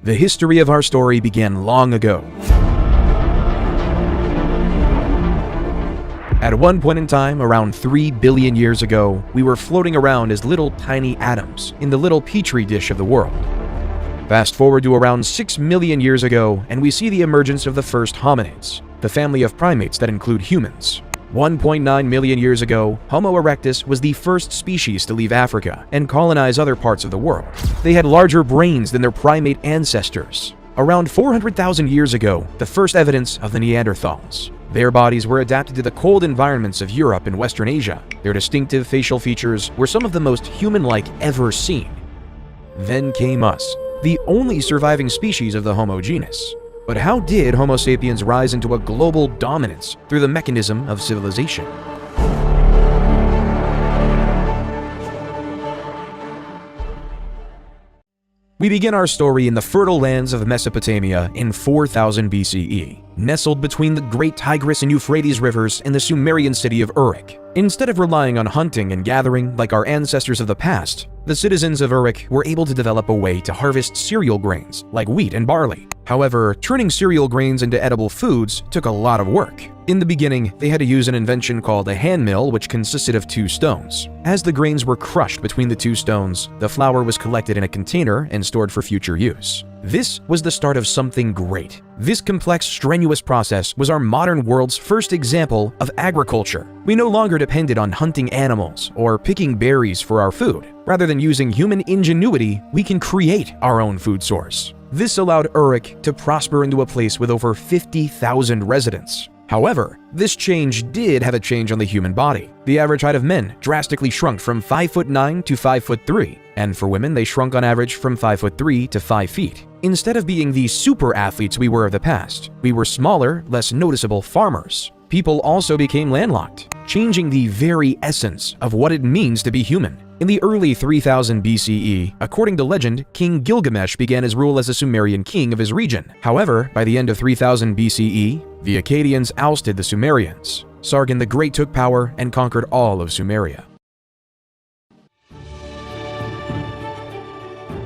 The history of our story began long ago. At one point in time, around 3 billion years ago, we were floating around as little tiny atoms in the little petri dish of the world. Fast forward to around 6 million years ago, and we see the emergence of the first hominids, the family of primates that include humans. 1.9 million years ago, Homo erectus was the first species to leave Africa and colonize other parts of the world. They had larger brains than their primate ancestors. Around 400,000 years ago, the first evidence of the Neanderthals. Their bodies were adapted to the cold environments of Europe and Western Asia. Their distinctive facial features were some of the most human-like ever seen. Then came us, the only surviving species of the Homo genus. But how did Homo sapiens rise into a global dominance through the mechanism of civilization? We begin our story in the fertile lands of Mesopotamia in 4000 BCE, nestled between the great Tigris and Euphrates rivers and the Sumerian city of Uruk. Instead of relying on hunting and gathering like our ancestors of the past, the citizens of Uruk were able to develop a way to harvest cereal grains like wheat and barley. However, turning cereal grains into edible foods took a lot of work. In the beginning, they had to use an invention called a hand mill, which consisted of 2 stones. As the grains were crushed between the 2 stones, the flour was collected in a container and stored for future use. This was the start of something great. This complex, strenuous process was our modern world's first example of agriculture. We no longer depended on hunting animals or picking berries for our food. Rather than using human ingenuity, we can create our own food source. This allowed Uruk to prosper into a place with over 50,000 residents. However, this change did have a change on the human body. The average height of men drastically shrunk from 5'9" to 5'3", and for women they shrunk on average from 5'3" to 5 feet. Instead of being the super athletes we were of the past, we were smaller, less noticeable farmers. People also became landlocked, changing the very essence of what it means to be human. In the early 3000 BCE, according to legend, King Gilgamesh began his rule as a Sumerian king of his region. However, by the end of 3000 BCE, the Akkadians ousted the Sumerians. Sargon the Great took power and conquered all of Sumeria.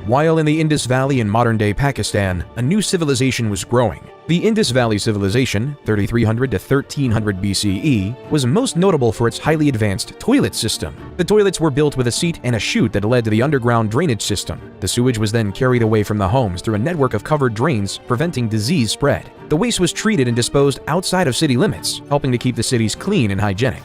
While in the Indus Valley in modern-day Pakistan, a new civilization was growing. The Indus Valley civilization, 3300 to 1300 BCE, was most notable for its highly advanced toilet system. The toilets were built with a seat and a chute that led to the underground drainage system. The sewage was then carried away from the homes through a network of covered drains, preventing disease spread. The waste was treated and disposed outside of city limits, helping to keep the cities clean and hygienic.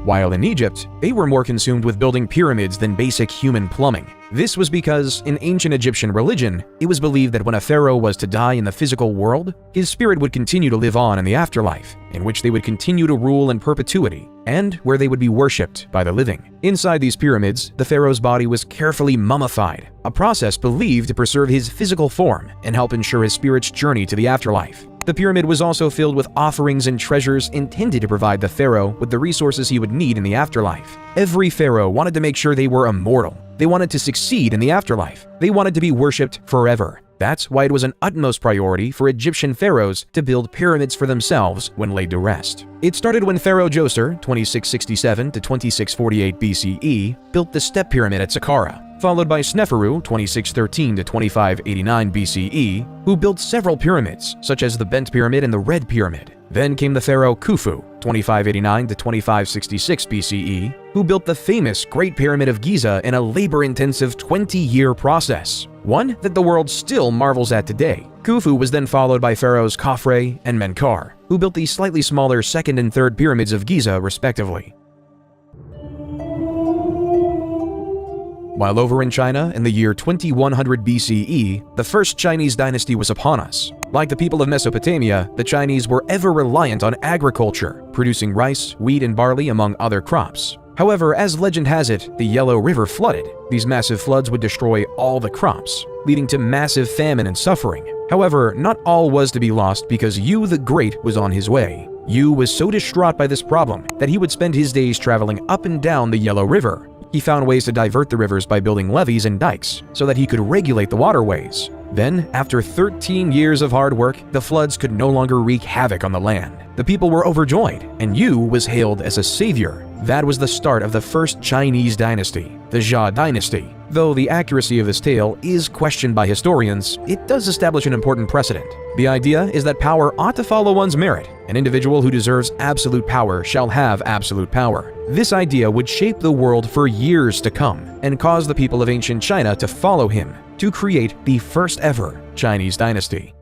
While in Egypt, they were more consumed with building pyramids than basic human plumbing. This was because, in ancient Egyptian religion, it was believed that when a pharaoh was to die in the physical world, his spirit would continue to live on in the afterlife, in which they would continue to rule in perpetuity, and where they would be worshipped by the living. Inside these pyramids, the pharaoh's body was carefully mummified, a process believed to preserve his physical form and help ensure his spirit's journey to the afterlife. The pyramid was also filled with offerings and treasures intended to provide the pharaoh with the resources he would need in the afterlife. Every pharaoh wanted to make sure they were immortal. They wanted to succeed in the afterlife. They wanted to be worshipped forever. That's why it was an utmost priority for Egyptian pharaohs to build pyramids for themselves when laid to rest. It started when Pharaoh Djoser, 2667 to 2648 BCE, built the Step Pyramid at Saqqara, followed by Sneferu, 2613 to 2589 BCE, who built several pyramids, such as the Bent Pyramid and the Red Pyramid. Then came the pharaoh Khufu, 2589 to 2566 BCE, who built the famous Great Pyramid of Giza in a labor-intensive 20-year process, one that the world still marvels at today. Khufu was then followed by pharaohs Khafre and Menkaure, who built the slightly smaller second and third pyramids of Giza, respectively. While over in China, in the year 2100 BCE, the first Chinese dynasty was upon us. Like the people of Mesopotamia, the Chinese were ever reliant on agriculture, producing rice, wheat, and barley among other crops. However, as legend has it, the Yellow River flooded. These massive floods would destroy all the crops, leading to massive famine and suffering. However, not all was to be lost because Yu the Great was on his way. Yu was so distraught by this problem that he would spend his days traveling up and down the Yellow River. He found ways to divert the rivers by building levees and dikes so that he could regulate the waterways. Then, after 13 years of hard work, the floods could no longer wreak havoc on the land. The people were overjoyed, and Yu was hailed as a savior. That was the start of the first Chinese dynasty. the Jia dynasty. Though the accuracy of this tale is questioned by historians, it does establish an important precedent. The idea is that power ought to follow one's merit. An individual who deserves absolute power shall have absolute power. This idea would shape the world for years to come and cause the people of ancient China to follow him to create the first ever Chinese dynasty.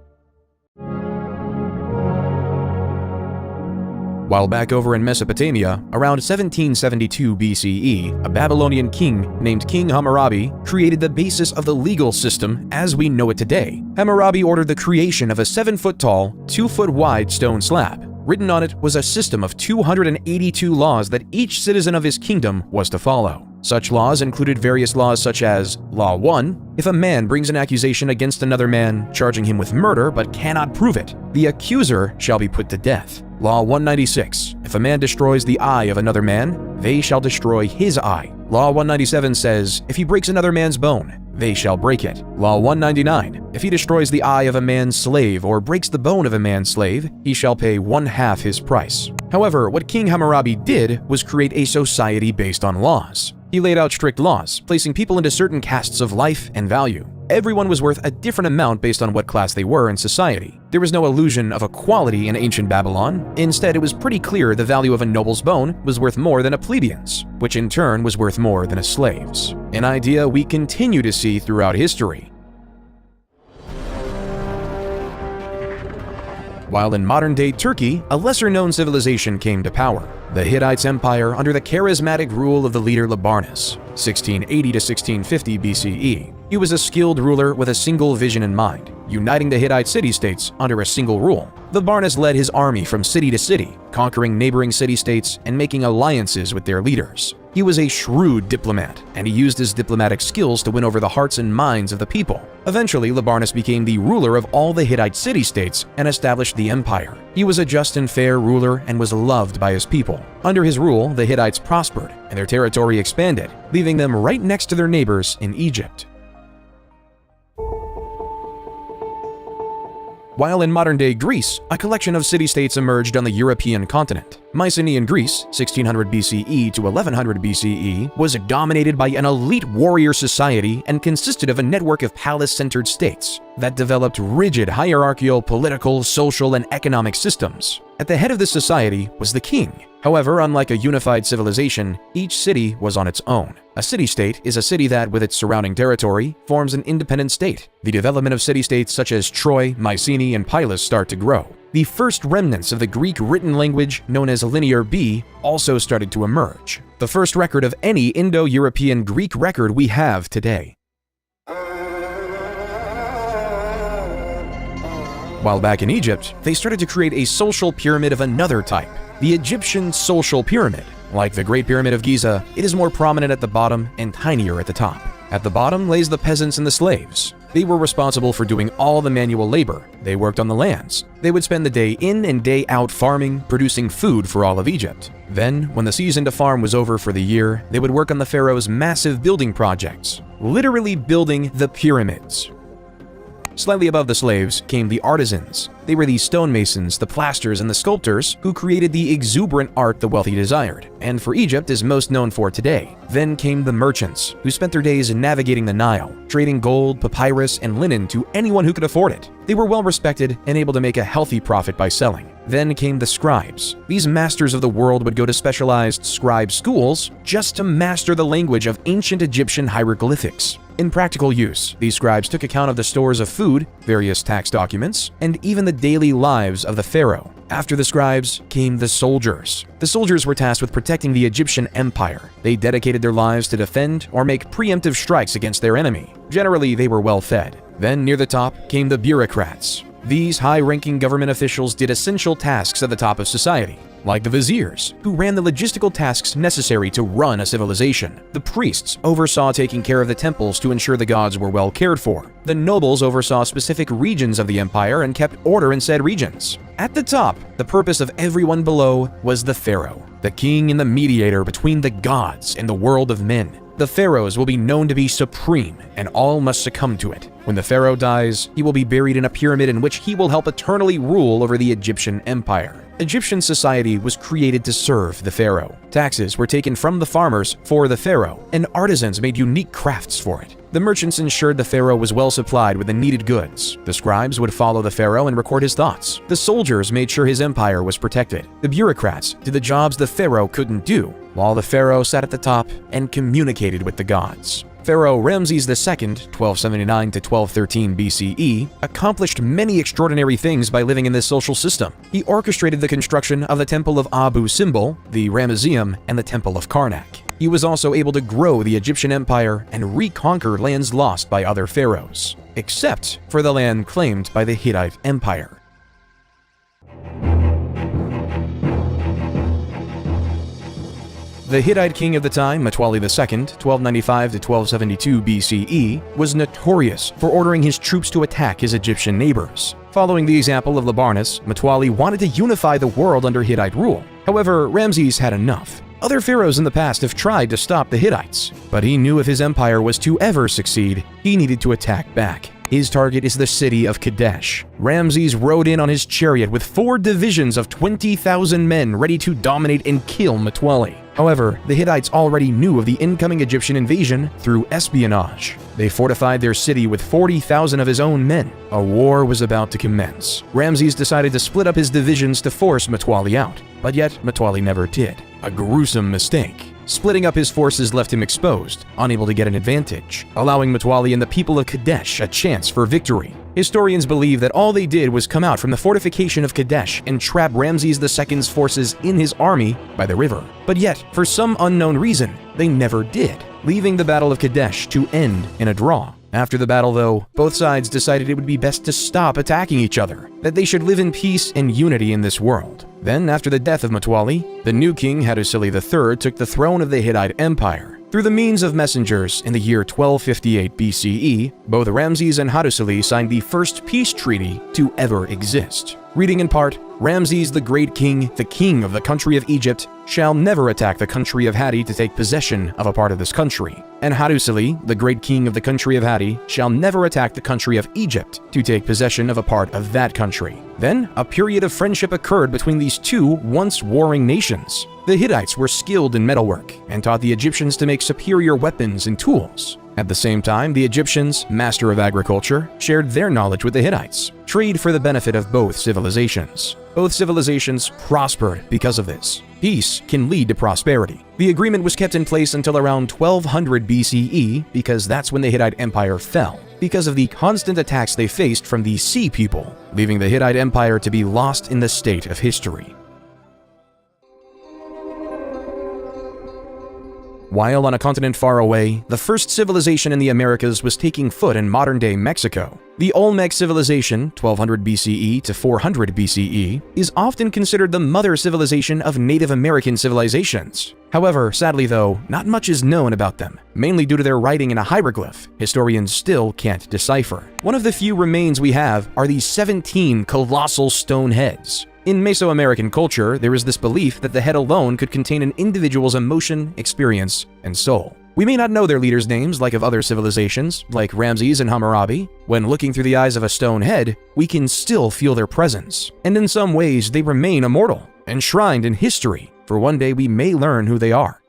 While back over in Mesopotamia, around 1772 BCE, a Babylonian king named King Hammurabi created the basis of the legal system as we know it today. Hammurabi ordered the creation of a 7-foot-tall, 2-foot-wide stone slab. Written on it was a system of 282 laws that each citizen of his kingdom was to follow. Such laws included various laws such as Law 1, if a man brings an accusation against another man, charging him with murder but cannot prove it, the accuser shall be put to death. Law 196, if a man destroys the eye of another man, they shall destroy his eye. Law 197 says, if he breaks another man's bone, they shall break it. Law 199, if he destroys the eye of a man's slave or breaks the bone of a man's slave, he shall pay 1/2 his price. However, what King Hammurabi did was create a society based on laws. He laid out strict laws, placing people into certain castes of life and value. Everyone was worth a different amount based on what class they were in society. There was no illusion of equality in ancient Babylon. Instead, it was pretty clear the value of a noble's bone was worth more than a plebeian's, which in turn was worth more than a slave's. An idea we continue to see throughout history. While in modern-day Turkey, a lesser-known civilization came to power, the Hittite Empire under the charismatic rule of the leader Labarnus, 1680 to 1650 BCE. He was a skilled ruler with a single vision in mind, uniting the Hittite city-states under a single rule. Labarnus led his army from city to city, conquering neighboring city-states and making alliances with their leaders. He was a shrewd diplomat, and he used his diplomatic skills to win over the hearts and minds of the people. Eventually, Labarnus became the ruler of all the Hittite city-states and established the empire. He was a just and fair ruler and was loved by his people. Under his rule, the Hittites prospered, and their territory expanded, leaving them right next to their neighbors in Egypt. While in modern-day Greece, a collection of city-states emerged on the European continent. Mycenaean Greece, 1600 BCE to 1100 BCE, was dominated by an elite warrior society and consisted of a network of palace-centered states that developed rigid hierarchical, political, social, and economic systems. At the head of this society was the king. However, unlike a unified civilization, each city was on its own. A city-state is a city that, with its surrounding territory, forms an independent state. The development of city-states such as Troy, Mycenae, and Pylos start to grow. The first remnants of the Greek written language, known as Linear B, also started to emerge, the first record of any Indo-European Greek record we have today. While back in Egypt, they started to create a social pyramid of another type, the Egyptian social pyramid. Like the Great Pyramid of Giza, it is more prominent at the bottom and tinier at the top. At the bottom lays the peasants and the slaves. They were responsible for doing all the manual labor. They worked on the lands. They would spend the day in and day out farming, producing food for all of Egypt. Then, when the season to farm was over for the year, they would work on the pharaoh's massive building projects, literally building the pyramids. Slightly above the slaves came the artisans. They were the stonemasons, the plasters, and the sculptors who created the exuberant art the wealthy desired, and for Egypt is most known for today. Then came the merchants, who spent their days navigating the Nile, trading gold, papyrus, and linen to anyone who could afford it. They were well respected and able to make a healthy profit by selling. Then came the scribes. These masters of the world would go to specialized scribe schools just to master the language of ancient Egyptian hieroglyphics. In practical use, these scribes took account of the stores of food, various tax documents, and even the daily lives of the pharaoh. After the scribes came the soldiers. The soldiers were tasked with protecting the Egyptian empire. They dedicated their lives to defend or make preemptive strikes against their enemy. Generally, they were well fed. Then near the top came the bureaucrats. These high-ranking government officials did essential tasks at the top of society, like the viziers, who ran the logistical tasks necessary to run a civilization. The priests oversaw taking care of the temples to ensure the gods were well cared for. The nobles oversaw specific regions of the empire and kept order in said regions. At the top, the purpose of everyone below was the pharaoh, the king and the mediator between the gods and the world of men. The pharaohs will be known to be supreme, and all must succumb to it. When the pharaoh dies, he will be buried in a pyramid in which he will help eternally rule over the Egyptian empire. Egyptian society was created to serve the pharaoh. Taxes were taken from the farmers for the pharaoh, and artisans made unique crafts for it. The merchants ensured the pharaoh was well supplied with the needed goods. The scribes would follow the pharaoh and record his thoughts. The soldiers made sure his empire was protected. The bureaucrats did the jobs the pharaoh couldn't do, while the pharaoh sat at the top and communicated with the gods. Pharaoh Ramses II, 1279 to 1213 BCE, accomplished many extraordinary things by living in this social system. He orchestrated the construction of the Temple of Abu Simbel, the Ramesseum, and the Temple of Karnak. He was also able to grow the Egyptian empire and reconquer lands lost by other pharaohs, except for the land claimed by the Hittite Empire. The Hittite king of the time, Mtwali II, 1295 to 1272 BCE, was notorious for ordering his troops to attack his Egyptian neighbors. Following the example of Labarnus, Mtwali wanted to unify the world under Hittite rule. However, Ramses had enough. Other pharaohs in the past have tried to stop the Hittites, but he knew if his empire was to ever succeed, he needed to attack back. His target is the city of Kadesh. Ramses rode in on his chariot with 4 divisions of 20,000 men ready to dominate and kill Mtwali. However, the Hittites already knew of the incoming Egyptian invasion through espionage. They fortified their city with 40,000 of his own men. A war was about to commence. Ramses decided to split up his divisions to force Mtwali out, but yet Mtwali never did. A gruesome mistake. Splitting up his forces left him exposed, unable to get an advantage, allowing Mtwali and the people of Kadesh a chance for victory. Historians believe that all they did was come out from the fortification of Kadesh and trap Ramses II's forces in his army by the river. But yet, for some unknown reason, they never did, leaving the Battle of Kadesh to end in a draw. After the battle, though, both sides decided it would be best to stop attacking each other, that they should live in peace and unity in this world. Then, after the death of Mtwali, the new king Hattusili III took the throne of the Hittite Empire. Through the means of messengers in the year 1258 BCE, both Ramses and Hattusili signed the first peace treaty to ever exist. Reading in part, Ramses the great king of the country of Egypt, shall never attack the country of Hatti to take possession of a part of this country. And Hattusili, the great king of the country of Hatti, shall never attack the country of Egypt to take possession of a part of that country. Then, a period of friendship occurred between these two once warring nations. The Hittites were skilled in metalwork and taught the Egyptians to make superior weapons and tools. At the same time, the Egyptians, master of agriculture, shared their knowledge with the Hittites, trade for the benefit of both civilizations. Both civilizations prospered because of this. Peace can lead to prosperity. The agreement was kept in place until around 1200 BCE because that's when the Hittite Empire fell, because of the constant attacks they faced from the Sea People, leaving the Hittite Empire to be lost in the state of history. While on a continent far away, the first civilization in the Americas was taking foot in modern-day Mexico. The Olmec civilization, 1200 BCE to 400 BCE, is often considered the mother civilization of Native American civilizations. However, sadly though, not much is known about them, mainly due to their writing in a hieroglyph historians still can't decipher. One of the few remains we have are these 17 colossal stone heads. In Mesoamerican culture, there is this belief that the head alone could contain an individual's emotion, experience, and soul. We may not know their leaders' names like of other civilizations, like Ramses and Hammurabi. When looking through the eyes of a stone head, we can still feel their presence. And in some ways, they remain immortal, enshrined in history, for one day we may learn who they are.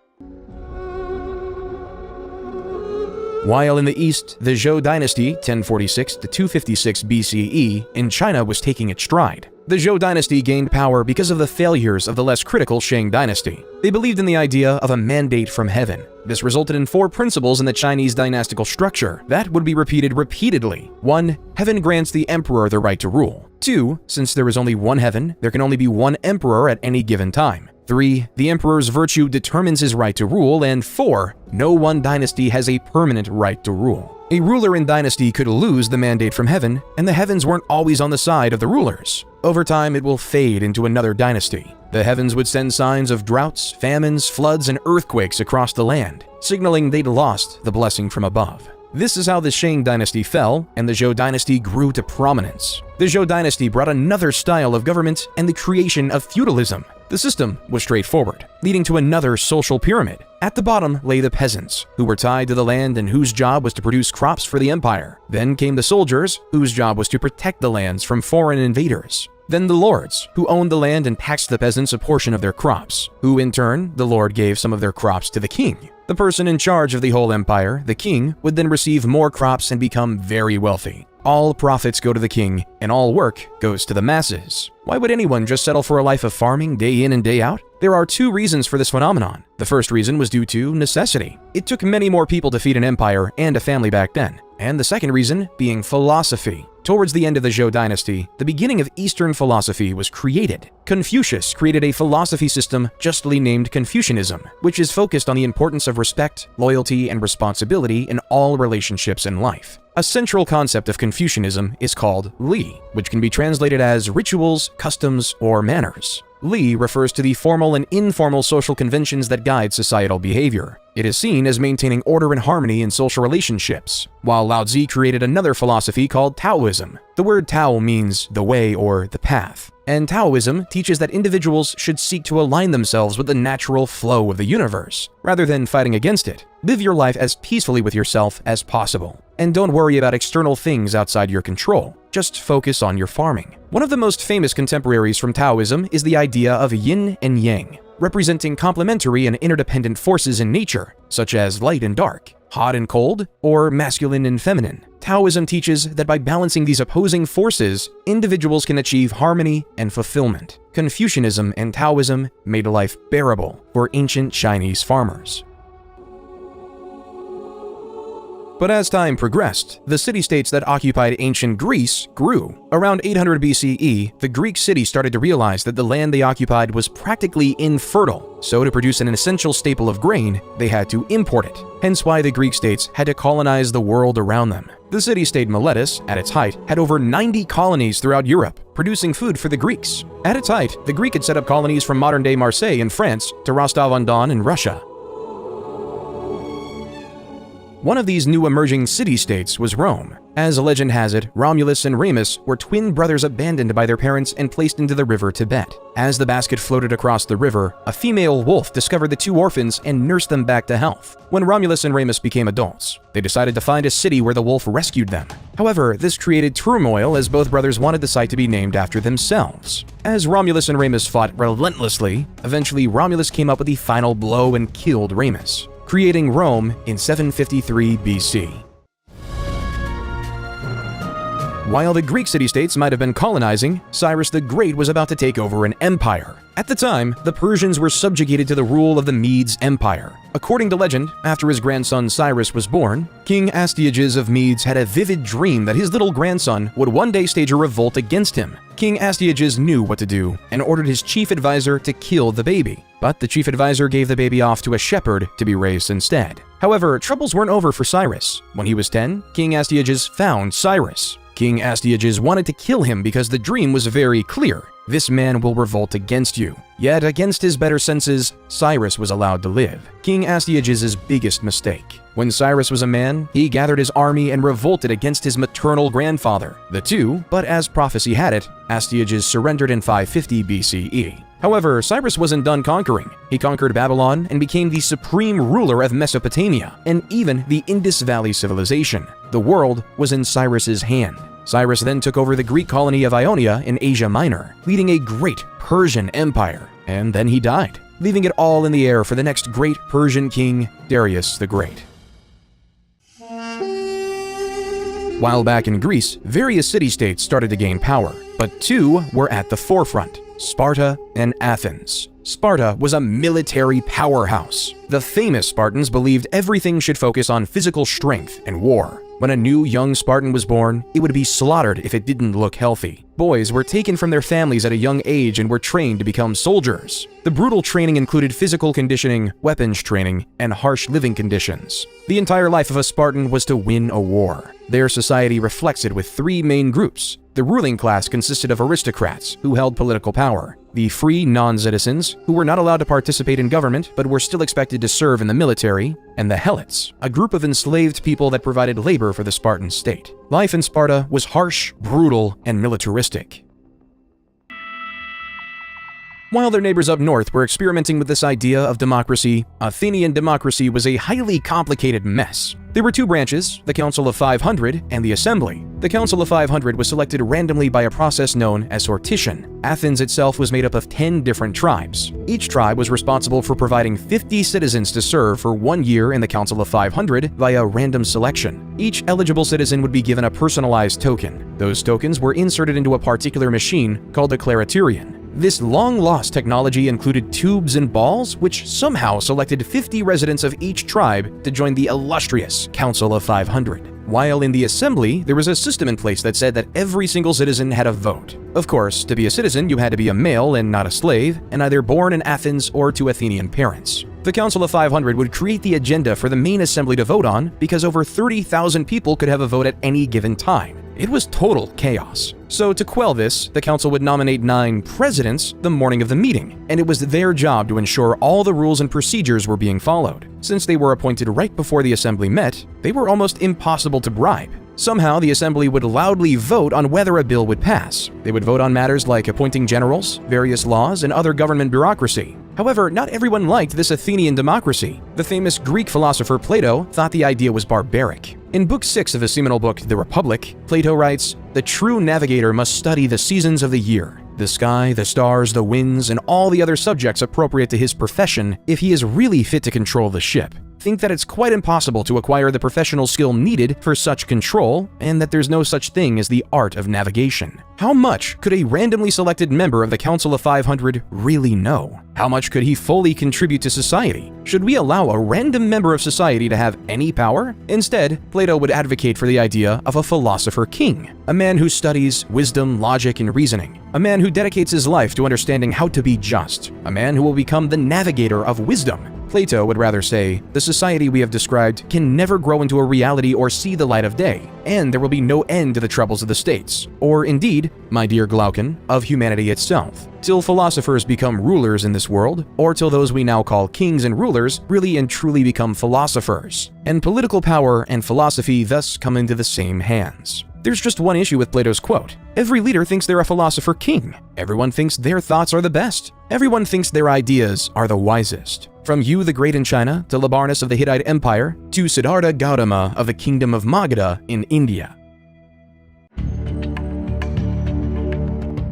While in the East, the Zhou dynasty, 1046 to 256 BCE, in China was taking its stride. The Zhou dynasty gained power because of the failures of the less critical Shang dynasty. They believed in the idea of a mandate from heaven. This resulted in 4 principles in the Chinese dynastical structure that would be repeated repeatedly. 1. Heaven grants the emperor the right to rule. 2. Since there is only one heaven, there can only be one emperor at any given time. 3. The emperor's virtue determines his right to rule. And 4. No one dynasty has a permanent right to rule. A ruler in dynasty could lose the mandate from heaven, and the heavens weren't always on the side of the rulers. Over time, it will fade into another dynasty. The heavens would send signs of droughts, famines, floods, and earthquakes across the land, signaling they'd lost the blessing from above. This is how the Shang dynasty fell, and the Zhou dynasty grew to prominence. The Zhou dynasty brought another style of government and the creation of feudalism. The system was straightforward, leading to another social pyramid. At the bottom lay the peasants, who were tied to the land and whose job was to produce crops for the empire. Then came the soldiers, whose job was to protect the lands from foreign invaders. Then the lords, who owned the land and taxed the peasants a portion of their crops, who in turn, the lord gave some of their crops to the king. The person in charge of the whole empire, the king, would then receive more crops and become very wealthy. All profits go to the king, and all work goes to the masses. Why would anyone just settle for a life of farming day in and day out? There are two reasons for this phenomenon. The first reason was due to necessity. It took many more people to feed an empire and a family back then. And the second reason being philosophy. Towards the end of the Zhou dynasty, the beginning of Eastern philosophy was created. Confucius created a philosophy system justly named Confucianism, which is focused on the importance of respect, loyalty, and responsibility in all relationships in life. A central concept of Confucianism is called Li, which can be translated as rituals, customs, or manners. Li refers to the formal and informal social conventions that guide societal behavior. It is seen as maintaining order and harmony in social relationships, while Lao Tzu created another philosophy called Taoism. The word Tao means the way or the path, and Taoism teaches that individuals should seek to align themselves with the natural flow of the universe, rather than fighting against it. Live your life as peacefully with yourself as possible, and don't worry about external things outside your control. Just focus on your farming. One of the most famous contemporaries from Taoism is the idea of yin and yang, representing complementary and interdependent forces in nature, such as light and dark, hot and cold, or masculine and feminine. Taoism teaches that by balancing these opposing forces, individuals can achieve harmony and fulfillment. Confucianism and Taoism made life bearable for ancient Chinese farmers. But as time progressed, the city-states that occupied ancient Greece grew. Around 800 BCE, the Greek city started to realize that the land they occupied was practically infertile, so to produce an essential staple of grain, they had to import it. Hence why the Greek states had to colonize the world around them. The city-state Miletus, at its height, had over 90 colonies throughout Europe, producing food for the Greeks. At its height, the Greek had set up colonies from modern-day Marseille in France to Rostov-on-Don in Russia. One of these new emerging city-states was Rome. As legend has it, Romulus and Remus were twin brothers abandoned by their parents and placed into the river Tibet. As the basket floated across the river, a female wolf discovered the two orphans and nursed them back to health. When Romulus and Remus became adults, they decided to find a city where the wolf rescued them. However, this created turmoil as both brothers wanted the site to be named after themselves. As Romulus and Remus fought relentlessly, eventually Romulus came up with the final blow and killed Remus, creating Rome in 753 BC. While the Greek city-states might have been colonizing, Cyrus the Great was about to take over an empire. At the time, the Persians were subjugated to the rule of the Medes Empire. According to legend, after his grandson Cyrus was born, King Astyages of Medes had a vivid dream that his little grandson would one day stage a revolt against him. King Astyages knew what to do and ordered his chief advisor to kill the baby. But the chief advisor gave the baby off to a shepherd to be raised instead. However, troubles weren't over for Cyrus. When he was 10, King Astyages found Cyrus. King Astyages wanted to kill him because the dream was very clear. This man will revolt against you. Yet, against his better senses, Cyrus was allowed to live. King Astyages' biggest mistake. When Cyrus was a man, he gathered his army and revolted against his maternal grandfather. The two, but as prophecy had it, Astyages surrendered in 550 BCE. However, Cyrus wasn't done conquering. He conquered Babylon and became the supreme ruler of Mesopotamia, and even the Indus Valley civilization. The world was in Cyrus's hand. Cyrus then took over the Greek colony of Ionia in Asia Minor, leading a great Persian empire, and then he died, leaving it all in the air for the next great Persian king, Darius the Great. While back in Greece, various city-states started to gain power, but two were at the forefront: Sparta and Athens. Sparta was a military powerhouse. The famous Spartans believed everything should focus on physical strength and war. When a new young Spartan was born, it would be slaughtered if it didn't look healthy. Boys were taken from their families at a young age and were trained to become soldiers. The brutal training included physical conditioning, weapons training, and harsh living conditions. The entire life of a Spartan was to win a war. Their society reflects it with three main groups: The ruling class consisted of aristocrats who held political power, the free non-citizens, who were not allowed to participate in government but were still expected to serve in the military, and the helots, a group of enslaved people that provided labor for the Spartan state. Life in Sparta was harsh, brutal, and militaristic. While their neighbors up north were experimenting with this idea of democracy, Athenian democracy was a highly complicated mess. There were two branches, the Council of 500 and the Assembly. The Council of 500 was selected randomly by a process known as sortition. Athens itself was made up of 10 different tribes. Each tribe was responsible for providing 50 citizens to serve for 1 year in the Council of 500 via random selection. Each eligible citizen would be given a personalized token. Those tokens were inserted into a particular machine called a clariterion. This long-lost technology included tubes and balls, which somehow selected 50 residents of each tribe to join the illustrious Council of 500. While in the Assembly, there was a system in place that said that every single citizen had a vote. Of course, to be a citizen, you had to be a male and not a slave, and either born in Athens or to Athenian parents. The Council of 500 would create the agenda for the main assembly to vote on because over 30,000 people could have a vote at any given time. It was total chaos. So to quell this, the council would nominate 9 presidents the morning of the meeting, and it was their job to ensure all the rules and procedures were being followed. Since they were appointed right before the assembly met, they were almost impossible to bribe. Somehow, the assembly would loudly vote on whether a bill would pass. They would vote on matters like appointing generals, various laws, and other government bureaucracy. However, not everyone liked this Athenian democracy. The famous Greek philosopher Plato thought the idea was barbaric. In Book 6 of his seminal book, The Republic, Plato writes, "The true navigator must study the seasons of the year, the sky, the stars, the winds, and all the other subjects appropriate to his profession if he is really fit to control the ship. Think that it's quite impossible to acquire the professional skill needed for such control, and that there's no such thing as the art of navigation." How much could a randomly selected member of the Council of 500 really know? How much could he fully contribute to society? Should we allow a random member of society to have any power? Instead, Plato would advocate for the idea of a philosopher king, a man who studies wisdom, logic, and reasoning, a man who dedicates his life to understanding how to be just, a man who will become the navigator of wisdom. Plato would rather say, the society we have described can never grow into a reality or see the light of day, and there will be no end to the troubles of the states, or indeed, my dear Glaucon, of humanity itself, till philosophers become rulers in this world, or till those we now call kings and rulers really and truly become philosophers, and political power and philosophy thus come into the same hands. There's just one issue with Plato's quote. Every leader thinks they're a philosopher king. Everyone thinks their thoughts are the best. Everyone thinks their ideas are the wisest. From Yu the Great in China, to Labarnus of the Hittite Empire, to Siddhartha Gautama of the Kingdom of Magadha in India.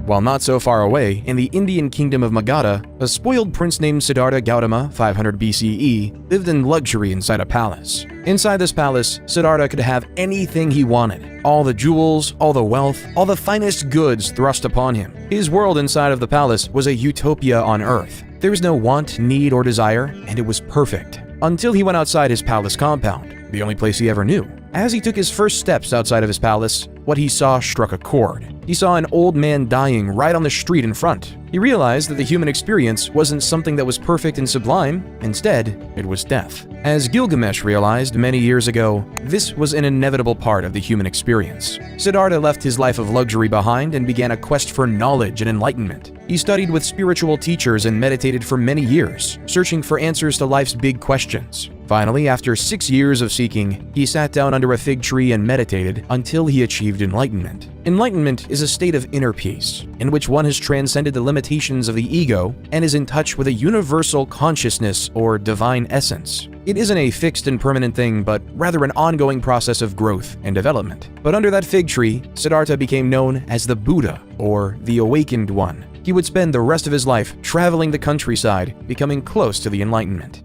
While not so far away, in the Indian kingdom of Magadha, a spoiled prince named Siddhartha Gautama, 500 BCE, lived in luxury inside a palace. Inside this palace, Siddhartha could have anything he wanted. All the jewels, all the wealth, all the finest goods thrust upon him. His world inside of the palace was a utopia on earth. There was no want, need, or desire, and it was perfect. Until he went outside his palace compound, the only place he ever knew. As he took his first steps outside of his palace, what he saw struck a chord. He saw an old man dying right on the street in front. He realized that the human experience wasn't something that was perfect and sublime. Instead, it was death. As Gilgamesh realized many years ago, this was an inevitable part of the human experience. Siddhartha left his life of luxury behind and began a quest for knowledge and enlightenment. He studied with spiritual teachers and meditated for many years, searching for answers to life's big questions. Finally, after 6 years of seeking, he sat down under a fig tree and meditated until he achieved enlightenment. Enlightenment is a state of inner peace, in which one has transcended the limitations of the ego and is in touch with a universal consciousness or divine essence. It isn't a fixed and permanent thing, but rather an ongoing process of growth and development. But under that fig tree, Siddhartha became known as the Buddha, or the Awakened One. He would spend the rest of his life traveling the countryside, becoming close to the enlightenment.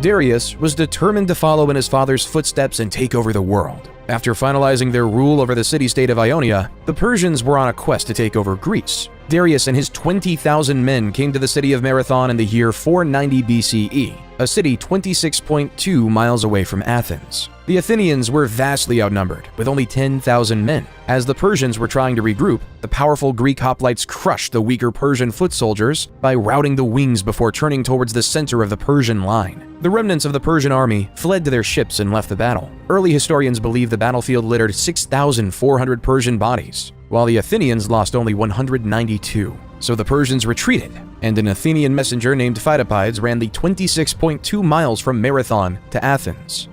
Darius was determined to follow in his father's footsteps and take over the world. After finalizing their rule over the city-state of Ionia, the Persians were on a quest to take over Greece. Darius and his 20,000 men came to the city of Marathon in the year 490 BCE, a city 26.2 miles away from Athens. The Athenians were vastly outnumbered, with only 10,000 men. As the Persians were trying to regroup, the powerful Greek hoplites crushed the weaker Persian foot soldiers by routing the wings before turning towards the center of the Persian line. The remnants of the Persian army fled to their ships and left the battle. Early historians believe the battlefield littered 6,400 Persian bodies, while the Athenians lost only 192. So the Persians retreated, and an Athenian messenger named Phytopides ran the 26.2 miles from Marathon to Athens,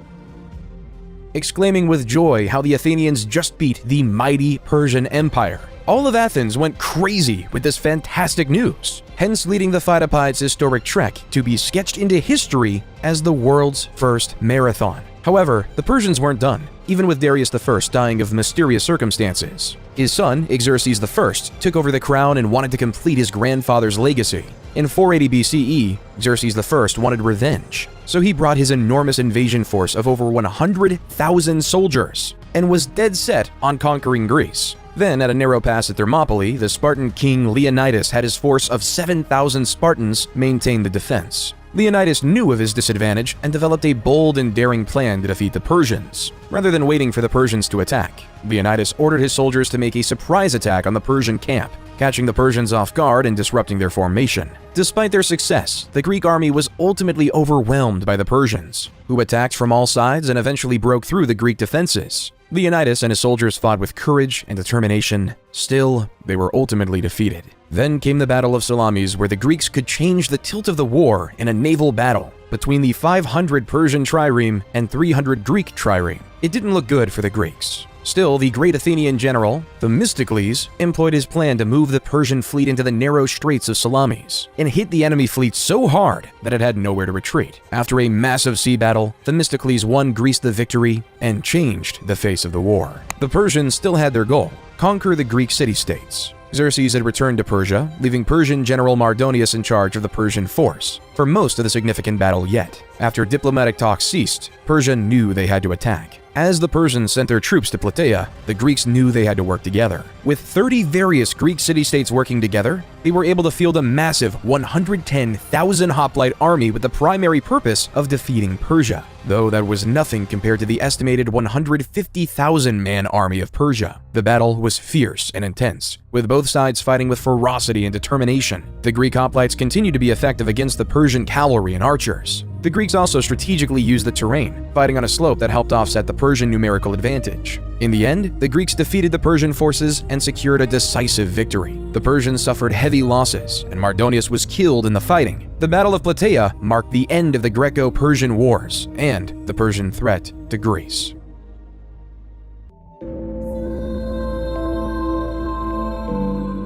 exclaiming with joy how the Athenians just beat the mighty Persian Empire. All of Athens went crazy with this fantastic news, hence leading the Phytopides' historic trek to be sketched into history as the world's first marathon. However, the Persians weren't done, even with Darius I dying of mysterious circumstances. His son, Xerxes I, took over the crown and wanted to complete his grandfather's legacy. In 480 BCE, Xerxes I wanted revenge, so he brought his enormous invasion force of over 100,000 soldiers and was dead set on conquering Greece. Then, at a narrow pass at Thermopylae, the Spartan king Leonidas had his force of 7,000 Spartans maintain the defense. Leonidas knew of his disadvantage and developed a bold and daring plan to defeat the Persians. Rather than waiting for the Persians to attack, Leonidas ordered his soldiers to make a surprise attack on the Persian camp, catching the Persians off guard and disrupting their formation. Despite their success, the Greek army was ultimately overwhelmed by the Persians, who attacked from all sides and eventually broke through the Greek defenses. Leonidas and his soldiers fought with courage and determination. Still, they were ultimately defeated. Then came the Battle of Salamis, where the Greeks could change the tilt of the war in a naval battle between the 500 Persian trireme and 300 Greek trireme. It didn't look good for the Greeks. Still, the great Athenian general, Themistocles, employed his plan to move the Persian fleet into the narrow straits of Salamis and hit the enemy fleet so hard that it had nowhere to retreat. After a massive sea battle, Themistocles won Greece the victory and changed the face of the war. The Persians still had their goal: conquer the Greek city-states. Xerxes had returned to Persia, leaving Persian general Mardonius in charge of the Persian force for most of the significant battle yet. After diplomatic talks ceased, Persia knew they had to attack. As the Persians sent their troops to Plataea, the Greeks knew they had to work together. With 30 various Greek city-states working together, they were able to field a massive 110,000 hoplite army with the primary purpose of defeating Persia, though that was nothing compared to the estimated 150,000-man army of Persia. The battle was fierce and intense, with both sides fighting with ferocity and determination. The Greek hoplites continued to be effective against the Persian cavalry and archers. The Greeks also strategically used the terrain, fighting on a slope that helped offset the Persian numerical advantage. In the end, the Greeks defeated the Persian forces and secured a decisive victory. The Persians suffered heavy losses, and Mardonius was killed in the fighting. The Battle of Plataea marked the end of the Greco-Persian Wars and the Persian threat to Greece.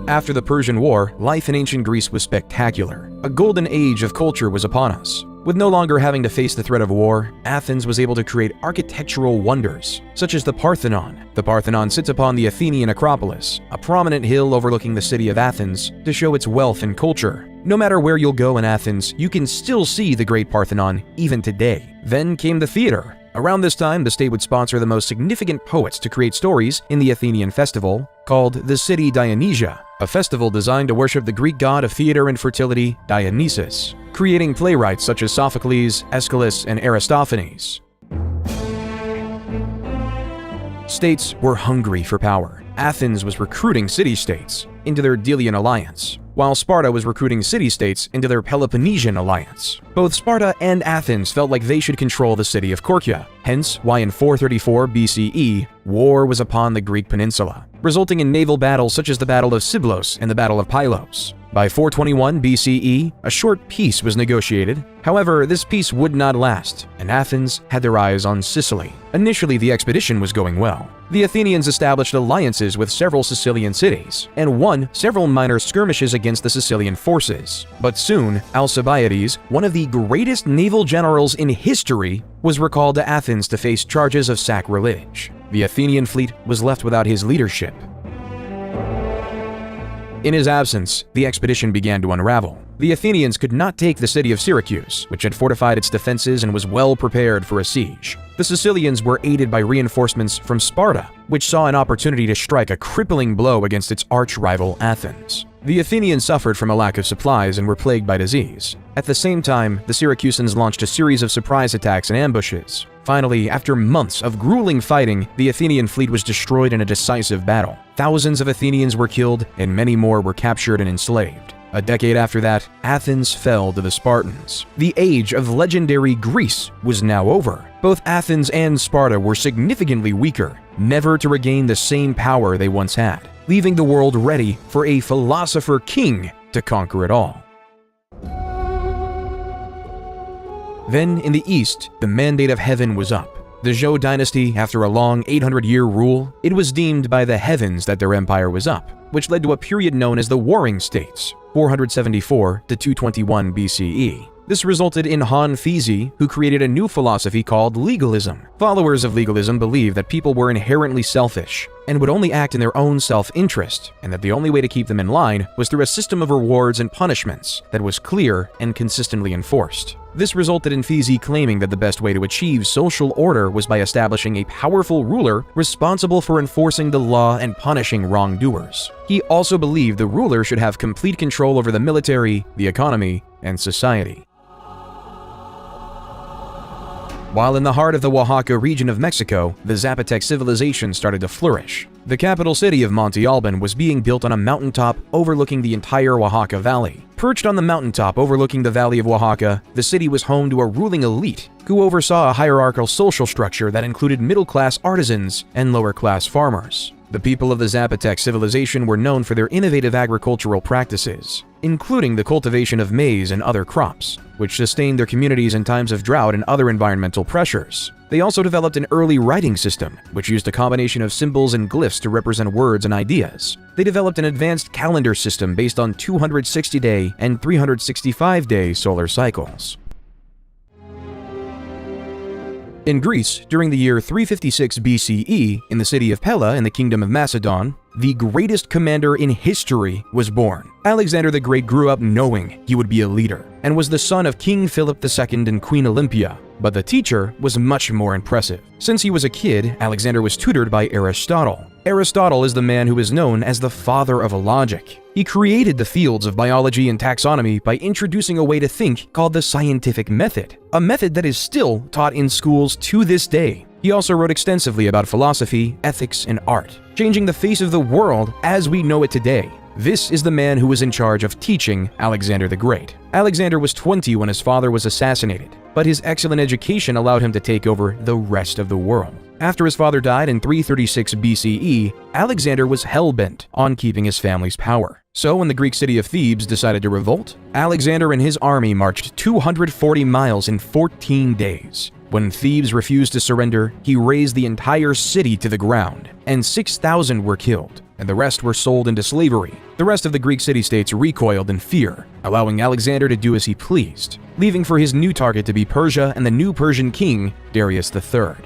After the Persian War, life in ancient Greece was spectacular. A golden age of culture was upon us. With no longer having to face the threat of war, Athens was able to create architectural wonders, such as the Parthenon. The Parthenon sits upon the Athenian Acropolis, a prominent hill overlooking the city of Athens, to show its wealth and culture. No matter where you'll go in Athens, you can still see the Great Parthenon even today. Then came the theater. Around this time, the state would sponsor the most significant poets to create stories in the Athenian festival, called the City Dionysia, a festival designed to worship the Greek god of theater and fertility, Dionysus, creating playwrights such as Sophocles, Aeschylus, and Aristophanes. States were hungry for power. Athens was recruiting city-states into their Delian alliance, while Sparta was recruiting city-states into their Peloponnesian alliance. Both Sparta and Athens felt like they should control the city of Korkia, hence why in 434 BCE, war was upon the Greek peninsula, resulting in naval battles such as the Battle of Siblos and the Battle of Pylos. By 421 BCE, a short peace was negotiated. However, this peace would not last, and Athens had their eyes on Sicily. Initially, the expedition was going well. The Athenians established alliances with several Sicilian cities, and won several minor skirmishes against the Sicilian forces. But soon, Alcibiades, one of the greatest naval generals in history, was recalled to Athens to face charges of sacrilege. The Athenian fleet was left without his leadership. In his absence, the expedition began to unravel. The Athenians could not take the city of Syracuse, which had fortified its defenses and was well prepared for a siege. The Sicilians were aided by reinforcements from Sparta, which saw an opportunity to strike a crippling blow against its arch-rival Athens. The Athenians suffered from a lack of supplies and were plagued by disease. At the same time, the Syracusans launched a series of surprise attacks and ambushes. Finally, after months of grueling fighting, the Athenian fleet was destroyed in a decisive battle. Thousands of Athenians were killed, and many more were captured and enslaved. A decade after that, Athens fell to the Spartans. The age of legendary Greece was now over. Both Athens and Sparta were significantly weaker, never to regain the same power they once had, leaving the world ready for a philosopher king to conquer it all. Then, in the east, the mandate of heaven was up. The Zhou dynasty, after a long 800-year rule, it was deemed by the heavens that their empire was up, which led to a period known as the Warring States, 474 to 221 BCE. This resulted in Han Fizi, who created a new philosophy called legalism. Followers of legalism believed that people were inherently selfish and would only act in their own self-interest, and that the only way to keep them in line was through a system of rewards and punishments that was clear and consistently enforced. This resulted in Fizi claiming that the best way to achieve social order was by establishing a powerful ruler responsible for enforcing the law and punishing wrongdoers. He also believed the ruler should have complete control over the military, the economy, and society. While in the heart of the Oaxaca region of Mexico, the Zapotec civilization started to flourish. The capital city of Monte Alban was being built on a mountaintop overlooking the entire Oaxaca Valley. Perched on the mountaintop overlooking the Valley of Oaxaca, the city was home to a ruling elite who oversaw a hierarchical social structure that included middle-class artisans and lower-class farmers. The people of the Zapotec civilization were known for their innovative agricultural practices, including the cultivation of maize and other crops, which sustained their communities in times of drought and other environmental pressures. They also developed an early writing system, which used a combination of symbols and glyphs to represent words and ideas. They developed an advanced calendar system based on 260-day and 365-day solar cycles. In Greece, during the year 356 BCE, in the city of Pella in the kingdom of Macedon, the greatest commander in history was born. Alexander the Great grew up knowing he would be a leader, and was the son of King Philip II and Queen Olympia. But the teacher was much more impressive. Since he was a kid, Alexander was tutored by Aristotle. Aristotle is the man who is known as the father of logic. He created the fields of biology and taxonomy by introducing a way to think called the scientific method, a method that is still taught in schools to this day. He also wrote extensively about philosophy, ethics, and art, changing the face of the world as we know it today. This is the man who was in charge of teaching Alexander the Great. Alexander was 20 when his father was assassinated, but his excellent education allowed him to take over the rest of the world. After his father died in 336 BCE, Alexander was hell-bent on keeping his family's power. So when the Greek city of Thebes decided to revolt, Alexander and his army marched 240 miles in 14 days. When Thebes refused to surrender, he razed the entire city to the ground, and 6,000 were killed, and the rest were sold into slavery. The rest of the Greek city-states recoiled in fear, allowing Alexander to do as he pleased, leaving for his new target to be Persia and the new Persian king, Darius III.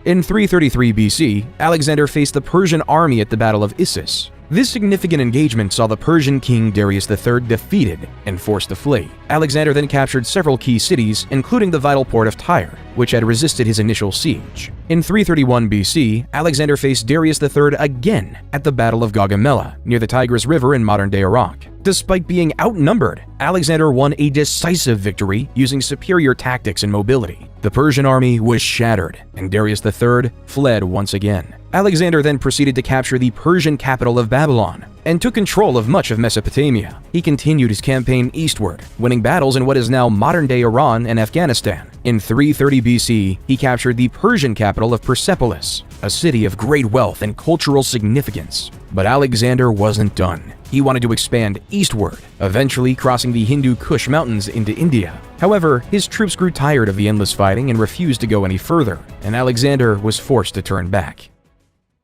In 333 BC, Alexander faced the Persian army at the Battle of Issus. This significant engagement saw the Persian king Darius III defeated and forced to flee. Alexander then captured several key cities, including the vital port of Tyre, which had resisted his initial siege. In 331 BC, Alexander faced Darius III again at the Battle of Gaugamela, near the Tigris River in modern-day Iraq. Despite being outnumbered, Alexander won a decisive victory using superior tactics and mobility. The Persian army was shattered, and Darius III fled once again. Alexander then proceeded to capture the Persian capital of Babylon and took control of much of Mesopotamia. He continued his campaign eastward, winning battles in what is now modern-day Iran and Afghanistan. In 330 BC, he captured the Persian capital of Persepolis, a city of great wealth and cultural significance. But Alexander wasn't done. He wanted to expand eastward, eventually crossing the Hindu Kush Mountains into India. However, his troops grew tired of the endless fighting and refused to go any further, and Alexander was forced to turn back.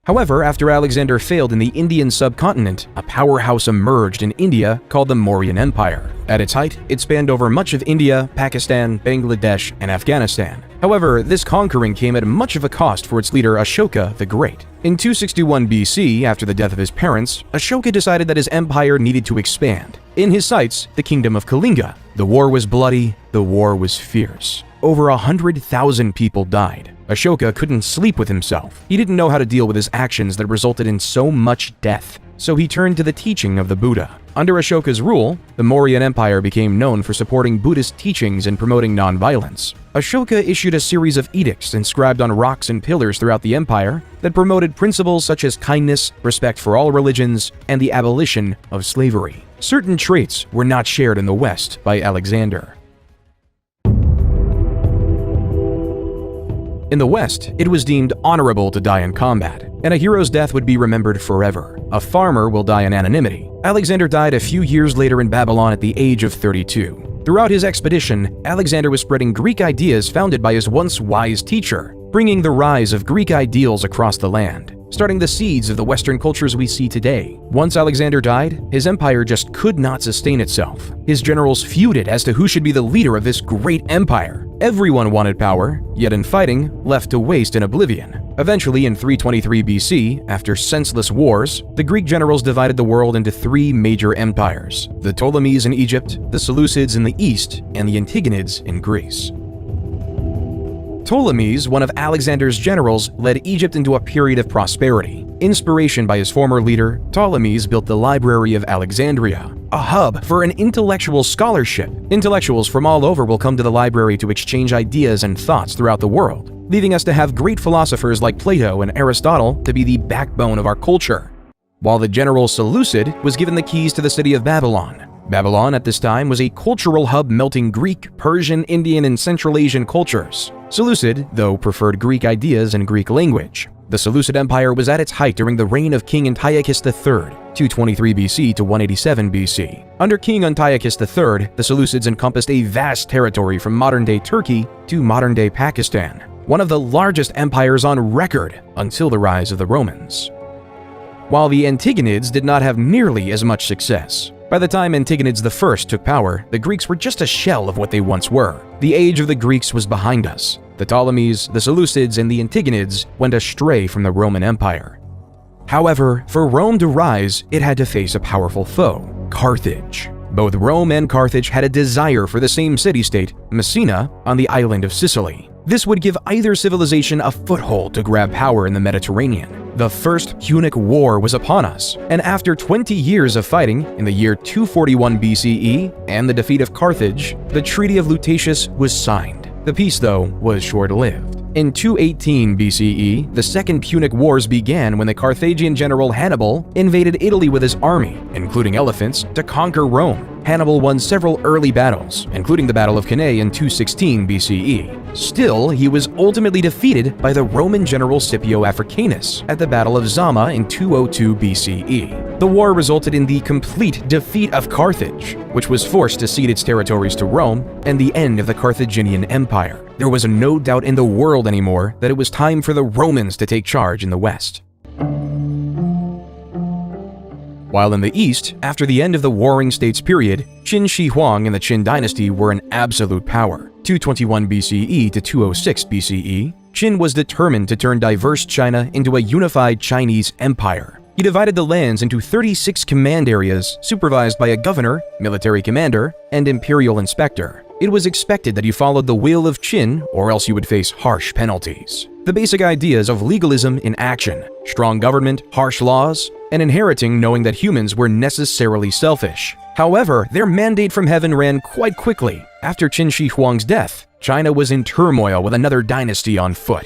However, after Alexander failed in the Indian subcontinent, a powerhouse emerged in India called the Mauryan Empire. At its height, it spanned over much of India, Pakistan, Bangladesh, and Afghanistan. However, this conquering came at much of a cost for its leader Ashoka the Great. In 261 BC, after the death of his parents, Ashoka decided that his empire needed to expand. In his sights, the kingdom of Kalinga. The war was bloody, the war was fierce. Over 100,000 people died. Ashoka couldn't sleep with himself. He didn't know how to deal with his actions that resulted in so much death. So he turned to the teaching of the Buddha. Under Ashoka's rule, the Mauryan Empire became known for supporting Buddhist teachings and promoting nonviolence. Ashoka issued a series of edicts inscribed on rocks and pillars throughout the empire that promoted principles such as kindness, respect for all religions, and the abolition of slavery. Certain traits were not shared in the West by Alexander. In the West, it was deemed honorable to die in combat, and a hero's death would be remembered forever. A farmer will die in anonymity. Alexander died a few years later in Babylon at the age of 32. Throughout his expedition, Alexander was spreading Greek ideas founded by his once wise teacher, bringing the rise of Greek ideals across the land, starting the seeds of the Western cultures we see today. Once Alexander died, his empire just could not sustain itself. His generals feuded as to who should be the leader of this great empire. Everyone wanted power, yet in fighting, left to waste in oblivion. Eventually, in 323 BC, after senseless wars, the Greek generals divided the world into three major empires: the Ptolemies in Egypt, the Seleucids in the east, and the Antigonids in Greece. Ptolemies, one of Alexander's generals, led Egypt into a period of prosperity. Inspiration by his former leader, Ptolemies built the Library of Alexandria, a hub for an intellectual scholarship. Intellectuals from all over will come to the library to exchange ideas and thoughts throughout the world, leaving us to have great philosophers like Plato and Aristotle to be the backbone of our culture. While the general Seleucid was given the keys to the city of Babylon. Babylon at this time was a cultural hub melting Greek, Persian, Indian, and Central Asian cultures. Seleucid, though, preferred Greek ideas and Greek language. The Seleucid Empire was at its height during the reign of King Antiochus III, 223 BC to 187 BC. Under King Antiochus III, the Seleucids encompassed a vast territory from modern-day Turkey to modern-day Pakistan, one of the largest empires on record until the rise of the Romans. While the Antigonids did not have nearly as much success. By the time Antigonids I took power, the Greeks were just a shell of what they once were. The age of the Greeks was behind us. The Ptolemies, the Seleucids, and the Antigonids went astray from the Roman Empire. However, for Rome to rise, it had to face a powerful foe, Carthage. Both Rome and Carthage had a desire for the same city-state, Messina, on the island of Sicily. This would give either civilization a foothold to grab power in the Mediterranean. The First Punic War was upon us, and after 20 years of fighting, in the year 241 BCE, and the defeat of Carthage, the Treaty of Lutatius was signed. The peace, though, was short-lived. In 218 BCE, the Second Punic Wars began when the Carthaginian general Hannibal invaded Italy with his army, including elephants, to conquer Rome. Hannibal won several early battles, including the Battle of Cannae in 216 BCE. Still, he was ultimately defeated by the Roman general Scipio Africanus at the Battle of Zama in 202 BCE. The war resulted in the complete defeat of Carthage, which was forced to cede its territories to Rome, and the end of the Carthaginian Empire. There was no doubt in the world anymore that it was time for the Romans to take charge in the West. While in the East, after the end of the Warring States period, Qin Shi Huang and the Qin dynasty were an absolute power. 221 BCE to 206 BCE, Qin was determined to turn diverse China into a unified Chinese empire. He divided the lands into 36 command areas, supervised by a governor, military commander, and imperial inspector. It was expected that you followed the will of Qin, or else you would face harsh penalties. The basic ideas of legalism in action, strong government, harsh laws, and inheriting knowing that humans were necessarily selfish. However, their mandate from heaven ran quite quickly. After Qin Shi Huang's death, China was in turmoil with another dynasty on foot.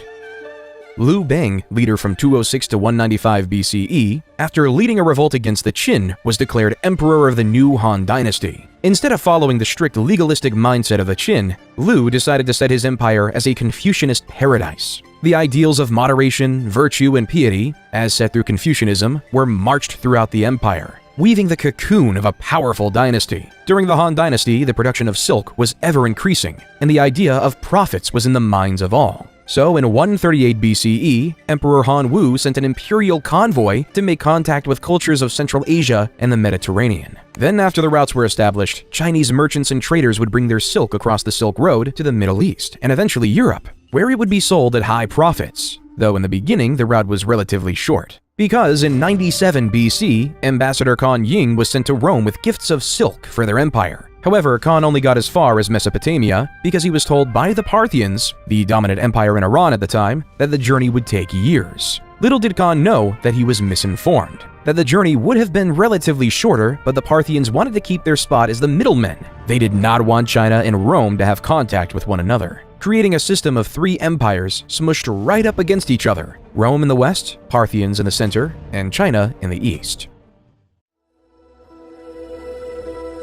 Liu Bang, leader from 206 to 195 BCE, after leading a revolt against the Qin, was declared emperor of the new Han dynasty. Instead of following the strict legalistic mindset of the Qin, Liu decided to set his empire as a Confucianist paradise. The ideals of moderation, virtue, and piety, as set through Confucianism, were marched throughout the empire, weaving the cocoon of a powerful dynasty. During the Han dynasty, the production of silk was ever increasing, and the idea of profits was in the minds of all. So in 138 BCE, Emperor Han Wu sent an imperial convoy to make contact with cultures of Central Asia and the Mediterranean. Then after the routes were established, Chinese merchants and traders would bring their silk across the Silk Road to the Middle East and eventually Europe, where it would be sold at high profits, though in the beginning the route was relatively short. Because in 97 BC, Ambassador Kan Ying was sent to Rome with gifts of silk for their empire. However, Khan only got as far as Mesopotamia because he was told by the Parthians, the dominant empire in Iran at the time, that the journey would take years. Little did Khan know that he was misinformed, that the journey would have been relatively shorter, but the Parthians wanted to keep their spot as the middlemen. They did not want China and Rome to have contact with one another, creating a system of 3 empires smushed right up against each other: Rome in the west, Parthians in the center, and China in the east.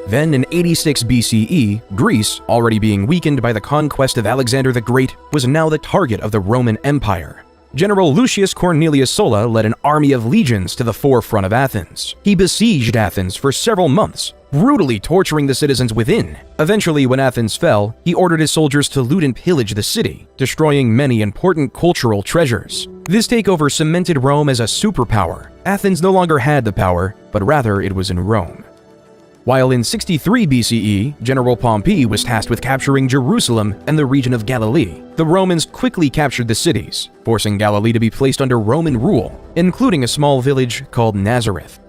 Then in 86 BCE, Greece, already being weakened by the conquest of Alexander the Great, was now the target of the Roman Empire. General Lucius Cornelius Sulla led an army of legions to the forefront of Athens. He besieged Athens for several months, brutally torturing the citizens within. Eventually, when Athens fell, he ordered his soldiers to loot and pillage the city, destroying many important cultural treasures. This takeover cemented Rome as a superpower. Athens no longer had the power, but rather it was in Rome. While in 63 BCE, General Pompey was tasked with capturing Jerusalem and the region of Galilee, the Romans quickly captured the cities, forcing Galilee to be placed under Roman rule, including a small village called Nazareth.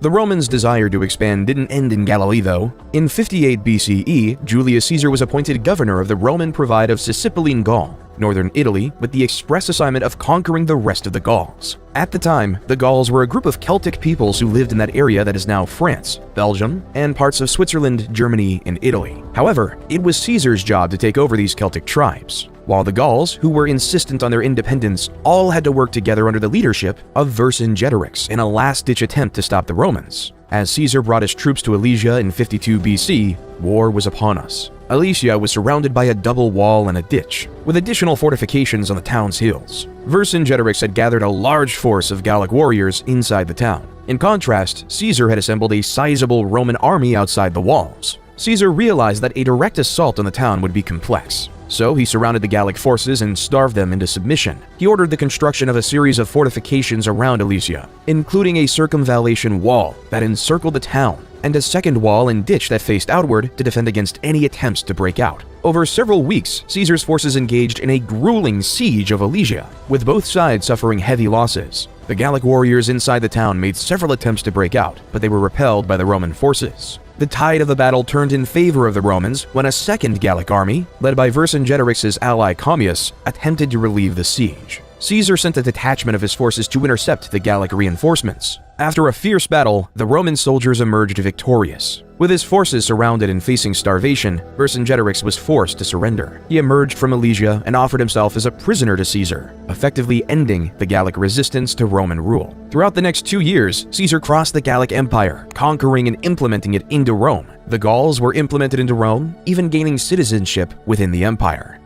The Romans' desire to expand didn't end in Galilee, though. In 58 BCE, Julius Caesar was appointed governor of the Roman Province of Sicilian Gaul, northern Italy, with the express assignment of conquering the rest of the Gauls. At the time, the Gauls were a group of Celtic peoples who lived in that area that is now France, Belgium, and parts of Switzerland, Germany, and Italy. However, it was Caesar's job to take over these Celtic tribes, while the Gauls, who were insistent on their independence, all had to work together under the leadership of Vercingetorix in a last-ditch attempt to stop the Romans. As Caesar brought his troops to Alesia in 52 BC, war was upon us. Alesia was surrounded by a double wall and a ditch, with additional fortifications on the town's hills. Vercingetorix had gathered a large force of Gallic warriors inside the town. In contrast, Caesar had assembled a sizable Roman army outside the walls. Caesar realized that a direct assault on the town would be complex, so he surrounded the Gallic forces and starved them into submission. He ordered the construction of a series of fortifications around Alesia, including a circumvallation wall that encircled the town, and a second wall and ditch that faced outward to defend against any attempts to break out. Over several weeks, Caesar's forces engaged in a grueling siege of Alesia, with both sides suffering heavy losses. The Gallic warriors inside the town made several attempts to break out, but they were repelled by the Roman forces. The tide of the battle turned in favor of the Romans when a second Gallic army, led by Vercingetorix's ally Commius, attempted to relieve the siege. Caesar sent a detachment of his forces to intercept the Gallic reinforcements. After a fierce battle, the Roman soldiers emerged victorious. With his forces surrounded and facing starvation, Vercingetorix was forced to surrender. He emerged from Alesia and offered himself as a prisoner to Caesar, effectively ending the Gallic resistance to Roman rule. Throughout the next 2 years, Caesar crossed the Gallic Empire, conquering and implementing it into Rome. The Gauls were implemented into Rome, even gaining citizenship within the empire.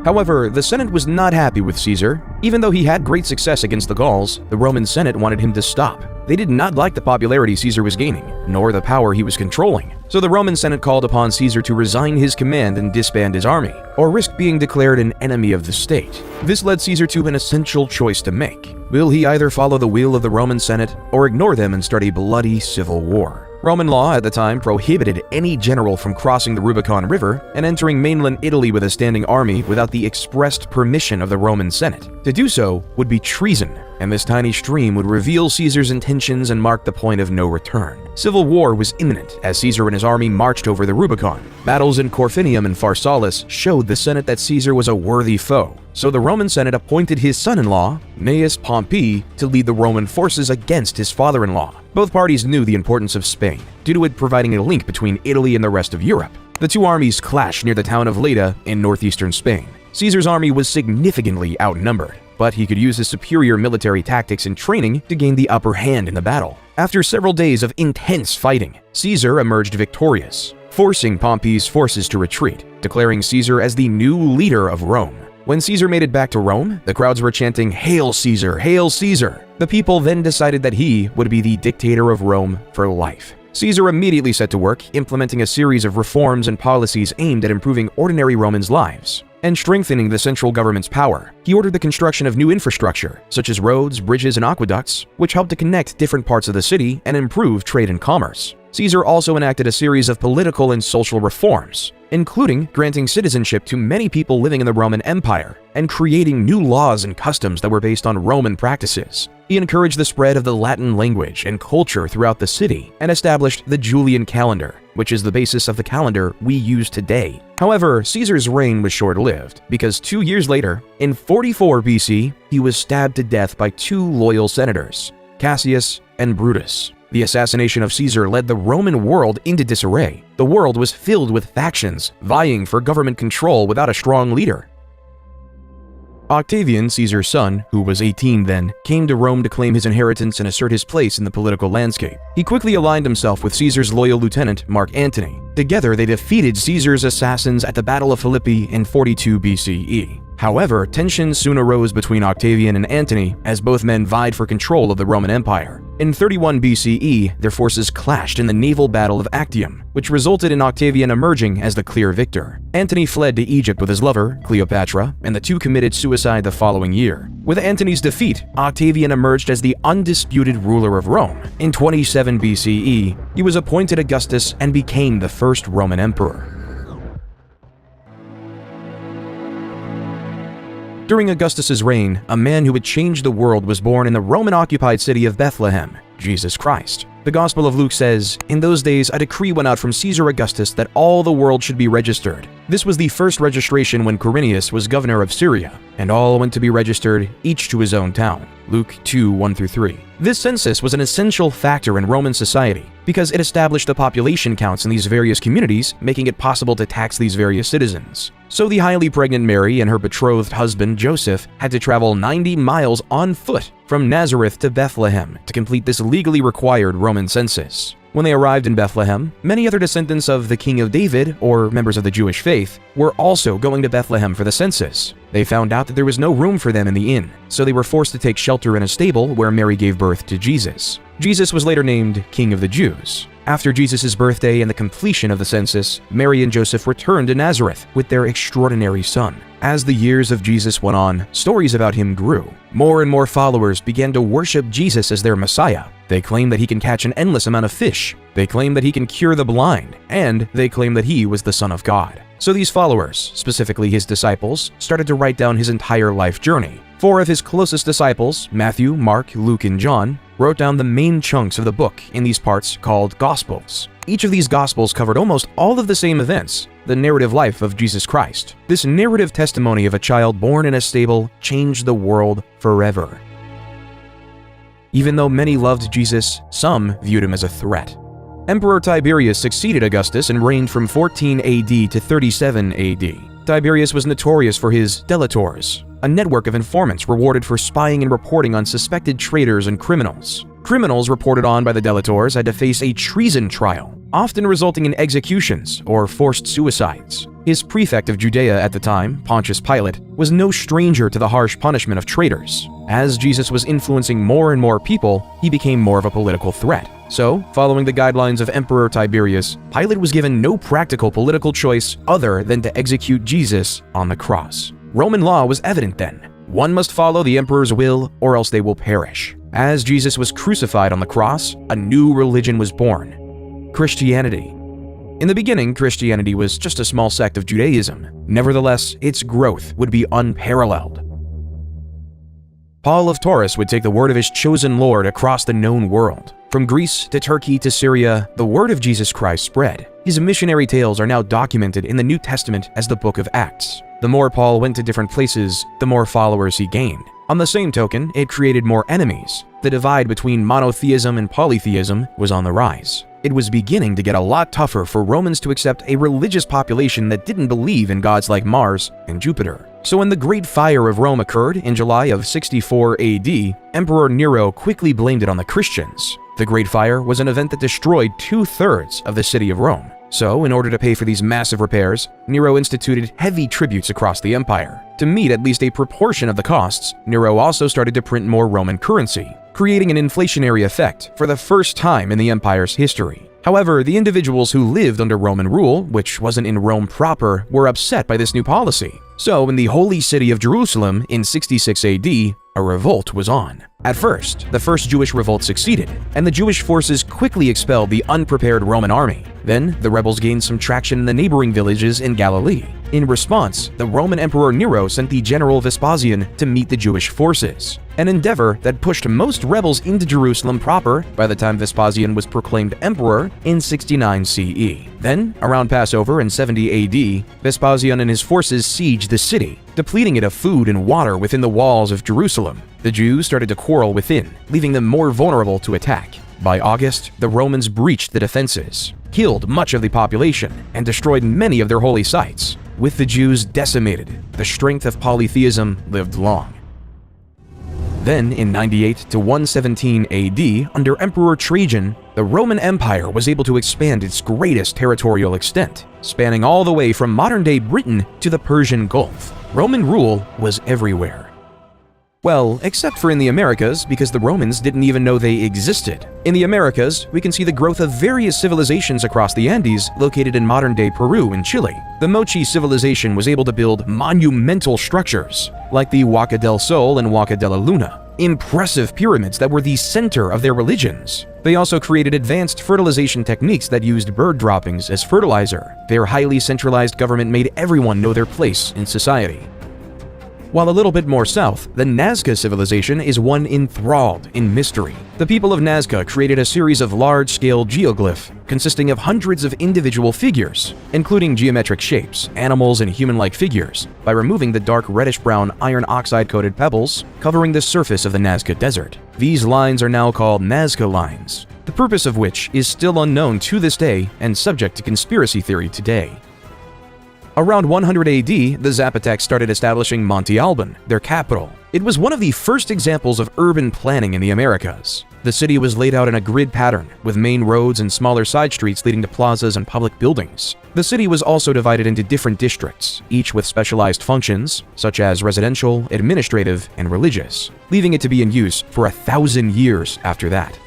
However, the Senate was not happy with Caesar. Even though he had great success against the Gauls, the Roman Senate wanted him to stop. They did not like the popularity Caesar was gaining, nor the power he was controlling. So the Roman Senate called upon Caesar to resign his command and disband his army, or risk being declared an enemy of the state. This led Caesar to an essential choice to make. Will he either follow the will of the Roman Senate, or ignore them and start a bloody civil war? Roman law at the time prohibited any general from crossing the Rubicon River and entering mainland Italy with a standing army without the expressed permission of the Roman Senate. To do so would be treason, and this tiny stream would reveal Caesar's intentions and mark the point of no return. Civil war was imminent as Caesar and his army marched over the Rubicon. Battles in Corfinium and Pharsalus showed the Senate that Caesar was a worthy foe, so the Roman Senate appointed his son-in-law, Gnaeus Pompey, to lead the Roman forces against his father-in-law. Both parties knew the importance of Spain, due to it providing a link between Italy and the rest of Europe. The two armies clashed near the town of Leda in northeastern Spain. Caesar's army was significantly outnumbered, but he could use his superior military tactics and training to gain the upper hand in the battle. After several days of intense fighting, Caesar emerged victorious, forcing Pompey's forces to retreat, declaring Caesar as the new leader of Rome. When Caesar made it back to Rome, the crowds were chanting, "Hail Caesar! Hail Caesar!" The people then decided that he would be the dictator of Rome for life. Caesar immediately set to work implementing a series of reforms and policies aimed at improving ordinary Romans' lives and strengthening the central government's power. He ordered the construction of new infrastructure, such as roads, bridges, and aqueducts, which helped to connect different parts of the city and improve trade and commerce. Caesar also enacted a series of political and social reforms, including granting citizenship to many people living in the Roman Empire and creating new laws and customs that were based on Roman practices. He encouraged the spread of the Latin language and culture throughout the city and established the Julian calendar, which is the basis of the calendar we use today. However, Caesar's reign was short-lived because 2 years later, in 44 BC, he was stabbed to death by 2 loyal senators, Cassius and Brutus. The assassination of Caesar led the Roman world into disarray. The world was filled with factions, vying for government control without a strong leader. Octavian, Caesar's son, who was 18 then, came to Rome to claim his inheritance and assert his place in the political landscape. He quickly aligned himself with Caesar's loyal lieutenant, Mark Antony. Together, they defeated Caesar's assassins at the Battle of Philippi in 42 BCE. However, tensions soon arose between Octavian and Antony as both men vied for control of the Roman Empire. In 31 BCE, their forces clashed in the naval battle of Actium, which resulted in Octavian emerging as the clear victor. Antony fled to Egypt with his lover, Cleopatra, and the two committed suicide the following year. With Antony's defeat, Octavian emerged as the undisputed ruler of Rome. In 27 BCE, he was appointed Augustus and became the first Roman emperor. During Augustus's reign, a man who would change the world was born in the Roman-occupied city of Bethlehem, Jesus Christ. The Gospel of Luke says, "In those days a decree went out from Caesar Augustus that all the world should be registered." This was the first registration when Quirinius was governor of Syria, and all went to be registered, each to his own town. Luke 2:1-3. This census was an essential factor in Roman society because it established the population counts in these various communities, making it possible to tax these various citizens. So the highly pregnant Mary and her betrothed husband Joseph had to travel 90 miles on foot from Nazareth to Bethlehem to complete this legally required Roman census. When they arrived in Bethlehem, many other descendants of the King of David, or members of the Jewish faith, were also going to Bethlehem for the census. They found out that there was no room for them in the inn, so they were forced to take shelter in a stable where Mary gave birth to Jesus. Jesus was later named King of the Jews. After Jesus' birthday and the completion of the census, Mary and Joseph returned to Nazareth with their extraordinary son. As the years of Jesus went on, stories about him grew. More and more followers began to worship Jesus as their Messiah. They claim that he can catch an endless amount of fish. They claim that he can cure the blind. And they claim that he was the Son of God. So these followers, specifically his disciples, started to write down his entire life journey. 4 of his closest disciples, Matthew, Mark, Luke, and John, wrote down the main chunks of the book in these parts called Gospels. Each of these Gospels covered almost all of the same events, the narrative life of Jesus Christ. This narrative testimony of a child born in a stable changed the world forever. Even though many loved Jesus, some viewed him as a threat. Emperor Tiberius succeeded Augustus and reigned from 14 AD to 37 AD. Tiberius was notorious for his delators, a network of informants rewarded for spying and reporting on suspected traitors and criminals. Criminals reported on by the delators had to face a treason trial, often resulting in executions or forced suicides. His prefect of Judea at the time, Pontius Pilate, was no stranger to the harsh punishment of traitors. As Jesus was influencing more and more people, he became more of a political threat. So, following the guidelines of Emperor Tiberius, Pilate was given no practical political choice other than to execute Jesus on the cross. Roman law was evident then. One must follow the emperor's will or else they will perish. As Jesus was crucified on the cross, a new religion was born: Christianity. In the beginning, Christianity was just a small sect of Judaism. Nevertheless, its growth would be unparalleled. Paul of Taurus would take the word of his chosen Lord across the known world. From Greece to Turkey to Syria, the word of Jesus Christ spread. His missionary tales are now documented in the New Testament as the Book of Acts. The more Paul went to different places, the more followers he gained. On the same token, it created more enemies. The divide between monotheism and polytheism was on the rise. It was beginning to get a lot tougher for Romans to accept a religious population that didn't believe in gods like Mars and Jupiter. So when the Great Fire of Rome occurred in July of 64 AD, Emperor Nero quickly blamed it on the Christians. The Great Fire was an event that destroyed 2/3 of the city of Rome. So, in order to pay for these massive repairs, Nero instituted heavy tributes across the empire. To meet at least a proportion of the costs, Nero also started to print more Roman currency, creating an inflationary effect for the first time in the empire's history. However, the individuals who lived under Roman rule, which wasn't in Rome proper, were upset by this new policy. So, in the holy city of Jerusalem in 66 AD, a revolt was on. At first, the first Jewish revolt succeeded, and the Jewish forces quickly expelled the unprepared Roman army. Then, the rebels gained some traction in the neighboring villages in Galilee. In response, the Roman Emperor Nero sent the general Vespasian to meet the Jewish forces, an endeavor that pushed most rebels into Jerusalem proper by the time Vespasian was proclaimed emperor in 69 CE. Then, around Passover in 70 AD, Vespasian and his forces sieged the city, depleting it of food and water within the walls of Jerusalem. The Jews started to quarrel within, leaving them more vulnerable to attack. By August, the Romans breached the defenses, killed much of the population, and destroyed many of their holy sites. With the Jews decimated, the strength of polytheism lived long. Then, in 98 to 117 AD, under Emperor Trajan, the Roman Empire was able to expand its greatest territorial extent, spanning all the way from modern-day Britain to the Persian Gulf. Roman rule was everywhere. Well, except for in the Americas, because the Romans didn't even know they existed. In the Americas, we can see the growth of various civilizations across the Andes located in modern-day Peru and Chile. The Mochi civilization was able to build monumental structures, like the Huaca del Sol and Huaca de la Luna, impressive pyramids that were the center of their religions. They also created advanced fertilization techniques that used bird droppings as fertilizer. Their highly centralized government made everyone know their place in society. While a little bit more south, the Nazca civilization is one enthralled in mystery. The people of Nazca created a series of large-scale geoglyphs consisting of hundreds of individual figures, including geometric shapes, animals, and human-like figures, by removing the dark reddish-brown iron oxide-coated pebbles covering the surface of the Nazca Desert. These lines are now called Nazca Lines, the purpose of which is still unknown to this day and subject to conspiracy theory today. Around 100 AD, the Zapotecs started establishing Monte Alban, their capital. It was one of the first examples of urban planning in the Americas. The city was laid out in a grid pattern, with main roads and smaller side streets leading to plazas and public buildings. The city was also divided into different districts, each with specialized functions, such as residential, administrative, and religious, leaving it to be in use for 1,000 years after that.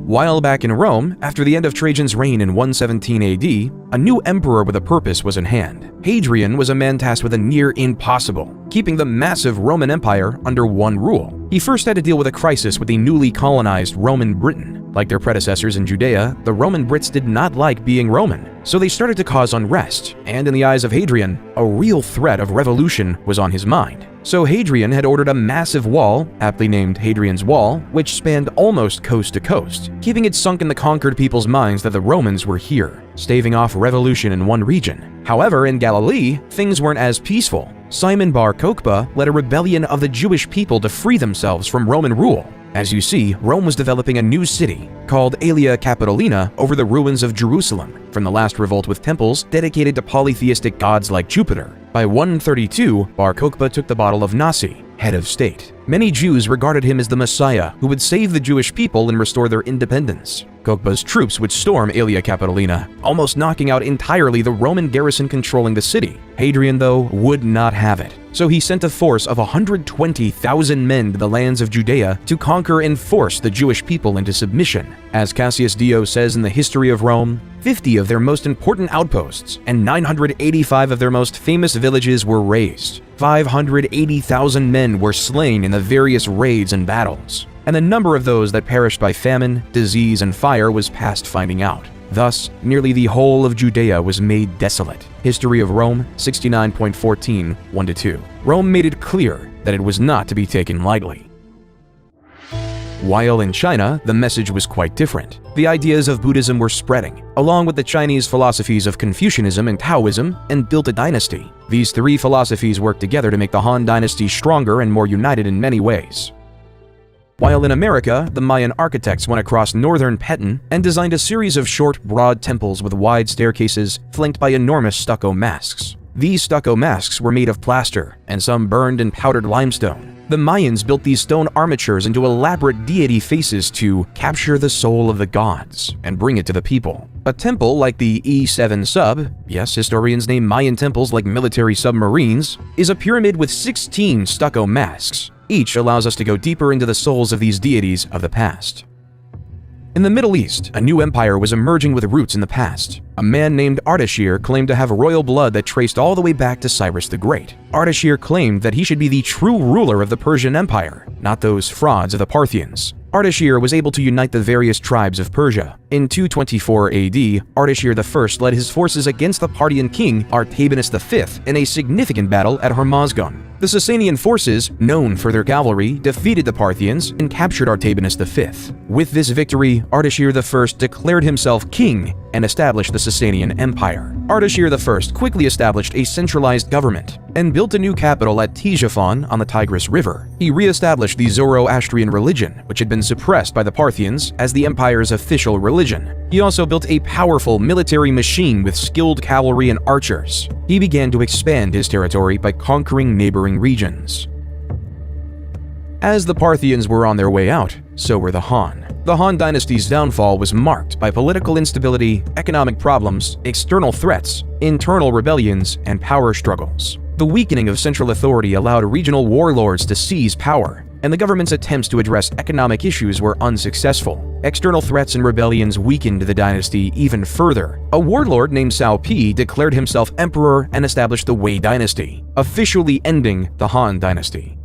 While back in Rome, after the end of Trajan's reign in 117 AD, a new emperor with a purpose was in hand. Hadrian was a man tasked with a near impossible, keeping the massive Roman Empire under one rule. He first had to deal with a crisis with the newly colonized Roman Britain. Like their predecessors in Judea, the Roman Brits did not like being Roman, so they started to cause unrest, and in the eyes of Hadrian, a real threat of revolution was on his mind. So Hadrian had ordered a massive wall, aptly named Hadrian's Wall, which spanned almost coast to coast, keeping it sunk in the conquered people's minds that the Romans were here, staving off revolution in one region. However, in Galilee, things weren't as peaceful. Simon Bar Kokhba led a rebellion of the Jewish people to free themselves from Roman rule. As you see, Rome was developing a new city, called Aelia Capitolina, over the ruins of Jerusalem, from the last revolt with temples dedicated to polytheistic gods like Jupiter. By 132, Bar Kokhba took the bottle of Nasi, head of state. Many Jews regarded him as the Messiah who would save the Jewish people and restore their independence. Kokhba's troops would storm Aelia Capitolina, almost knocking out entirely the Roman garrison controlling the city. Hadrian, though, would not have it. So he sent a force of 120,000 men to the lands of Judea to conquer and force the Jewish people into submission. As Cassius Dio says in the History of Rome, 50 of their most important outposts and 985 of their most famous villages were razed. 580,000 men were slain in the various raids and battles, and the number of those that perished by famine, disease, and fire was past finding out. Thus, nearly the whole of Judea was made desolate. History of Rome, 69.14, 1-2. Rome made it clear that it was not to be taken lightly. While in China, the message was quite different. The ideas of Buddhism were spreading, along with the Chinese philosophies of Confucianism and Taoism, and built a dynasty. These three philosophies worked together to make the Han Dynasty stronger and more united in many ways. While in America, the Mayan architects went across northern Petén and designed a series of short, broad temples with wide staircases flanked by enormous stucco masks. These stucco masks were made of plaster, and some burned and powdered limestone. The Mayans built these stone armatures into elaborate deity faces to capture the soul of the gods and bring it to the people. A temple like the E7 sub, yes, historians name Mayan temples like military submarines, is a pyramid with 16 stucco masks. Each allows us to go deeper into the souls of these deities of the past. In the Middle East, a new empire was emerging with roots in the past. A man named Ardashir claimed to have royal blood that traced all the way back to Cyrus the Great. Ardashir claimed that he should be the true ruler of the Persian Empire, not those frauds of the Parthians. Ardashir was able to unite the various tribes of Persia. In 224 AD, Ardashir I led his forces against the Parthian king Artabanus V in a significant battle at Hormozgan. The Sasanian forces, known for their cavalry, defeated the Parthians and captured Artabanus V. With this victory, Ardashir I declared himself king and established the Sasanian Empire. Ardashir I quickly established a centralized government and built a new capital at Ctesiphon on the Tigris River. He re-established the Zoroastrian religion, which had been suppressed by the Parthians, as the empire's official religion. He also built a powerful military machine with skilled cavalry and archers. He began to expand his territory by conquering neighboring regions. As the Parthians were on their way out, so were the Han. The Han dynasty's downfall was marked by political instability, economic problems, external threats, internal rebellions, and power struggles. The weakening of central authority allowed regional warlords to seize power, and the government's attempts to address economic issues were unsuccessful. External threats and rebellions weakened the dynasty even further. A warlord named Cao Pi declared himself emperor and established the Wei dynasty, officially ending the Han dynasty.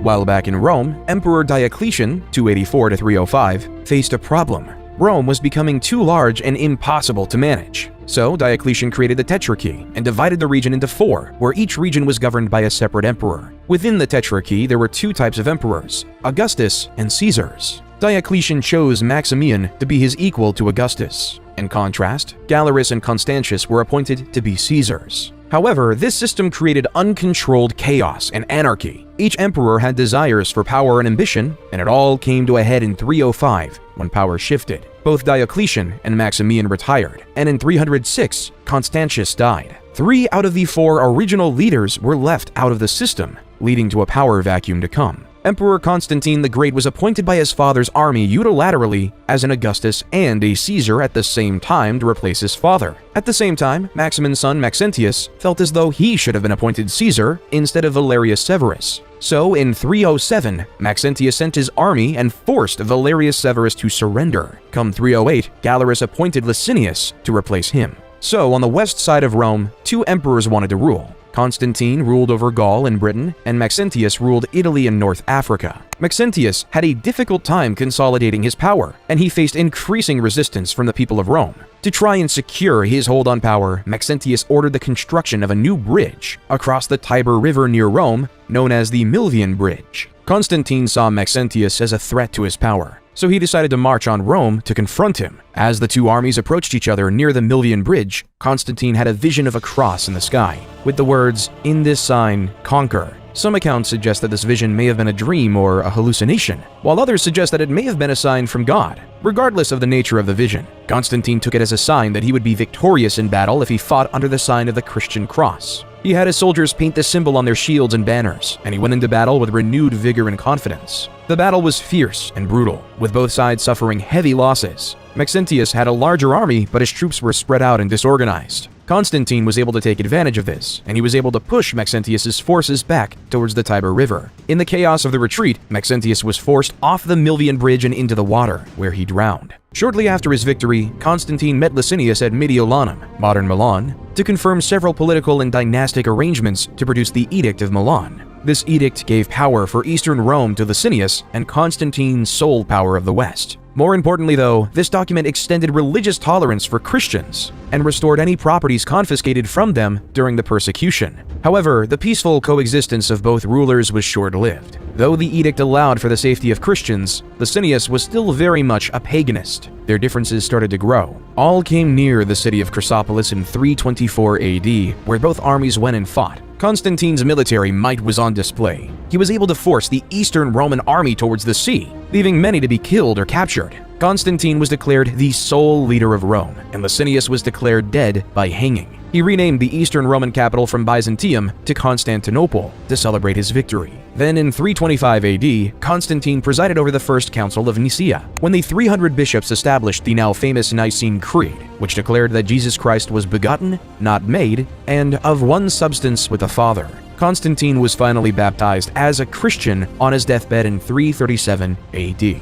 While back in Rome, Emperor Diocletian, 284 to 305, faced a problem. Rome was becoming too large and impossible to manage. So Diocletian created the Tetrarchy and divided the region into 4, where each region was governed by a separate emperor. Within the Tetrarchy, there were 2 types of emperors, Augustus and Caesars. Diocletian chose Maximian to be his equal to Augustus. In contrast, Galerius and Constantius were appointed to be Caesars. However, this system created uncontrolled chaos and anarchy. Each emperor had desires for power and ambition, and it all came to a head in 305 when power shifted. Both Diocletian and Maximian retired, and in 306, Constantius died. 3 out of the 4 original leaders were left out of the system, leading to a power vacuum to come. Emperor Constantine the Great was appointed by his father's army unilaterally as an Augustus and a Caesar at the same time to replace his father. At the same time, Maximin's son Maxentius felt as though he should have been appointed Caesar instead of Valerius Severus. So in 307, Maxentius sent his army and forced Valerius Severus to surrender. Come 308, Galerius appointed Licinius to replace him. So on the west side of Rome, 2 emperors wanted to rule. Constantine ruled over Gaul and Britain, and Maxentius ruled Italy and North Africa. Maxentius had a difficult time consolidating his power, and he faced increasing resistance from the people of Rome. To try and secure his hold on power, Maxentius ordered the construction of a new bridge across the Tiber River near Rome, known as the Milvian Bridge. Constantine saw Maxentius as a threat to his power, so he decided to march on Rome to confront him. As the 2 armies approached each other near the Milvian Bridge, Constantine had a vision of a cross in the sky, with the words, "In this sign, conquer." Some accounts suggest that this vision may have been a dream or a hallucination, while others suggest that it may have been a sign from God. Regardless of the nature of the vision, Constantine took it as a sign that he would be victorious in battle if he fought under the sign of the Christian cross. He had his soldiers paint the symbol on their shields and banners, and he went into battle with renewed vigor and confidence. The battle was fierce and brutal, with both sides suffering heavy losses. Maxentius had a larger army, but his troops were spread out and disorganized. Constantine was able to take advantage of this, and he was able to push Maxentius's forces back towards the Tiber River. In the chaos of the retreat, Maxentius was forced off the Milvian Bridge and into the water, where he drowned. Shortly after his victory, Constantine met Licinius at Mediolanum, modern Milan, to confirm several political and dynastic arrangements to produce the Edict of Milan. This edict gave power for Eastern Rome to Licinius and Constantine's sole power of the West. More importantly though, this document extended religious tolerance for Christians and restored any properties confiscated from them during the persecution. However, the peaceful coexistence of both rulers was short-lived. Though the edict allowed for the safety of Christians, Licinius was still very much a paganist. Their differences started to grow. All came near the city of Chrysopolis in 324 AD, where both armies went and fought. Constantine's military might was on display. He was able to force the Eastern Roman army towards the sea, leaving many to be killed or captured. Constantine was declared the sole leader of Rome, and Licinius was declared dead by hanging. He renamed the Eastern Roman capital from Byzantium to Constantinople to celebrate his victory. Then in 325 AD, Constantine presided over the First Council of Nicaea, when the 300 bishops established the now famous Nicene Creed, which declared that Jesus Christ was begotten, not made, and of one substance with the Father. Constantine was finally baptized as a Christian on his deathbed in 337 AD.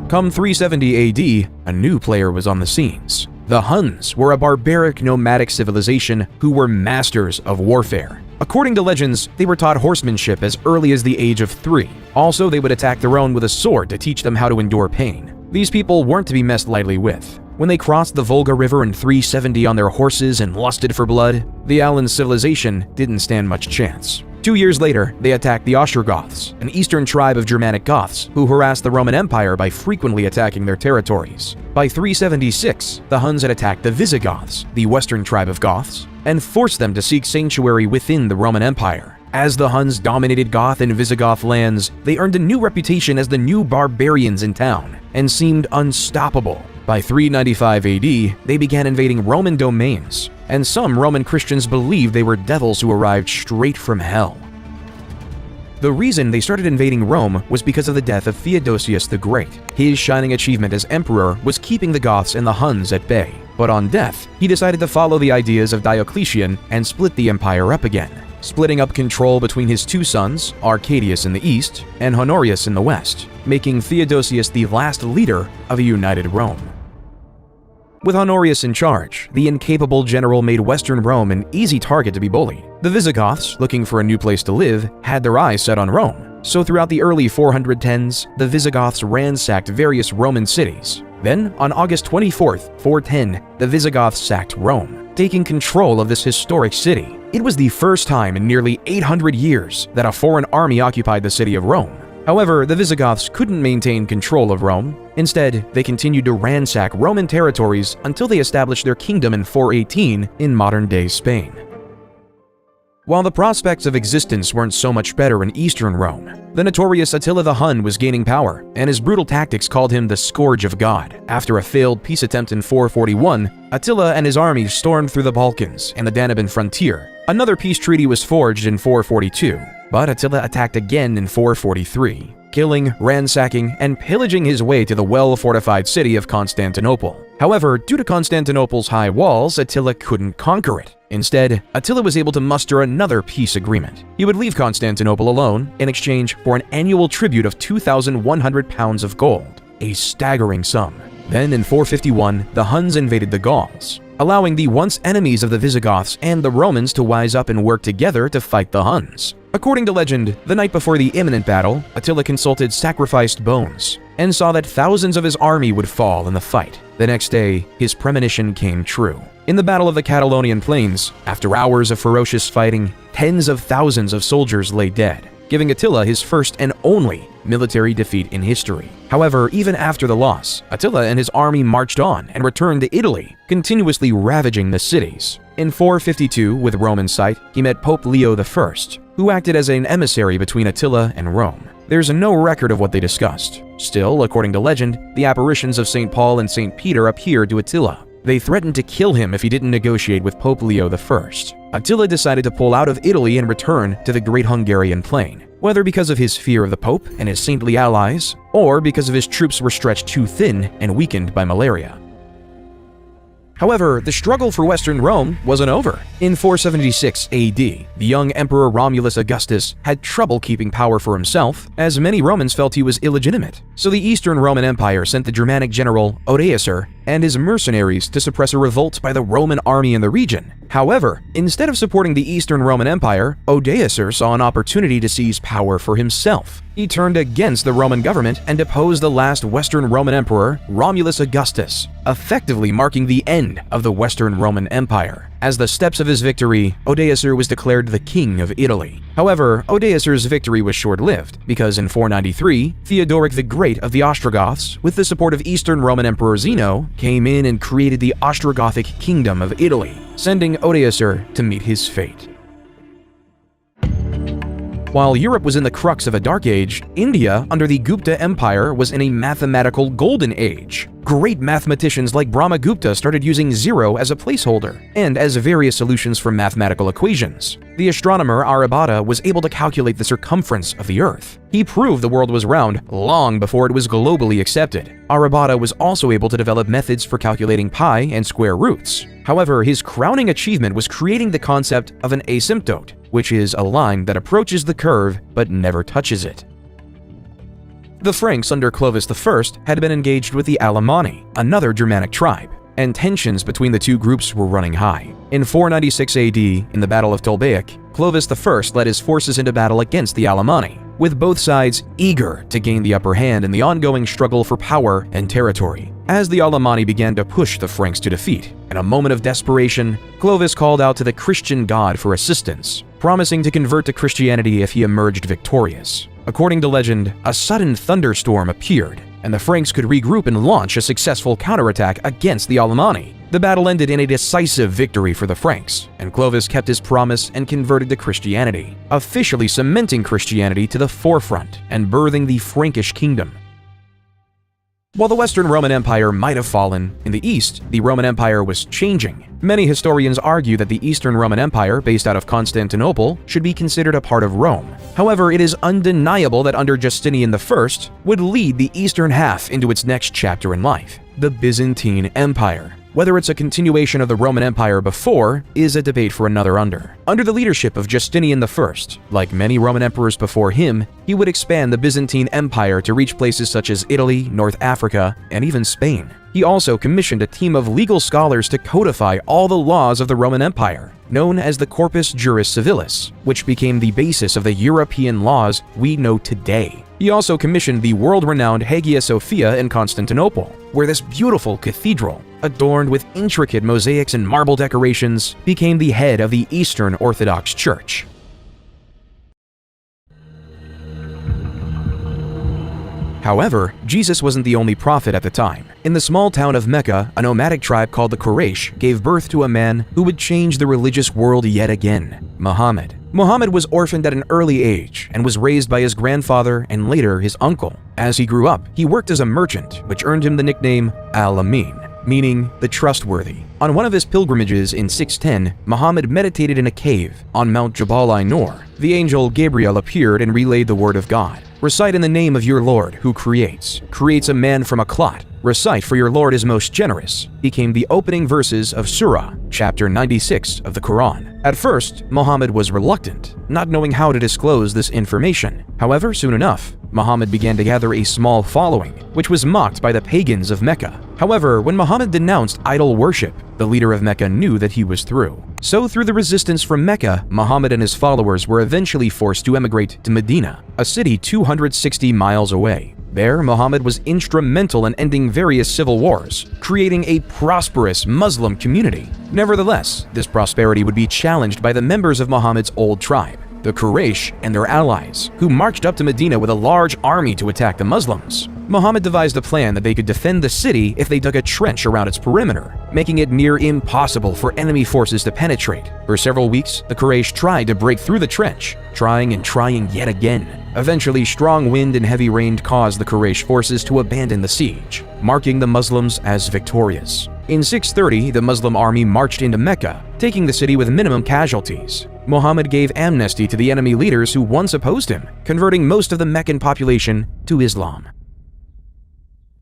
Come 370 AD, a new player was on the scenes. The Huns were a barbaric nomadic civilization who were masters of warfare. According to legends, they were taught horsemanship as early as the age of 3. Also, they would attack their own with a sword to teach them how to endure pain. These people weren't to be messed lightly with. When they crossed the Volga River in 370 on their horses and lusted for blood, the Alan civilization didn't stand much chance. 2 years later, they attacked the Ostrogoths, an eastern tribe of Germanic Goths who harassed the Roman Empire by frequently attacking their territories. By 376, the Huns had attacked the Visigoths, the western tribe of Goths, and forced them to seek sanctuary within the Roman Empire. As the Huns dominated Goth and Visigoth lands, they earned a new reputation as the new barbarians in town and seemed unstoppable. By 395 AD, they began invading Roman domains, and some Roman Christians believed they were devils who arrived straight from hell. The reason they started invading Rome was because of the death of Theodosius the Great. His shining achievement as emperor was keeping the Goths and the Huns at bay. But on death, he decided to follow the ideas of Diocletian and split the empire up again, splitting up control between his two sons, Arcadius in the east and Honorius in the west, making Theodosius the last leader of a united Rome. With Honorius in charge, the incapable general made Western Rome an easy target to be bullied. The Visigoths, looking for a new place to live, had their eyes set on Rome. So throughout the early 410s, the Visigoths ransacked various Roman cities. Then, on August 24th, 410, the Visigoths sacked Rome, taking control of this historic city. It was the first time in nearly 800 years that a foreign army occupied the city of Rome. However, the Visigoths couldn't maintain control of Rome. Instead, they continued to ransack Roman territories until they established their kingdom in 418 in modern-day Spain. While the prospects of existence weren't so much better in eastern Rome, the notorious Attila the Hun was gaining power, and his brutal tactics called him the Scourge of God. After a failed peace attempt in 441, Attila and his army stormed through the Balkans and the Danubian frontier. Another peace treaty was forged in 442. But Attila attacked again in 443, killing, ransacking, and pillaging his way to the well-fortified city of Constantinople. However, due to Constantinople's high walls, Attila couldn't conquer it. Instead, Attila was able to muster another peace agreement. He would leave Constantinople alone in exchange for an annual tribute of 2,100 pounds of gold, a staggering sum. Then in 451, the Huns invaded the Gauls, allowing the once enemies of the Visigoths and the Romans to wise up and work together to fight the Huns. According to legend, the night before the imminent battle, Attila consulted sacrificed bones and saw that thousands of his army would fall in the fight. The next day, his premonition came true. In the Battle of the Catalonian Plains, after hours of ferocious fighting, tens of thousands of soldiers lay dead, giving Attila his first and only military defeat in history. However, even after the loss, Attila and his army marched on and returned to Italy, continuously ravaging the cities. In 452, with Rome in sight, he met Pope Leo I, who acted as an emissary between Attila and Rome. There's no record of what they discussed. Still, according to legend, the apparitions of St. Paul and St. Peter appeared to Attila. They threatened to kill him if he didn't negotiate with Pope Leo I. Attila decided to pull out of Italy and return to the Great Hungarian Plain. Whether because of his fear of the Pope and his saintly allies, or because of his troops were stretched too thin and weakened by malaria. However, the struggle for Western Rome wasn't over. In 476 AD, the young Emperor Romulus Augustus had trouble keeping power for himself, as many Romans felt he was illegitimate. So the Eastern Roman Empire sent the Germanic general Odoacer and his mercenaries to suppress a revolt by the Roman army in the region. However, instead of supporting the Eastern Roman Empire, Odoacer saw an opportunity to seize power for himself. He turned against the Roman government and deposed the last Western Roman emperor, Romulus Augustus, effectively marking the end of the Western Roman Empire. As the steps of his victory, Odoacer was declared the king of Italy. However, Odoacer's victory was short-lived, because in 493, Theodoric the Great of the Ostrogoths, with the support of Eastern Roman Emperor Zeno, came in and created the Ostrogothic Kingdom of Italy, sending Odoacer to meet his fate. While Europe was in the crux of a dark age, India, under the Gupta Empire, was in a mathematical golden age. Great mathematicians like Brahmagupta started using zero as a placeholder, and as various solutions for mathematical equations. The astronomer Aryabhata was able to calculate the circumference of the Earth. He proved the world was round long before it was globally accepted. Aryabhata was also able to develop methods for calculating pi and square roots. However, his crowning achievement was creating the concept of an asymptote, which is a line that approaches the curve but never touches it. The Franks under Clovis I had been engaged with the Alemanni, another Germanic tribe, and tensions between the two groups were running high. In 496 AD, in the Battle of Tolbiac, Clovis I led his forces into battle against the Alemanni, with both sides eager to gain the upper hand in the ongoing struggle for power and territory. As the Alemanni began to push the Franks to defeat, in a moment of desperation, Clovis called out to the Christian god for assistance, promising to convert to Christianity if he emerged victorious. According to legend, a sudden thunderstorm appeared, and the Franks could regroup and launch a successful counterattack against the Alemanni. The battle ended in a decisive victory for the Franks, and Clovis kept his promise and converted to Christianity, officially cementing Christianity to the forefront and birthing the Frankish kingdom. While the Western Roman Empire might have fallen, in the East, the Roman Empire was changing. Many historians argue that the Eastern Roman Empire, based out of Constantinople, should be considered a part of Rome. However, it is undeniable that under Justinian I would lead the eastern half into its next chapter in life, the Byzantine Empire. Whether it's a continuation of the Roman Empire before is a debate for another under. Under the leadership of Justinian I, like many Roman emperors before him, he would expand the Byzantine Empire to reach places such as Italy, North Africa, and even Spain. He also commissioned a team of legal scholars to codify all the laws of the Roman Empire, known as the Corpus Juris Civilis, which became the basis of the European laws we know today. He also commissioned the world-renowned Hagia Sophia in Constantinople, where this beautiful cathedral, adorned with intricate mosaics and marble decorations, became the head of the Eastern Orthodox Church. However, Jesus wasn't the only prophet at the time. In the small town of Mecca, a nomadic tribe called the Quraysh gave birth to a man who would change the religious world yet again, Muhammad. Muhammad was orphaned at an early age and was raised by his grandfather and later his uncle. As he grew up, he worked as a merchant, which earned him the nickname Al-Amin, meaning the trustworthy. On one of his pilgrimages in 610, Muhammad meditated in a cave on Mount Jabal Nur. The angel Gabriel appeared and relayed the word of God. Recite in the name of your Lord, who creates a man from a clot. Recite, for your Lord is most generous, became the opening verses of Surah, chapter 96 of the Quran. At first, Muhammad was reluctant, not knowing how to disclose this information. However, soon enough, Muhammad began to gather a small following, which was mocked by the pagans of Mecca. However, when Muhammad denounced idol worship, the leader of Mecca knew that he was through. So through the resistance from Mecca, Muhammad and his followers were eventually forced to emigrate to Medina, a city 260 miles away. There, Muhammad was instrumental in ending various civil wars, creating a prosperous Muslim community. Nevertheless, this prosperity would be challenged by the members of Muhammad's old tribe, the Quraysh and their allies, who marched up to Medina with a large army to attack the Muslims. Muhammad devised a plan that they could defend the city if they dug a trench around its perimeter, making it near impossible for enemy forces to penetrate. For several weeks, the Quraysh tried to break through the trench, trying and trying yet again. Eventually, strong wind and heavy rain caused the Quraysh forces to abandon the siege, marking the Muslims as victorious. In 630, the Muslim army marched into Mecca, taking the city with minimum casualties. Muhammad gave amnesty to the enemy leaders who once opposed him, converting most of the Meccan population to Islam.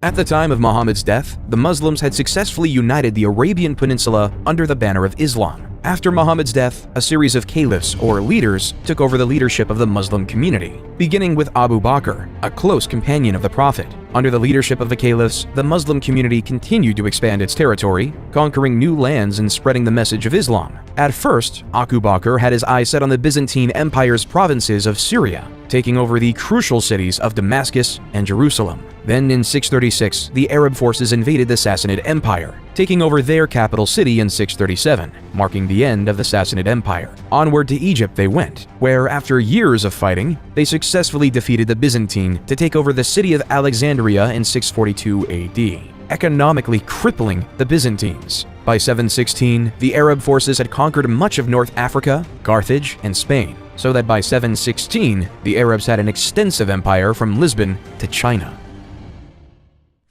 At the time of Muhammad's death, the Muslims had successfully united the Arabian Peninsula under the banner of Islam. After Muhammad's death, a series of caliphs or leaders took over the leadership of the Muslim community, beginning with Abu Bakr, a close companion of the Prophet. Under the leadership of the caliphs, the Muslim community continued to expand its territory, conquering new lands and spreading the message of Islam. At first, Abu Bakr had his eyes set on the Byzantine Empire's provinces of Syria, taking over the crucial cities of Damascus and Jerusalem. Then in 636, the Arab forces invaded the Sassanid Empire, taking over their capital city in 637, marking the end of the Sassanid Empire. Onward to Egypt they went, where after years of fighting, they successfully defeated the Byzantine to take over the city of Alexandria in 642 AD, economically crippling the Byzantines. By 716, the Arab forces had conquered much of North Africa, Carthage, and Spain, so that by 716, the Arabs had an extensive empire from Lisbon to China.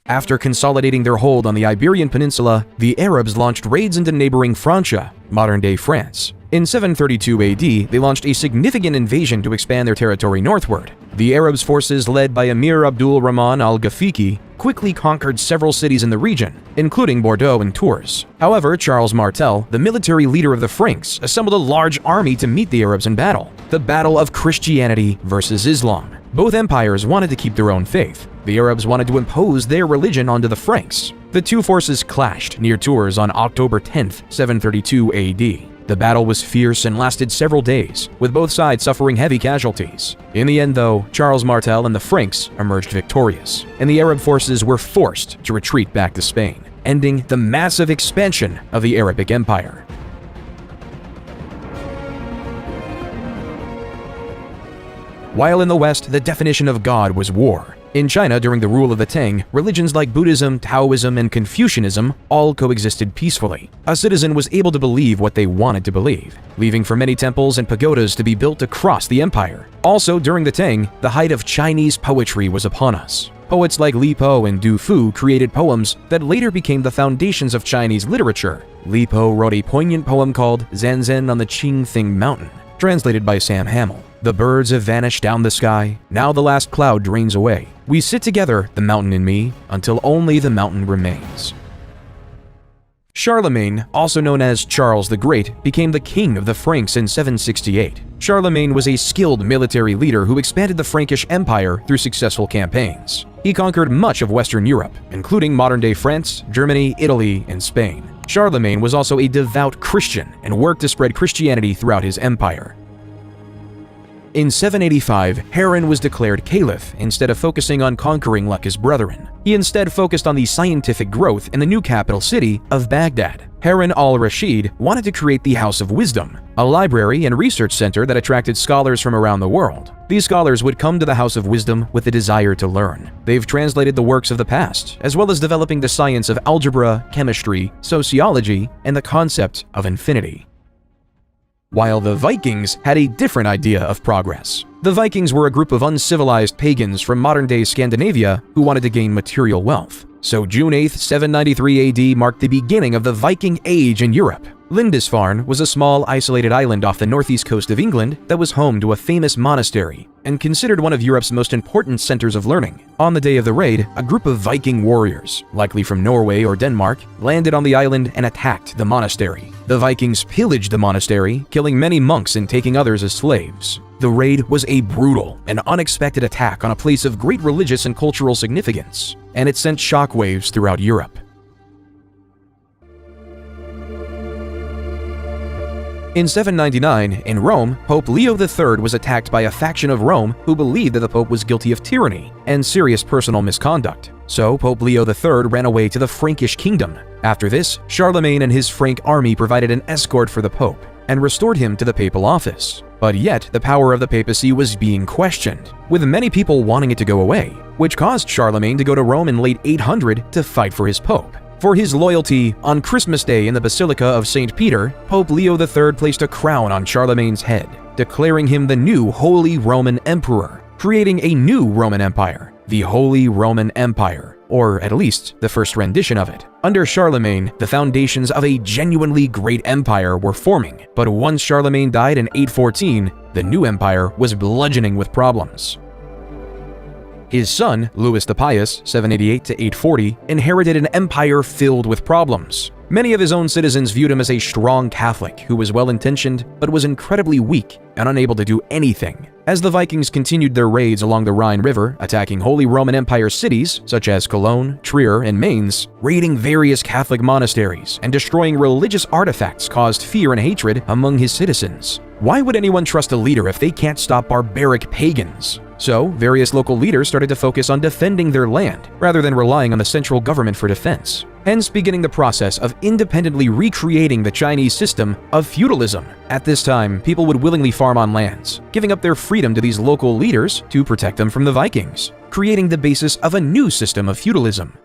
After consolidating their hold on the Iberian Peninsula, the Arabs launched raids into neighboring Francia, modern-day France. In 732 AD, they launched a significant invasion to expand their territory northward. The Arabs' forces, led by Emir Abdul Rahman al-Ghafiqi, quickly conquered several cities in the region, including Bordeaux and Tours. However, Charles Martel, the military leader of the Franks, assembled a large army to meet the Arabs in battle. The battle of Christianity versus Islam. Both empires wanted to keep their own faith. The Arabs wanted to impose their religion onto the Franks. The two forces clashed near Tours on October 10, 732 AD. The battle was fierce and lasted several days, with both sides suffering heavy casualties. In the end, though, Charles Martel and the Franks emerged victorious, and the Arab forces were forced to retreat back to Spain, ending the massive expansion of the Arabic Empire. While in the West, the definition of God was war. In China, during the rule of the Tang, religions like Buddhism, Taoism, and Confucianism all coexisted peacefully. A citizen was able to believe what they wanted to believe, leaving for many temples and pagodas to be built across the empire. Also, during the Tang, the height of Chinese poetry was upon us. Poets like Li Po and Du Fu created poems that later became the foundations of Chinese literature. Li Po wrote a poignant poem called Zanzan on the Qingthing Mountain, translated by Sam Hamill. The birds have vanished down the sky, now the last cloud drains away. We sit together, the mountain and me, until only the mountain remains. Charlemagne, also known as Charles the Great, became the king of the Franks in 768. Charlemagne was a skilled military leader who expanded the Frankish Empire through successful campaigns. He conquered much of Western Europe, including modern-day France, Germany, Italy, and Spain. Charlemagne was also a devout Christian and worked to spread Christianity throughout his empire. In 785, Harun was declared caliph instead of focusing on conquering like his brethren. He instead focused on the scientific growth in the new capital city of Baghdad. Harun al-Rashid wanted to create the House of Wisdom, a library and research center that attracted scholars from around the world. These scholars would come to the House of Wisdom with a desire to learn. They've translated the works of the past, as well as developing the science of algebra, chemistry, sociology, and the concept of infinity. While the Vikings had a different idea of progress. The Vikings were a group of uncivilized pagans from modern-day Scandinavia who wanted to gain material wealth. So June 8, 793 AD marked the beginning of the Viking Age in Europe. Lindisfarne was a small, isolated island off the northeast coast of England that was home to a famous monastery and considered one of Europe's most important centers of learning. On the day of the raid, a group of Viking warriors, likely from Norway or Denmark, landed on the island and attacked the monastery. The Vikings pillaged the monastery, killing many monks and taking others as slaves. The raid was a brutal and unexpected attack on a place of great religious and cultural significance, and it sent shockwaves throughout Europe. In 799, in Rome, Pope Leo III was attacked by a faction of Rome who believed that the Pope was guilty of tyranny and serious personal misconduct. So Pope Leo III ran away to the Frankish kingdom. After this, Charlemagne and his Frank army provided an escort for the Pope and restored him to the papal office. But yet, the power of the papacy was being questioned, with many people wanting it to go away, which caused Charlemagne to go to Rome in late 800 to fight for his Pope. For his loyalty, on Christmas Day in the Basilica of St. Peter, Pope Leo III placed a crown on Charlemagne's head, declaring him the new Holy Roman Emperor, creating a new Roman Empire, the Holy Roman Empire, or at least the first rendition of it. Under Charlemagne, the foundations of a genuinely great empire were forming, but once Charlemagne died in 814, the new empire was bludgeoning with problems. His son, Louis the Pious, 788 to 840, inherited an empire filled with problems. Many of his own citizens viewed him as a strong Catholic who was well-intentioned but was incredibly weak and unable to do anything. As the Vikings continued their raids along the Rhine River, attacking Holy Roman Empire cities such as Cologne, Trier, and Mainz, raiding various Catholic monasteries, and destroying religious artifacts caused fear and hatred among his citizens. Why would anyone trust a leader if they can't stop barbaric pagans? So, various local leaders started to focus on defending their land, rather than relying on the central government for defense, hence beginning the process of independently recreating the Chinese system of feudalism. At this time, people would willingly farm on lands, giving up their freedom to these local leaders to protect them from the Vikings, creating the basis of a new system of feudalism.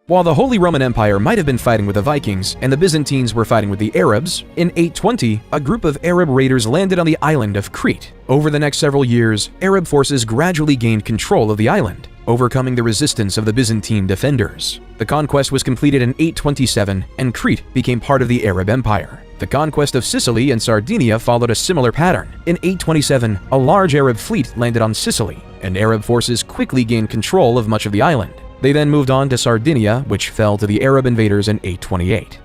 While the Holy Roman Empire might have been fighting with the Vikings and the Byzantines were fighting with the Arabs, in 820, a group of Arab raiders landed on the island of Crete. Over the next several years, Arab forces gradually gained control of the island, overcoming the resistance of the Byzantine defenders. The conquest was completed in 827, and Crete became part of the Arab Empire. The conquest of Sicily and Sardinia followed a similar pattern. In 827, a large Arab fleet landed on Sicily, and Arab forces quickly gained control of much of the island. They then moved on to Sardinia, which fell to the Arab invaders in 828.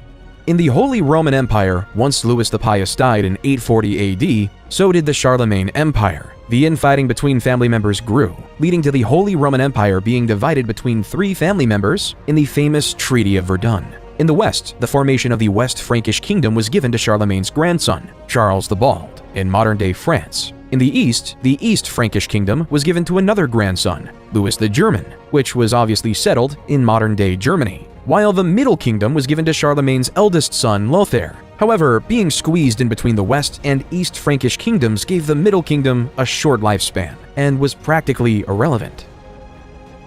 In the Holy Roman Empire, once Louis the Pious died in 840 AD, so did the Charlemagne Empire. The infighting between family members grew, leading to the Holy Roman Empire being divided between 3 family members in the famous Treaty of Verdun. In the west, the formation of the West Frankish Kingdom was given to Charlemagne's grandson, Charles the Bald, in modern-day France. In the East Frankish Kingdom was given to another grandson, Louis the German, which was obviously settled in modern-day Germany, while the Middle Kingdom was given to Charlemagne's eldest son, Lothair. However, being squeezed in between the West and East Frankish kingdoms gave the Middle Kingdom a short lifespan and was practically irrelevant.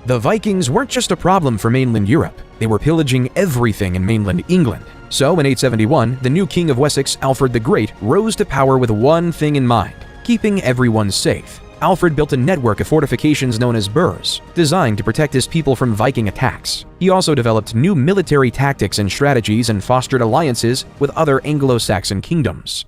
The Vikings weren't just a problem for mainland Europe, they were pillaging everything in mainland England. So in 871, the new King of Wessex, Alfred the Great, rose to power with one thing in mind: keeping everyone safe. Alfred built a network of fortifications known as burhs, designed to protect his people from Viking attacks. He also developed new military tactics and strategies and fostered alliances with other Anglo-Saxon kingdoms.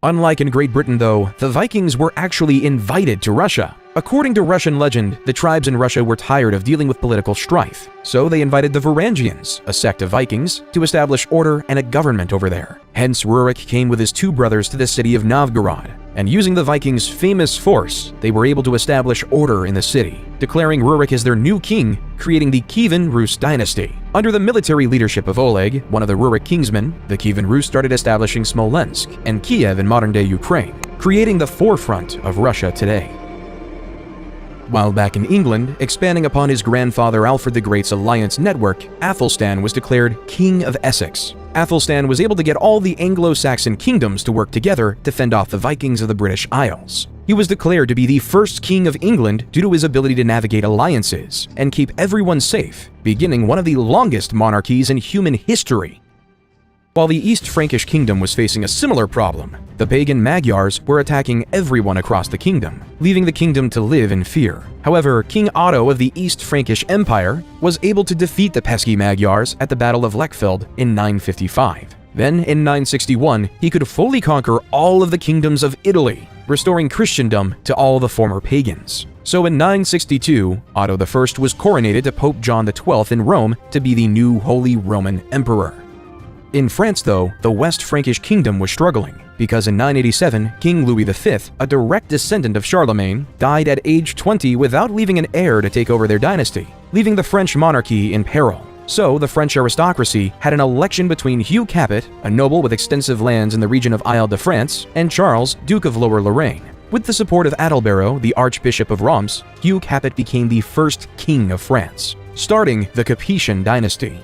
Unlike in Great Britain, though, the Vikings were actually invited to Russia. According to Russian legend, the tribes in Russia were tired of dealing with political strife, so they invited the Varangians, a sect of Vikings, to establish order and a government over there. Hence, Rurik came with his 2 brothers to the city of Novgorod, and using the Vikings' famous force, they were able to establish order in the city, declaring Rurik as their new king, creating the Kievan Rus dynasty. Under the military leadership of Oleg, one of the Rurik kingsmen, the Kievan Rus started establishing Smolensk and Kiev in modern-day Ukraine, creating the forefront of Russia today. While back in England, expanding upon his grandfather Alfred the Great's alliance network, Athelstan was declared King of Essex. Athelstan was able to get all the Anglo-Saxon kingdoms to work together to fend off the Vikings of the British Isles. He was declared to be the first king of England due to his ability to navigate alliances and keep everyone safe, beginning one of the longest monarchies in human history. While the East Frankish kingdom was facing a similar problem, the pagan Magyars were attacking everyone across the kingdom, leaving the kingdom to live in fear. However, King Otto of the East Frankish Empire was able to defeat the pesky Magyars at the Battle of Lechfeld in 955. Then, in 961, he could fully conquer all of the kingdoms of Italy, restoring Christendom to all the former pagans. So in 962, Otto I was coronated to Pope John XII in Rome to be the new Holy Roman Emperor. In France, though, the West Frankish kingdom was struggling, because in 987, King Louis V, a direct descendant of Charlemagne, died at age 20 without leaving an heir to take over their dynasty, leaving the French monarchy in peril. So the French aristocracy had an election between Hugh Capet, a noble with extensive lands in the region of Isle-de-France, and Charles, Duke of Lower Lorraine. With the support of Adalbero, the Archbishop of Reims, Hugh Capet became the first king of France, starting the Capetian dynasty.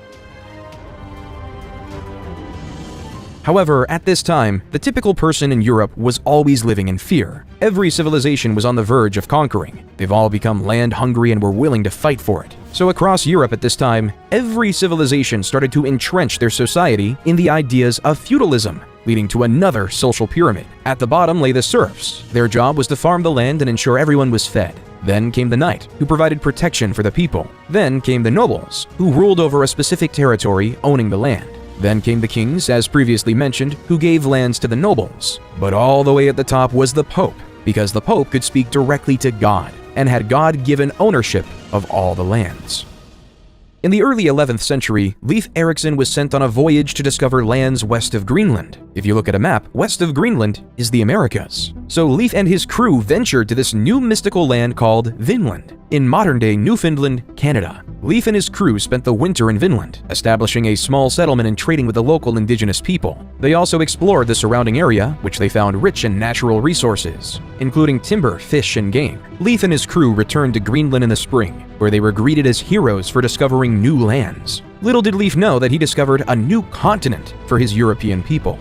However, at this time, the typical person in Europe was always living in fear. Every civilization was on the verge of conquering. They've all become land-hungry and were willing to fight for it. So across Europe at this time, every civilization started to entrench their society in the ideas of feudalism, leading to another social pyramid. At the bottom lay the serfs. Their job was to farm the land and ensure everyone was fed. Then came the knight, who provided protection for the people. Then came the nobles, who ruled over a specific territory, owning the land. Then came the kings, as previously mentioned, who gave lands to the nobles. But all the way at the top was the Pope, because the Pope could speak directly to God and had God-given ownership of all the lands. In the early 11th century, Leif Erikson was sent on a voyage to discover lands west of Greenland. If you look at a map, west of Greenland is the Americas. So Leif and his crew ventured to this new mystical land called Vinland, in modern-day Newfoundland, Canada. Leif and his crew spent the winter in Vinland, establishing a small settlement and trading with the local indigenous people. They also explored the surrounding area, which they found rich in natural resources, including timber, fish, and game. Leif and his crew returned to Greenland in the spring, where they were greeted as heroes for discovering new lands. Little did Leif know that he discovered a new continent for his European people.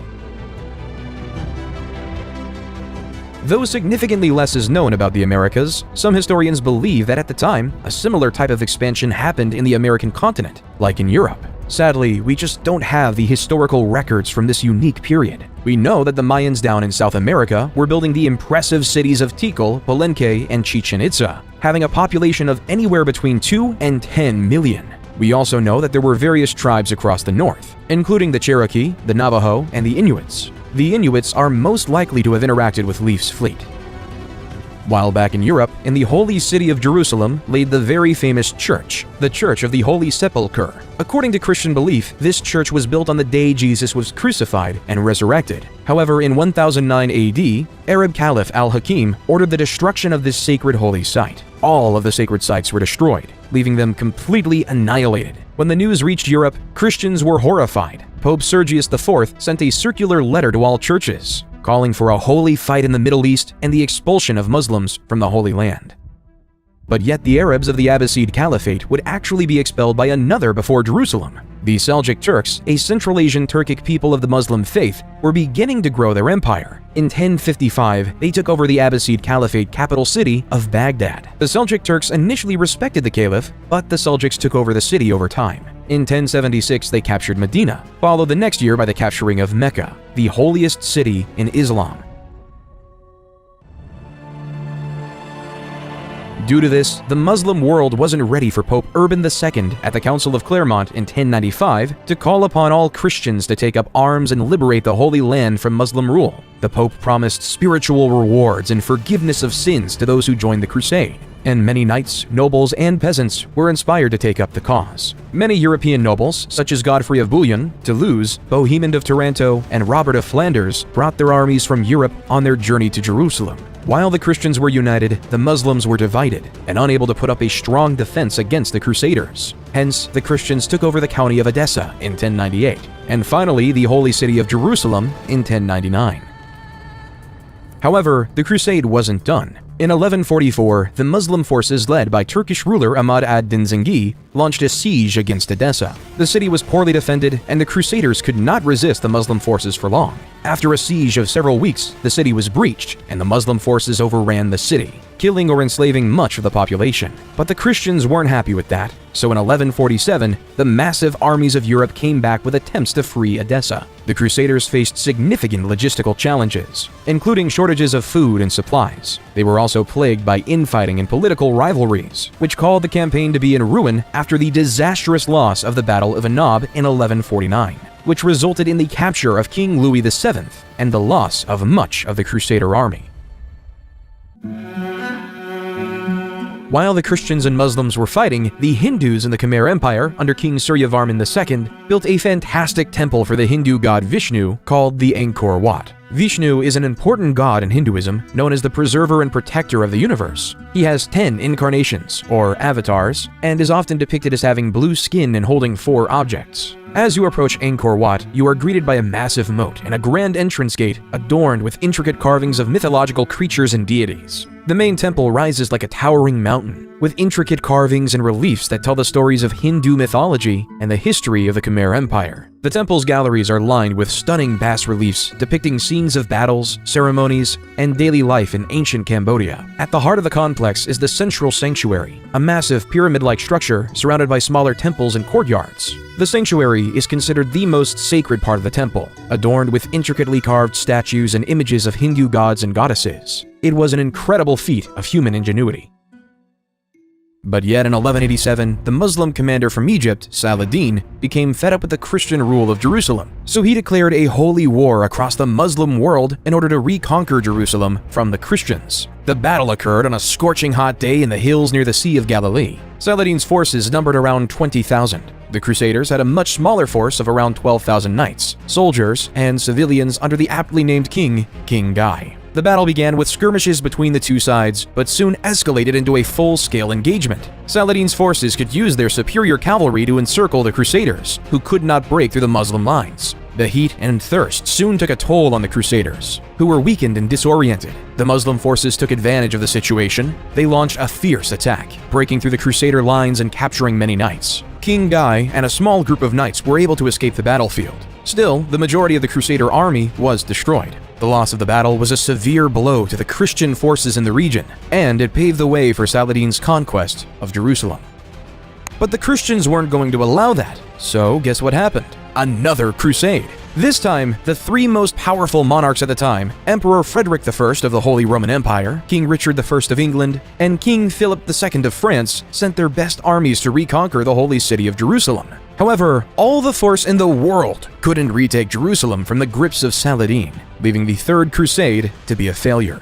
Though significantly less is known about the Americas, some historians believe that at the time, a similar type of expansion happened in the American continent, like in Europe. Sadly, we just don't have the historical records from this unique period. We know that the Mayans down in South America were building the impressive cities of Tikal, Palenque, and Chichen Itza, having a population of anywhere between 2 and 10 million. We also know that there were various tribes across the north, including the Cherokee, the Navajo, and the Inuits. The Inuits are most likely to have interacted with Leif's fleet. While back in Europe, in the holy city of Jerusalem laid the very famous church, the Church of the Holy Sepulchre. According to Christian belief, this church was built on the day Jesus was crucified and resurrected. However, in 1009 AD, Arab Caliph al-Hakim ordered the destruction of this sacred holy site. All of the sacred sites were destroyed, leaving them completely annihilated. When the news reached Europe, Christians were horrified. Pope Sergius IV sent a circular letter to all churches, calling for a holy fight in the Middle East and the expulsion of Muslims from the Holy Land. But yet the Arabs of the Abbasid Caliphate would actually be expelled by another before Jerusalem. The Seljuk Turks, a Central Asian Turkic people of the Muslim faith, were beginning to grow their empire. In 1055, they took over the Abbasid Caliphate capital city of Baghdad. The Seljuk Turks initially respected the caliph, but the Seljuks took over the city over time. In 1076, they captured Medina, followed the next year by the capturing of Mecca, the holiest city in Islam. Due to this, the Muslim world wasn't ready for Pope Urban II at the Council of Clermont in 1095 to call upon all Christians to take up arms and liberate the Holy Land from Muslim rule. The Pope promised spiritual rewards and forgiveness of sins to those who joined the crusade, and many knights, nobles, and peasants were inspired to take up the cause. Many European nobles, such as Godfrey of Bouillon, Toulouse, Bohemond of Taranto, and Robert of Flanders, brought their armies from Europe on their journey to Jerusalem. While the Christians were united, the Muslims were divided and unable to put up a strong defense against the Crusaders. Hence, the Christians took over the county of Edessa in 1098, and finally the holy city of Jerusalem in 1099. However, the crusade wasn't done. In 1144, the Muslim forces led by Turkish ruler Ahmad ad-Din Zengi launched a siege against Edessa. The city was poorly defended, and the Crusaders could not resist the Muslim forces for long. After a siege of several weeks, the city was breached, and the Muslim forces overran the city, killing or enslaving much of the population. But the Christians weren't happy with that, so in 1147, the massive armies of Europe came back with attempts to free Edessa. The Crusaders faced significant logistical challenges, including shortages of food and supplies. They were also plagued by infighting and political rivalries, which caused the campaign to be in ruin after the disastrous loss of the Battle of Anab in 1149, which resulted in the capture of King Louis VII and the loss of much of the Crusader army. While the Christians and Muslims were fighting, the Hindus in the Khmer Empire, under King Suryavarman II, built a fantastic temple for the Hindu god Vishnu called the Angkor Wat. Vishnu is an important god in Hinduism, known as the preserver and protector of the universe. He has 10 incarnations, or avatars, and is often depicted as having blue skin and holding 4 objects. As you approach Angkor Wat, you are greeted by a massive moat and a grand entrance gate adorned with intricate carvings of mythological creatures and deities. The main temple rises like a towering mountain, with intricate carvings and reliefs that tell the stories of Hindu mythology and the history of the Khmer Empire. The temple's galleries are lined with stunning bas-reliefs depicting scenes of battles, ceremonies, and daily life in ancient Cambodia. At the heart of the complex is the central sanctuary, a massive pyramid-like structure surrounded by smaller temples and courtyards. The sanctuary is considered the most sacred part of the temple, adorned with intricately carved statues and images of Hindu gods and goddesses. It was an incredible feat of human ingenuity. But yet in 1187, the Muslim commander from Egypt, Saladin, became fed up with the Christian rule of Jerusalem. So he declared a holy war across the Muslim world in order to reconquer Jerusalem from the Christians. The battle occurred on a scorching hot day in the hills near the Sea of Galilee. Saladin's forces numbered around 20,000. The Crusaders had a much smaller force of around 12,000 knights, soldiers, and civilians under the aptly named king, King Guy. The battle began with skirmishes between the two sides, but soon escalated into a full-scale engagement. Saladin's forces could use their superior cavalry to encircle the Crusaders, who could not break through the Muslim lines. The heat and thirst soon took a toll on the Crusaders, who were weakened and disoriented. The Muslim forces took advantage of the situation. They launched a fierce attack, breaking through the Crusader lines and capturing many knights. King Guy and a small group of knights were able to escape the battlefield. Still, the majority of the Crusader army was destroyed. The loss of the battle was a severe blow to the Christian forces in the region, and it paved the way for Saladin's conquest of Jerusalem. But the Christians weren't going to allow that, so guess what happened? Another crusade. This time, the 3 most powerful monarchs at the time, Emperor Frederick I of the Holy Roman Empire, King Richard I of England, and King Philip II of France, sent their best armies to reconquer the holy city of Jerusalem. However, all the force in the world couldn't retake Jerusalem from the grips of Saladin, leaving the Third Crusade to be a failure.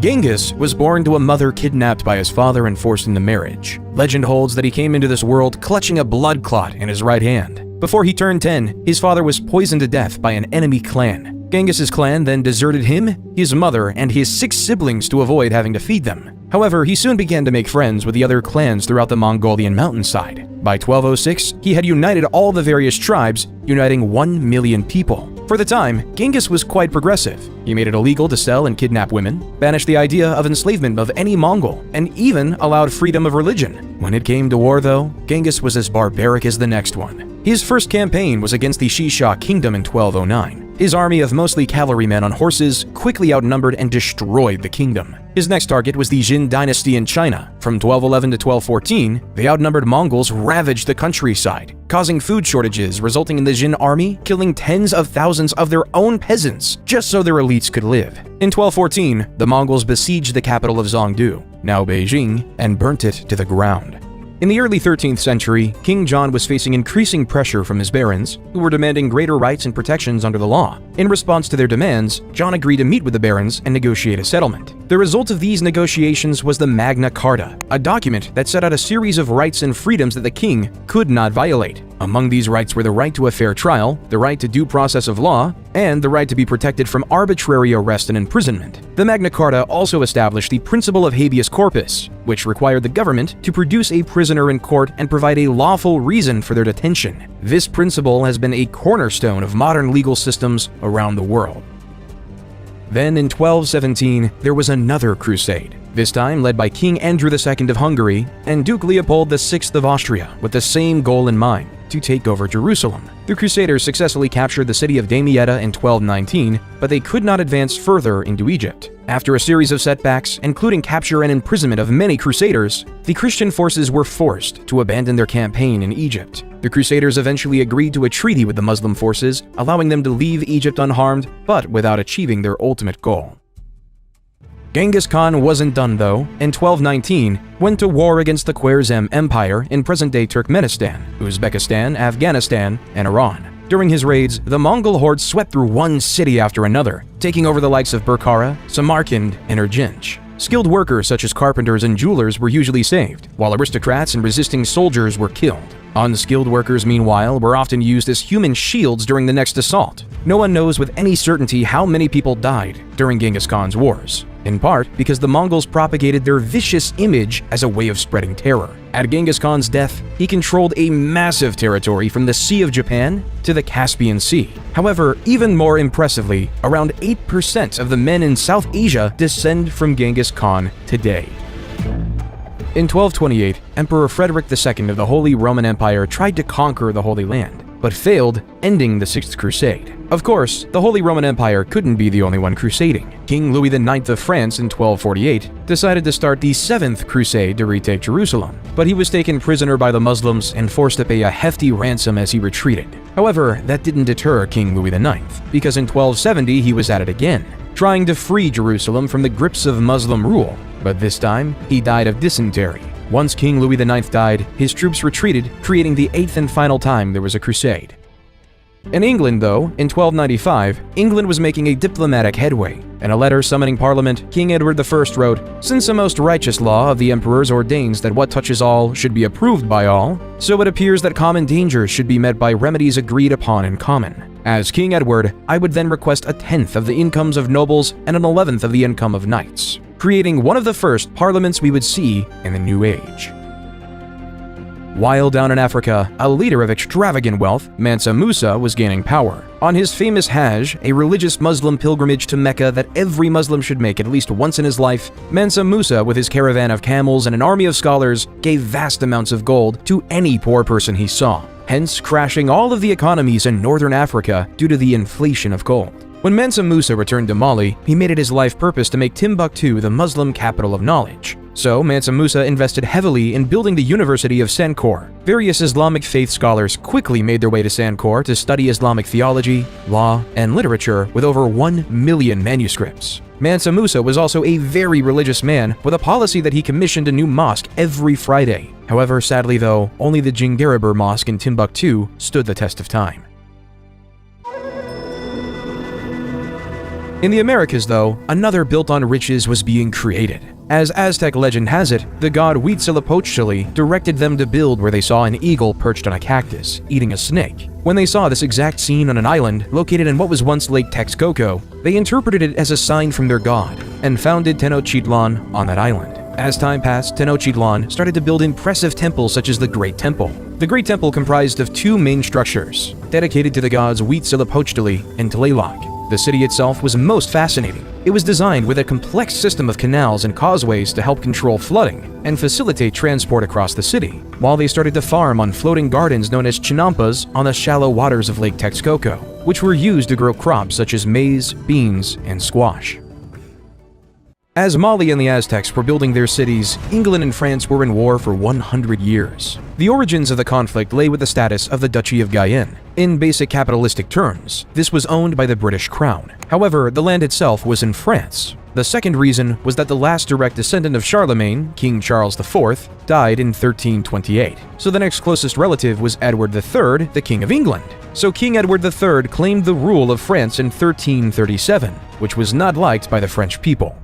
Genghis was born to a mother kidnapped by his father and forced into marriage. Legend holds that he came into this world clutching a blood clot in his right hand. Before he turned 10, his father was poisoned to death by an enemy clan. Genghis's clan then deserted him, his mother, and his 6 siblings to avoid having to feed them. However, he soon began to make friends with the other clans throughout the Mongolian mountainside. By 1206, he had united all the various tribes, uniting 1 million people. For the time, Genghis was quite progressive. He made it illegal to sell and kidnap women, banished the idea of enslavement of any Mongol, and even allowed freedom of religion. When it came to war, though, Genghis was as barbaric as the next one. His first campaign was against the Shisha kingdom in 1209. His army of mostly cavalrymen on horses quickly outnumbered and destroyed the kingdom. His next target was the Jin dynasty in China. From 1211 to 1214, the outnumbered Mongols ravaged the countryside, causing food shortages, resulting in the Jin army killing tens of thousands of their own peasants just so their elites could live. In 1214, the Mongols besieged the capital of Zhongdu, now Beijing, and burnt it to the ground. In the early 13th century, King John was facing increasing pressure from his barons, who were demanding greater rights and protections under the law. In response to their demands, John agreed to meet with the barons and negotiate a settlement. The result of these negotiations was the Magna Carta, a document that set out a series of rights and freedoms that the king could not violate. Among these rights were the right to a fair trial, the right to due process of law, and the right to be protected from arbitrary arrest and imprisonment. The Magna Carta also established the principle of habeas corpus, which required the government to produce a prisoner in court and provide a lawful reason for their detention. This principle has been a cornerstone of modern legal systems around the world. Then in 1217, there was another crusade, this time led by King Andrew II of Hungary and Duke Leopold VI of Austria, with the same goal in mind: to take over Jerusalem. The Crusaders successfully captured the city of Damietta in 1219, but they could not advance further into Egypt. After a series of setbacks, including capture and imprisonment of many Crusaders, the Christian forces were forced to abandon their campaign in Egypt. The Crusaders eventually agreed to a treaty with the Muslim forces, allowing them to leave Egypt unharmed, but without achieving their ultimate goal. Genghis Khan wasn't done though. In 1219, went to war against the Khwarezm Empire in present-day Turkmenistan, Uzbekistan, Afghanistan, and Iran. During his raids, the Mongol horde swept through one city after another, taking over the likes of Bukhara, Samarkand, and Urgench. Skilled workers such as carpenters and jewelers were usually saved, while aristocrats and resisting soldiers were killed. Unskilled workers, meanwhile, were often used as human shields during the next assault. No one knows with any certainty how many people died during Genghis Khan's wars, in part because the Mongols propagated their vicious image as a way of spreading terror. At Genghis Khan's death, he controlled a massive territory from the Sea of Japan to the Caspian Sea. However, even more impressively, around 8% of the men in South Asia descend from Genghis Khan today. In 1228, Emperor Frederick II of the Holy Roman Empire tried to conquer the Holy Land, but failed, ending the Sixth Crusade. Of course, the Holy Roman Empire couldn't be the only one crusading. King Louis IX of France in 1248 decided to start the Seventh Crusade to retake Jerusalem, but he was taken prisoner by the Muslims and forced to pay a hefty ransom as he retreated. However, that didn't deter King Louis IX, because in 1270 he was at it again, trying to free Jerusalem from the grips of Muslim rule, but this time he died of dysentery. Once King Louis IX died, his troops retreated, creating the eighth and final time there was a crusade. In England, though, in 1295, England was making a diplomatic headway. In a letter summoning Parliament, King Edward I wrote, "Since a most righteous law of the emperors ordains that what touches all should be approved by all, so it appears that common dangers should be met by remedies agreed upon in common. As King Edward, I would then request 1/10 of the incomes of nobles and 1/11 of the income of knights," creating one of the first parliaments we would see in the New Age. While down in Africa, a leader of extravagant wealth, Mansa Musa, was gaining power. On his famous Hajj, a religious Muslim pilgrimage to Mecca that every Muslim should make at least once in his life, Mansa Musa, with his caravan of camels and an army of scholars, gave vast amounts of gold to any poor person he saw, hence crashing all of the economies in northern Africa due to the inflation of gold. When Mansa Musa returned to Mali, he made it his life purpose to make Timbuktu the Muslim capital of knowledge. So Mansa Musa invested heavily in building the University of Sankore. Various Islamic faith scholars quickly made their way to Sankore to study Islamic theology, law, and literature with over 1 million manuscripts. Mansa Musa was also a very religious man with a policy that he commissioned a new mosque every Friday. However, sadly though, only the Djingaribur Mosque in Timbuktu stood the test of time. In the Americas, though, another built on riches was being created. As Aztec legend has it, the god Huitzilopochtli directed them to build where they saw an eagle perched on a cactus, eating a snake. When they saw this exact scene on an island located in what was once Lake Texcoco, they interpreted it as a sign from their god, and founded Tenochtitlan on that island. As time passed, Tenochtitlan started to build impressive temples such as the Great Temple. The Great Temple comprised of two main structures, dedicated to the gods Huitzilopochtli and Tlaloc. The city itself was most fascinating. It was designed with a complex system of canals and causeways to help control flooding and facilitate transport across the city, while they started to farm on floating gardens known as chinampas on the shallow waters of Lake Texcoco, which were used to grow crops such as maize, beans, and squash. As Mali and the Aztecs were building their cities, England and France were in war for 100 years. The origins of the conflict lay with the status of the Duchy of Guyenne. In basic capitalistic terms, this was owned by the British Crown. However, the land itself was in France. The second reason was that the last direct descendant of Charlemagne, King Charles IV, died in 1328. So the next closest relative was Edward III, the King of England. So King Edward III claimed the rule of France in 1337, which was not liked by the French people.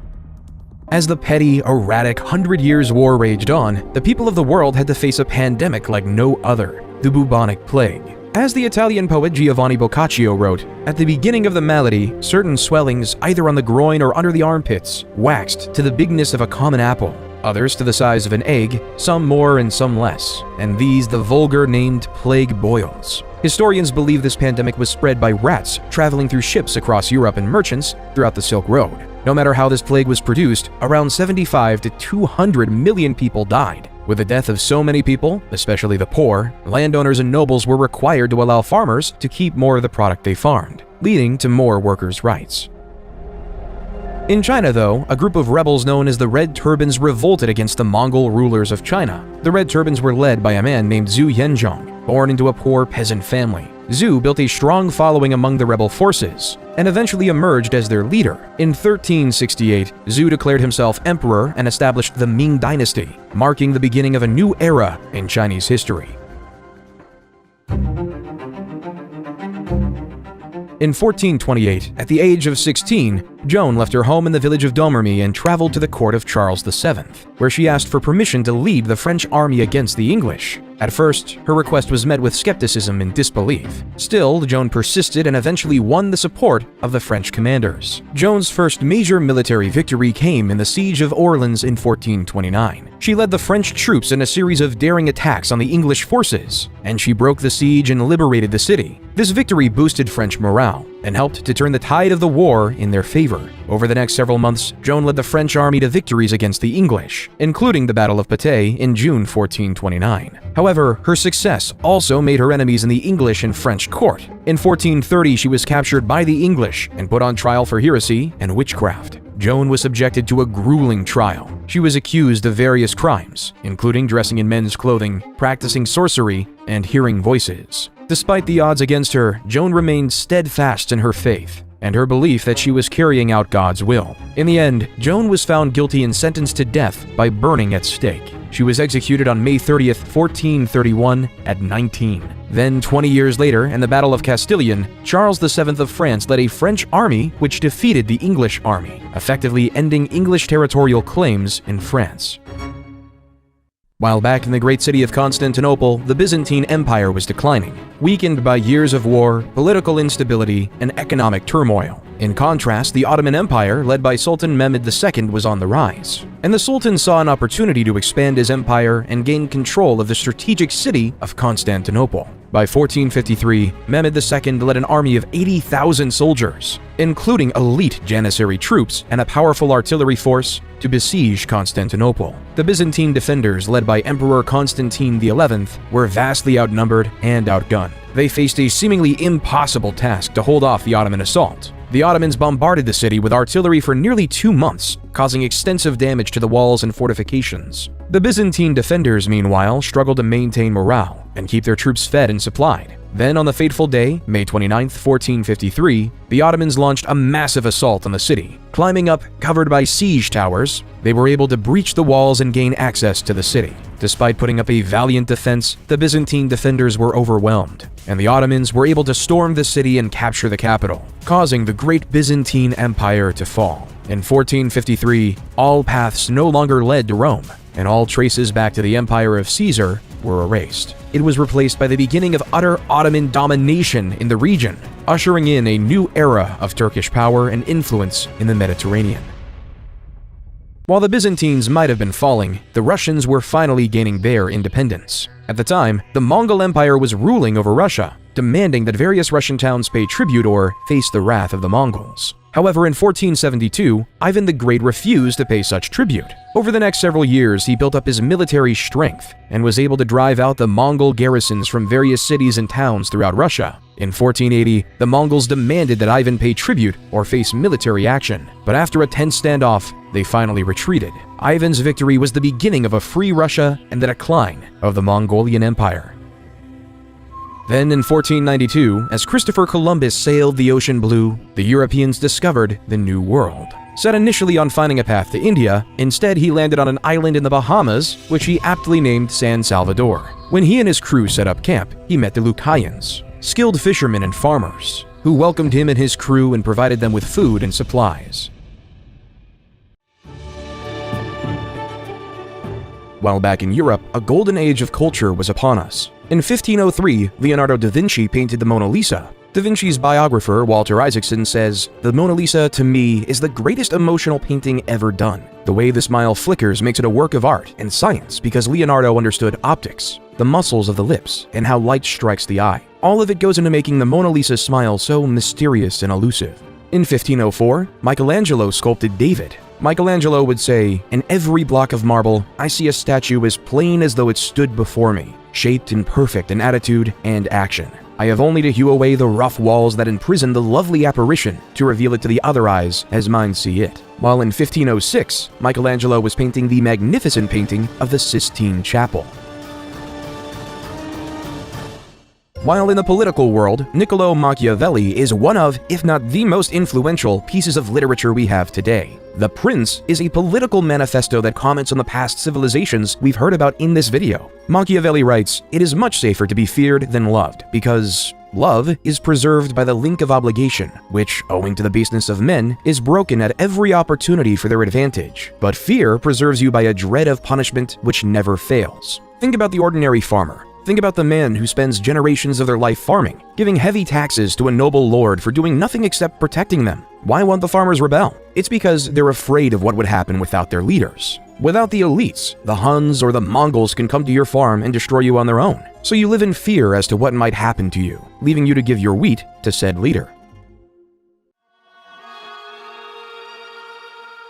As the petty, erratic 100 Years' War raged on, the people of the world had to face a pandemic like no other, the bubonic plague. As the Italian poet Giovanni Boccaccio wrote, at the beginning of the malady, certain swellings either on the groin or under the armpits waxed to the bigness of a common apple, others to the size of an egg, some more and some less, and these the vulgar named plague boils. Historians believe this pandemic was spread by rats traveling through ships across Europe and merchants throughout the Silk Road. No matter how this plague was produced, around 75 to 200 million people died. With the death of so many people, especially the poor, landowners and nobles were required to allow farmers to keep more of the product they farmed, leading to more workers' rights. In China, though, a group of rebels known as the Red Turbans revolted against the Mongol rulers of China. The Red Turbans were led by a man named Zhu Yanzhong, born into a poor peasant family. Zhu built a strong following among the rebel forces, and eventually emerged as their leader. In 1368, Zhu declared himself emperor and established the Ming dynasty, marking the beginning of a new era in Chinese history. In 1428, at the age of 16, Joan left her home in the village of Domremy and traveled to the court of Charles VII, where she asked for permission to lead the French army against the English. At first, her request was met with skepticism and disbelief. Still, Joan persisted and eventually won the support of the French commanders. Joan's first major military victory came in the Siege of Orleans in 1429. She led the French troops in a series of daring attacks on the English forces, and she broke the siege and liberated the city. This victory boosted French morale and helped to turn the tide of the war in their favor. Over the next several months, Joan led the French army to victories against the English, including the Battle of Patay in June 1429. However, her success also made her enemies in the English and French court. In 1430, she was captured by the English and put on trial for heresy and witchcraft. Joan was subjected to a grueling trial. She was accused of various crimes, including dressing in men's clothing, practicing sorcery, and hearing voices. Despite the odds against her, Joan remained steadfast in her faith and her belief that she was carrying out God's will. In the end, Joan was found guilty and sentenced to death by burning at stake. She was executed on May 30th, 1431 at 19. Then, 20 years later, in the Battle of Castilian, Charles VII of France led a French army which defeated the English army, effectively ending English territorial claims in France. While back in the great city of Constantinople, the Byzantine Empire was declining, weakened by years of war, political instability, and economic turmoil. In contrast, the Ottoman Empire, led by Sultan Mehmed II, was on the rise, and the Sultan saw an opportunity to expand his empire and gain control of the strategic city of Constantinople. By 1453, Mehmed II led an army of 80,000 soldiers, including elite Janissary troops and a powerful artillery force, to besiege Constantinople. The Byzantine defenders, led by Emperor Constantine XI, were vastly outnumbered and outgunned. They faced a seemingly impossible task to hold off the Ottoman assault. The Ottomans bombarded the city with artillery for nearly 2 months, causing extensive damage to the walls and fortifications. The Byzantine defenders, meanwhile, struggled to maintain morale and keep their troops fed and supplied. Then on the fateful day, May 29, 1453, the Ottomans launched a massive assault on the city. Climbing up covered by siege towers, they were able to breach the walls and gain access to the city. Despite putting up a valiant defense, the Byzantine defenders were overwhelmed, and the Ottomans were able to storm the city and capture the capital, causing the Great Byzantine Empire to fall. In 1453, all paths no longer led to Rome, and all traces back to the Empire of Caesar were erased. It was replaced by the beginning of utter Ottoman domination in the region, ushering in a new era of Turkish power and influence in the Mediterranean. While the Byzantines might have been falling, the Russians were finally gaining their independence. At the time, the Mongol Empire was ruling over Russia, demanding that various Russian towns pay tribute or face the wrath of the Mongols. However, in 1472, Ivan the Great refused to pay such tribute. Over the next several years, he built up his military strength and was able to drive out the Mongol garrisons from various cities and towns throughout Russia. In 1480, the Mongols demanded that Ivan pay tribute or face military action, but after a tense standoff, they finally retreated. Ivan's victory was the beginning of a free Russia and the decline of the Mongolian Empire. Then in 1492, as Christopher Columbus sailed the ocean blue, the Europeans discovered the New World. Set initially on finding a path to India, instead he landed on an island in the Bahamas, which he aptly named San Salvador. When he and his crew set up camp, he met the Lucayans, skilled fishermen and farmers, who welcomed him and his crew and provided them with food and supplies. While back in Europe, a golden age of culture was upon us. In 1503, Leonardo da Vinci painted the Mona Lisa. Da Vinci's biographer, Walter Isaacson, says, "The Mona Lisa, to me, is the greatest emotional painting ever done. The way the smile flickers makes it a work of art and science because Leonardo understood optics, the muscles of the lips, and how light strikes the eye. All of it goes into making the Mona Lisa's smile so mysterious and elusive." In 1504, Michelangelo sculpted David. Michelangelo would say, "In every block of marble, I see a statue as plain as though it stood before me, shaped and perfect in attitude and action. I have only to hew away the rough walls that imprison the lovely apparition to reveal it to the other eyes as mine see it." While in 1506, Michelangelo was painting the magnificent painting of the Sistine Chapel. While in the political world, Niccolo Machiavelli is one of, if not the most influential, pieces of literature we have today. The Prince is a political manifesto that comments on the past civilizations we've heard about in this video. Machiavelli writes, "It is much safer to be feared than loved, because love is preserved by the link of obligation, which, owing to the baseness of men, is broken at every opportunity for their advantage. But fear preserves you by a dread of punishment which never fails." Think about the ordinary farmer. Think about the man who spends generations of their life farming, giving heavy taxes to a noble lord for doing nothing except protecting them. Why won't the farmers rebel? It's because they're afraid of what would happen without their leaders. Without the elites, the Huns or the Mongols can come to your farm and destroy you on their own. So you live in fear as to what might happen to you, leaving you to give your wheat to said leader.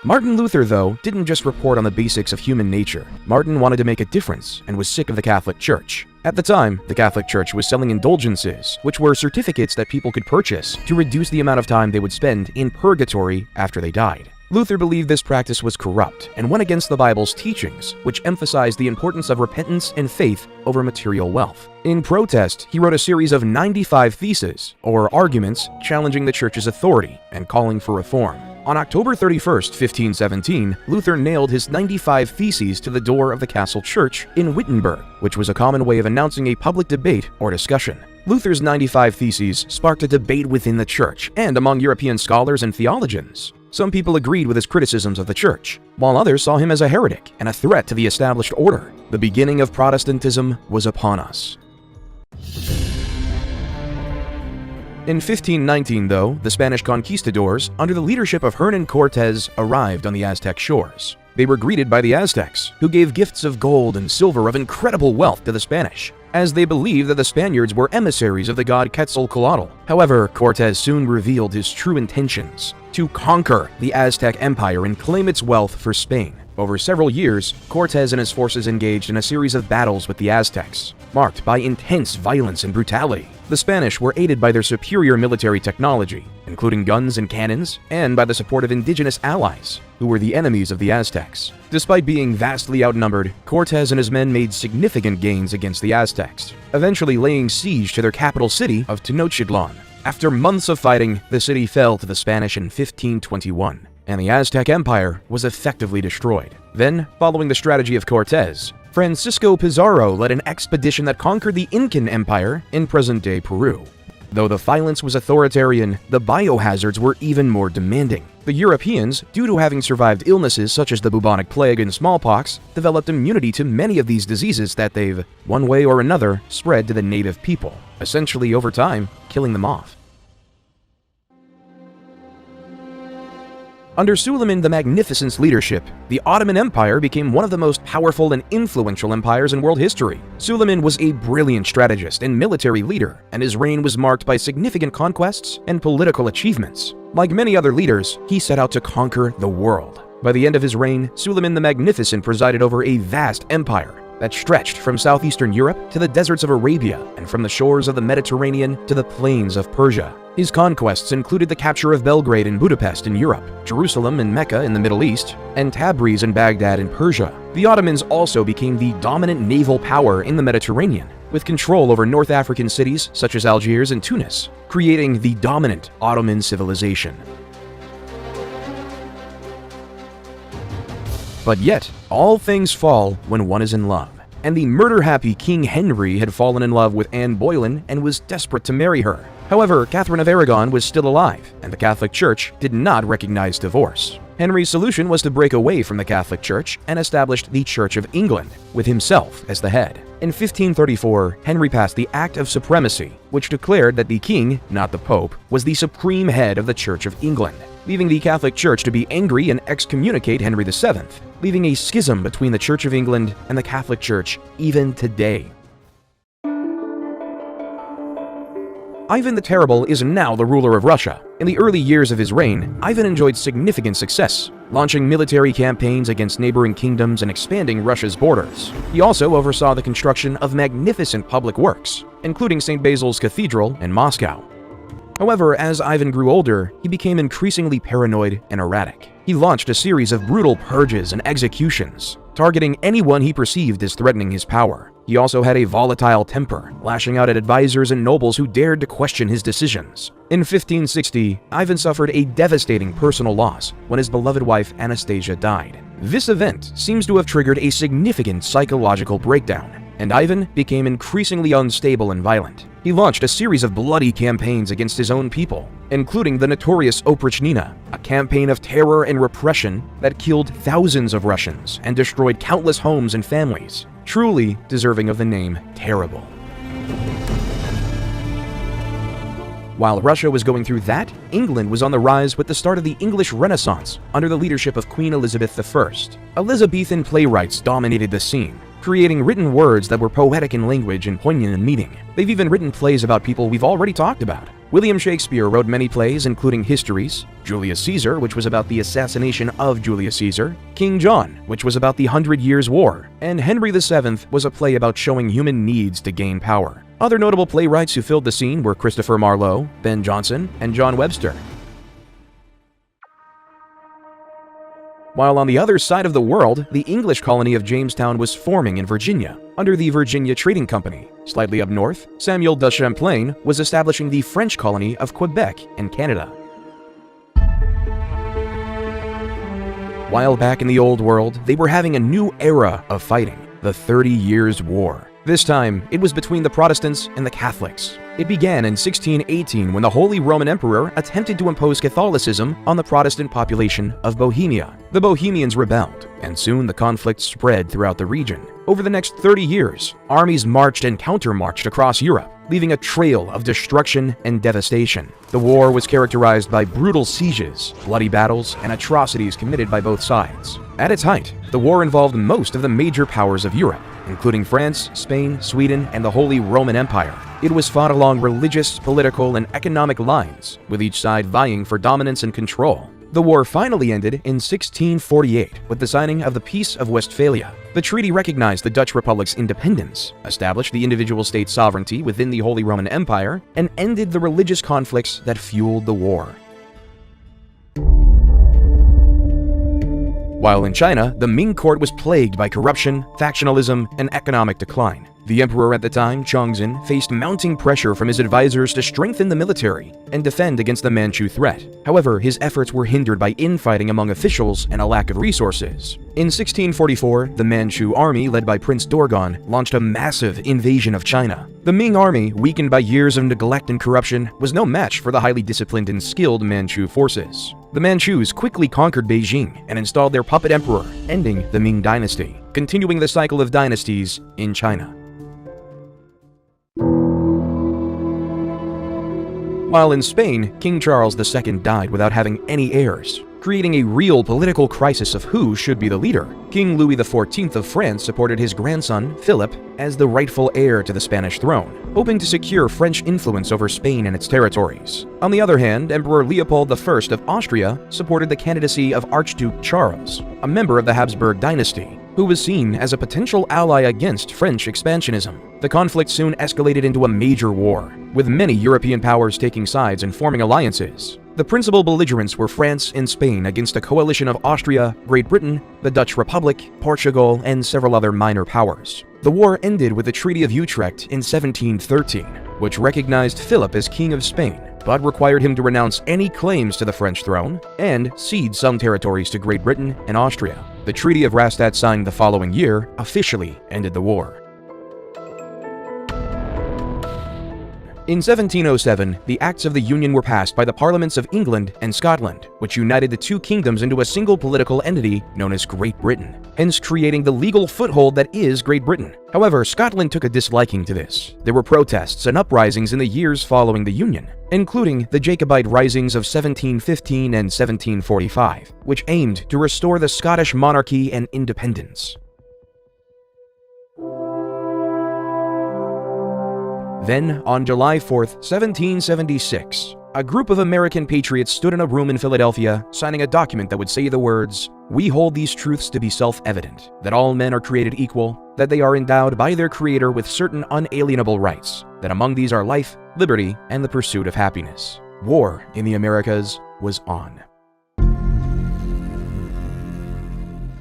Martin Luther, though, didn't just report on the basics of human nature. Martin wanted to make a difference and was sick of the Catholic Church. At the time, the Catholic Church was selling indulgences, which were certificates that people could purchase to reduce the amount of time they would spend in purgatory after they died. Luther believed this practice was corrupt and went against the Bible's teachings, which emphasized the importance of repentance and faith over material wealth. In protest, he wrote a series of 95 theses, or arguments, challenging the Church's authority and calling for reform. On October 31st, 1517, Luther nailed his 95 theses to the door of the castle church in Wittenberg, which was a common way of announcing a public debate or discussion. Luther's 95 theses sparked a debate within the church and among European scholars and theologians. Some people agreed with his criticisms of the church, while others saw him as a heretic and a threat to the established order. The beginning of Protestantism was upon us. In 1519, though, the Spanish conquistadors, under the leadership of Hernan Cortés, arrived on the Aztec shores. They were greeted by the Aztecs, who gave gifts of gold and silver of incredible wealth to the Spanish, as they believed that the Spaniards were emissaries of the god Quetzalcoatl. However, Cortés soon revealed his true intentions: to conquer the Aztec Empire and claim its wealth for Spain. Over several years, Cortés and his forces engaged in a series of battles with the Aztecs, marked by intense violence and brutality. The Spanish were aided by their superior military technology, including guns and cannons, and by the support of indigenous allies, who were the enemies of the Aztecs. Despite being vastly outnumbered, Cortés and his men made significant gains against the Aztecs, eventually laying siege to their capital city of Tenochtitlan. After months of fighting, the city fell to the Spanish in 1521, and the Aztec Empire was effectively destroyed. Then, following the strategy of Cortés, Francisco Pizarro led an expedition that conquered the Incan Empire in present-day Peru. Though the violence was authoritarian, the biohazards were even more demanding. The Europeans, due to having survived illnesses such as the bubonic plague and smallpox, developed immunity to many of these diseases that they've, one way or another, spread to the native people, essentially over time, killing them off. Under Suleiman the Magnificent's leadership, the Ottoman Empire became one of the most powerful and influential empires in world history. Suleiman was a brilliant strategist and military leader, and his reign was marked by significant conquests and political achievements. Like many other leaders, he set out to conquer the world. By the end of his reign, Suleiman the Magnificent presided over a vast empire that stretched from southeastern Europe to the deserts of Arabia and from the shores of the Mediterranean to the plains of Persia. His conquests included the capture of Belgrade and Budapest in Europe, Jerusalem and Mecca in the Middle East, and Tabriz and Baghdad in Persia. The Ottomans also became the dominant naval power in the Mediterranean, with control over North African cities such as Algiers and Tunis, creating the dominant Ottoman civilization. But yet, all things fall when one is in love, and the murder-happy King Henry had fallen in love with Anne Boleyn and was desperate to marry her. However, Catherine of Aragon was still alive, and the Catholic Church did not recognize divorce. Henry's solution was to break away from the Catholic Church and established the Church of England, with himself as the head. In 1534, Henry passed the Act of Supremacy, which declared that the king, not the Pope, was the supreme head of the Church of England, leaving the Catholic Church to be angry and excommunicate Henry VII, leaving a schism between the Church of England and the Catholic Church even today. Ivan the Terrible is now the ruler of Russia. In the early years of his reign, Ivan enjoyed significant success, launching military campaigns against neighboring kingdoms and expanding Russia's borders. He also oversaw the construction of magnificent public works, including St. Basil's Cathedral in Moscow. However, as Ivan grew older, he became increasingly paranoid and erratic. He launched a series of brutal purges and executions, targeting anyone he perceived as threatening his power. He also had a volatile temper, lashing out at advisors and nobles who dared to question his decisions. In 1560, Ivan suffered a devastating personal loss when his beloved wife Anastasia died. This event seems to have triggered a significant psychological breakdown, and Ivan became increasingly unstable and violent. He launched a series of bloody campaigns against his own people, including the notorious Oprichnina, a campaign of terror and repression that killed thousands of Russians and destroyed countless homes and families, truly deserving of the name Terrible. While Russia was going through that, England was on the rise with the start of the English Renaissance under the leadership of Queen Elizabeth I. Elizabethan playwrights dominated the scene, creating written words that were poetic in language and poignant in meaning. They've even written plays about people we've already talked about. William Shakespeare wrote many plays, including Histories, Julius Caesar, which was about the assassination of Julius Caesar, King John, which was about the 100 Years' War, and Henry VII was a play about showing human needs to gain power. Other notable playwrights who filled the scene were Christopher Marlowe, Ben Jonson, and John Webster. While on the other side of the world, the English colony of Jamestown was forming in Virginia, under the Virginia Trading Company. Slightly up north, Samuel de Champlain was establishing the French colony of Quebec in Canada. While back in the Old World, they were having a new era of fighting, the 30 Years' War. This time, it was between the Protestants and the Catholics. It began in 1618 when the Holy Roman Emperor attempted to impose Catholicism on the Protestant population of Bohemia. The Bohemians rebelled, and soon the conflict spread throughout the region. Over the next 30 years, armies marched and countermarched across Europe, leaving a trail of destruction and devastation. The war was characterized by brutal sieges, bloody battles, and atrocities committed by both sides. At its height, the war involved most of the major powers of Europe, including France, Spain, Sweden, and the Holy Roman Empire. It was fought along religious, political, and economic lines, with each side vying for dominance and control. The war finally ended in 1648 with the signing of the Peace of Westphalia. The treaty recognized the Dutch Republic's independence, established the individual state sovereignty within the Holy Roman Empire, and ended the religious conflicts that fueled the war. While in China, the Ming court was plagued by corruption, factionalism, and economic decline. The emperor at the time, Chongzhen, faced mounting pressure from his advisors to strengthen the military and defend against the Manchu threat. However, his efforts were hindered by infighting among officials and a lack of resources. In 1644, the Manchu army, led by Prince Dorgon, launched a massive invasion of China. The Ming army, weakened by years of neglect and corruption, was no match for the highly disciplined and skilled Manchu forces. The Manchus quickly conquered Beijing and installed their puppet emperor, ending the Ming dynasty, continuing the cycle of dynasties in China. While in Spain, King Charles II died without having any heirs, creating a real political crisis of who should be the leader. King Louis XIV of France supported his grandson, Philip, as the rightful heir to the Spanish throne, hoping to secure French influence over Spain and its territories. On the other hand, Emperor Leopold I of Austria supported the candidacy of Archduke Charles, a member of the Habsburg dynasty, who was seen as a potential ally against French expansionism. The conflict soon escalated into a major war, with many European powers taking sides and forming alliances. The principal belligerents were France and Spain against a coalition of Austria, Great Britain, the Dutch Republic, Portugal, and several other minor powers. The war ended with the Treaty of Utrecht in 1713, which recognized Philip as King of Spain, but required him to renounce any claims to the French throne and cede some territories to Great Britain and Austria. The Treaty of Rastatt, signed the following year, officially ended the war. In 1707, the Acts of the Union were passed by the Parliaments of England and Scotland, which united the two kingdoms into a single political entity known as Great Britain, hence creating the legal foothold that is Great Britain. However, Scotland took a disliking to this. There were protests and uprisings in the years following the Union, including the Jacobite risings of 1715 and 1745, which aimed to restore the Scottish monarchy and independence. Then, on July 4, 1776, a group of American patriots stood in a room in Philadelphia, signing a document that would say the words, "We hold these truths to be self-evident, that all men are created equal, that they are endowed by their Creator with certain unalienable rights, that among these are life, liberty, and the pursuit of happiness." War in the Americas was on.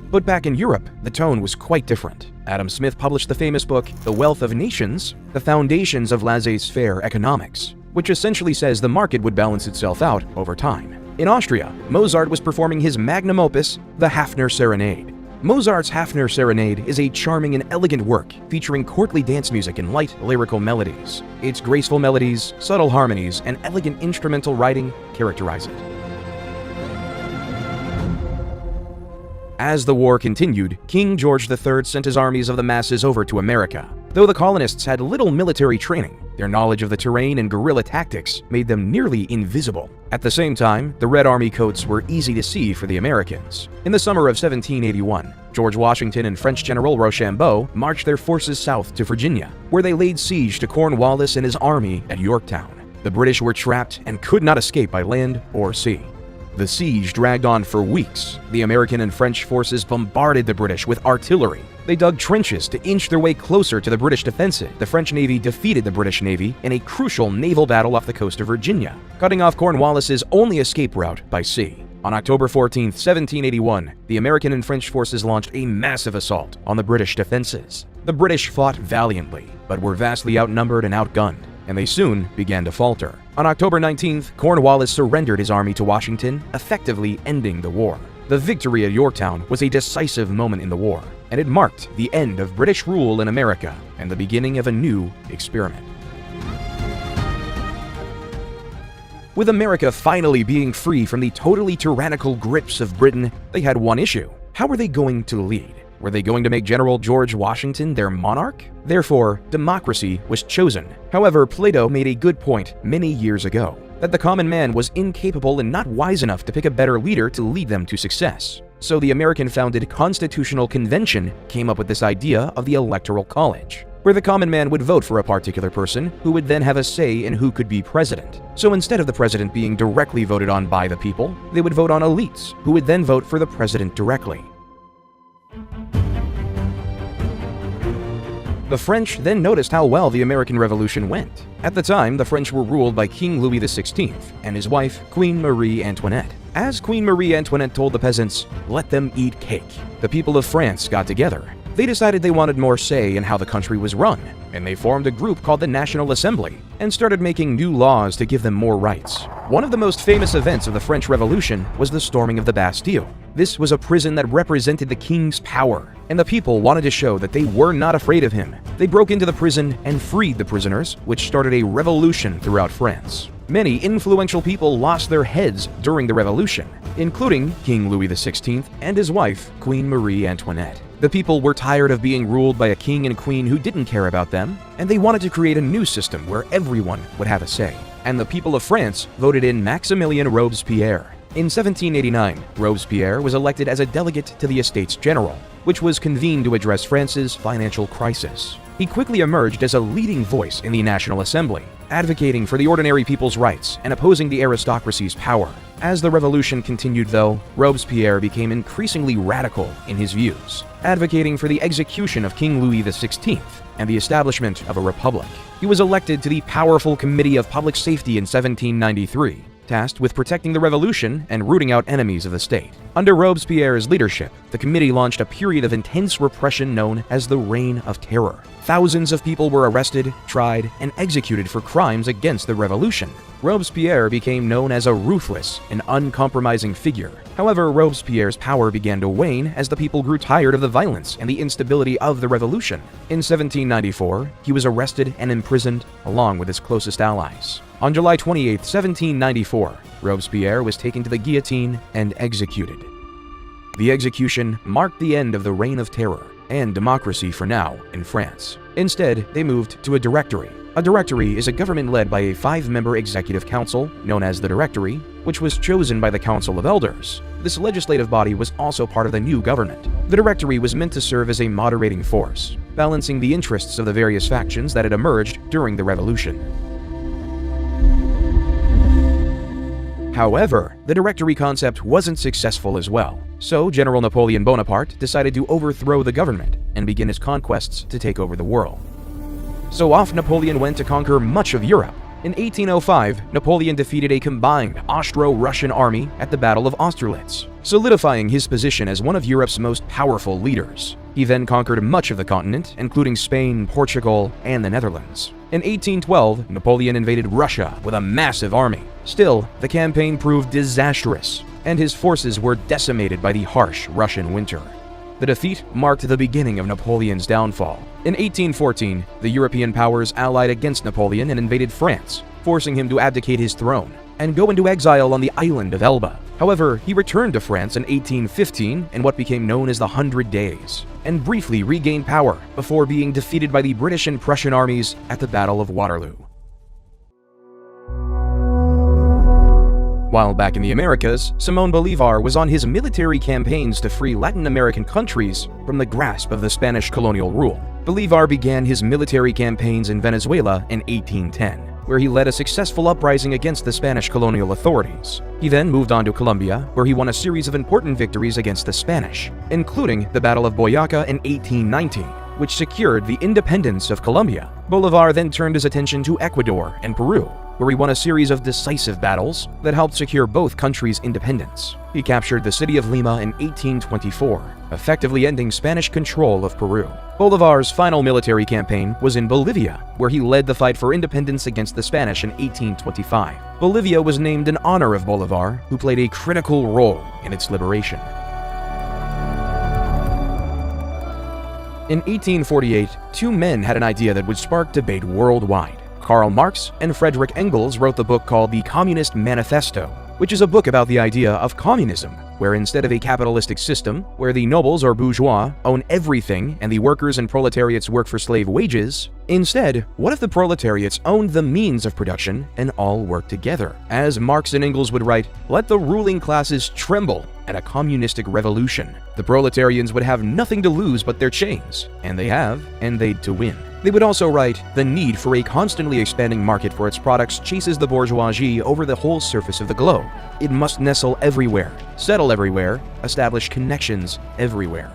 But back in Europe, the tone was quite different. Adam Smith published the famous book, The Wealth of Nations, The Foundations of Laissez-faire Economics, which essentially says the market would balance itself out over time. In Austria, Mozart was performing his magnum opus, the Hafner Serenade. Mozart's Hafner Serenade is a charming and elegant work featuring courtly dance music and light lyrical melodies. Its graceful melodies, subtle harmonies, and elegant instrumental writing characterize it. As the war continued, King George III sent his armies of the masses over to America. Though the colonists had little military training, their knowledge of the terrain and guerrilla tactics made them nearly invisible. At the same time, the Red Army coats were easy to see for the Americans. In the summer of 1781, George Washington and French General Rochambeau marched their forces south to Virginia, where they laid siege to Cornwallis and his army at Yorktown. The British were trapped and could not escape by land or sea. The siege dragged on for weeks. The American and French forces bombarded the British with artillery. They dug trenches to inch their way closer to the British defensive. The French Navy defeated the British Navy in a crucial naval battle off the coast of Virginia, cutting off Cornwallis's only escape route by sea. On October 14, 1781, the American and French forces launched a massive assault on the British defenses. The British fought valiantly, but were vastly outnumbered and outgunned, and they soon began to falter. On October 19th, Cornwallis surrendered his army to Washington, effectively ending the war. The victory at Yorktown was a decisive moment in the war, and it marked the end of British rule in America and the beginning of a new experiment. With America finally being free from the totally tyrannical grips of Britain, they had one issue. How were they going to lead? Were they going to make General George Washington their monarch? Therefore, democracy was chosen. However, Plato made a good point many years ago, that the common man was incapable and not wise enough to pick a better leader to lead them to success. So the American-founded Constitutional Convention came up with this idea of the Electoral College, where the common man would vote for a particular person who would then have a say in who could be president. So instead of the president being directly voted on by the people, they would vote on elites, who would then vote for the president directly. The French then noticed how well the American Revolution went. At the time, the French were ruled by King Louis XVI and his wife, Queen Marie Antoinette. As Queen Marie Antoinette told the peasants, "Let them eat cake," the people of France got together. They decided they wanted more say in how the country was run, and they formed a group called the National Assembly and started making new laws to give them more rights. One of the most famous events of the French Revolution was the storming of the Bastille. This was a prison that represented the king's power, and the people wanted to show that they were not afraid of him. They broke into the prison and freed the prisoners, which started a revolution throughout France. Many influential people lost their heads during the revolution, including King Louis XVI and his wife, Queen Marie Antoinette. The people were tired of being ruled by a king and queen who didn't care about them, and they wanted to create a new system where everyone would have a say. And the people of France voted in Maximilien Robespierre. In 1789, Robespierre was elected as a delegate to the Estates General, which was convened to address France's financial crisis. He quickly emerged as a leading voice in the National Assembly, advocating for the ordinary people's rights and opposing the aristocracy's power. As the revolution continued, though, Robespierre became increasingly radical in his views, advocating for the execution of King Louis XVI and the establishment of a republic. He was elected to the powerful Committee of Public Safety in 1793, tasked with protecting the revolution and rooting out enemies of the state. Under Robespierre's leadership, the committee launched a period of intense repression known as the Reign of Terror. Thousands of people were arrested, tried, and executed for crimes against the revolution. Robespierre became known as a ruthless and uncompromising figure. However, Robespierre's power began to wane as the people grew tired of the violence and the instability of the revolution. In 1794, he was arrested and imprisoned along with his closest allies. On July 28, 1794, Robespierre was taken to the guillotine and executed. The execution marked the end of the Reign of Terror and democracy for now in France. Instead, they moved to a directory. A directory is a government led by a 5-member executive council, known as the Directory, which was chosen by the Council of Elders. This legislative body was also part of the new government. The Directory was meant to serve as a moderating force, balancing the interests of the various factions that had emerged during the revolution. However, the Directory concept wasn't successful as well, so General Napoleon Bonaparte decided to overthrow the government and begin his conquests to take over the world. So off Napoleon went to conquer much of Europe. In 1805, Napoleon defeated a combined Austro-Russian army at the Battle of Austerlitz, solidifying his position as one of Europe's most powerful leaders. He then conquered much of the continent, including Spain, Portugal, and the Netherlands. In 1812, Napoleon invaded Russia with a massive army. Still, the campaign proved disastrous, and his forces were decimated by the harsh Russian winter. The defeat marked the beginning of Napoleon's downfall. In 1814, the European powers allied against Napoleon and invaded France, forcing him to abdicate his throne and go into exile on the island of Elba. However, he returned to France in 1815 in what became known as the 100 Days, and briefly regained power before being defeated by the British and Prussian armies at the Battle of Waterloo. While back in the Americas, Simón Bolívar was on his military campaigns to free Latin American countries from the grasp of the Spanish colonial rule. Bolívar began his military campaigns in Venezuela in 1810, where he led a successful uprising against the Spanish colonial authorities. He then moved on to Colombia, where he won a series of important victories against the Spanish, including the Battle of Boyacá in 1819, which secured the independence of Colombia. Bolívar then turned his attention to Ecuador and Peru, where he won a series of decisive battles that helped secure both countries' independence. He captured the city of Lima in 1824, effectively ending Spanish control of Peru. Bolívar's final military campaign was in Bolivia, where he led the fight for independence against the Spanish in 1825. Bolivia was named in honor of Bolívar, who played a critical role in its liberation. In 1848, two men had an idea that would spark debate worldwide. Karl Marx and Friedrich Engels wrote the book called The Communist Manifesto, which is a book about the idea of communism, where instead of a capitalistic system, where the nobles or bourgeois own everything and the workers and proletariats work for slave wages, instead, what if the proletariats owned the means of production and all worked together? As Marx and Engels would write, "Let the ruling classes tremble at a communistic revolution. The proletarians would have nothing to lose but their chains, and they have, and they'd to win. They would also write, the need for a constantly expanding market for its products chases the bourgeoisie over the whole surface of the globe. It must nestle everywhere, settle everywhere, establish connections everywhere.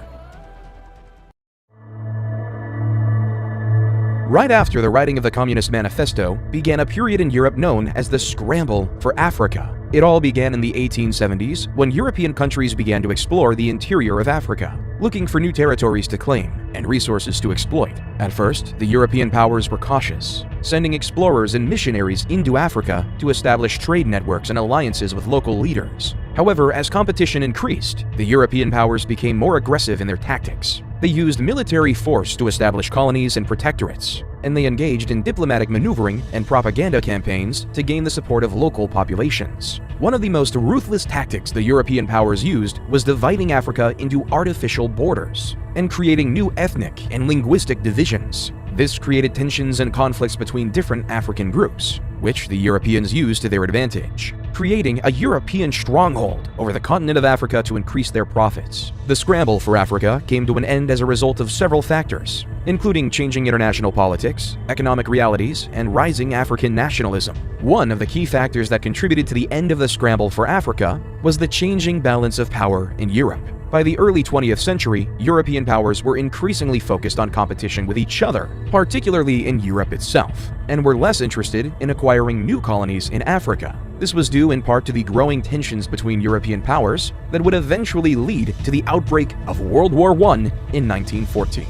Right after the writing of the Communist Manifesto began a period in Europe known as the Scramble for Africa. It all began in the 1870s when European countries began to explore the interior of Africa, looking for new territories to claim and resources to exploit. At first, the European powers were cautious, sending explorers and missionaries into Africa to establish trade networks and alliances with local leaders. However, as competition increased, the European powers became more aggressive in their tactics. They used military force to establish colonies and protectorates, and they engaged in diplomatic maneuvering and propaganda campaigns to gain the support of local populations. One of the most ruthless tactics the European powers used was dividing Africa into artificial borders and creating new ethnic and linguistic divisions. This created tensions and conflicts between different African groups, which the Europeans used to their advantage, creating a European stronghold over the continent of Africa to increase their profits. The scramble for Africa came to an end as a result of several factors, including changing international politics, economic realities, and rising African nationalism. One of the key factors that contributed to the end of the scramble for Africa was the changing balance of power in Europe. By the early 20th century, European powers were increasingly focused on competition with each other, particularly in Europe itself, and were less interested in acquiring new colonies in Africa. This was due in part to the growing tensions between European powers that would eventually lead to the outbreak of World War I in 1914.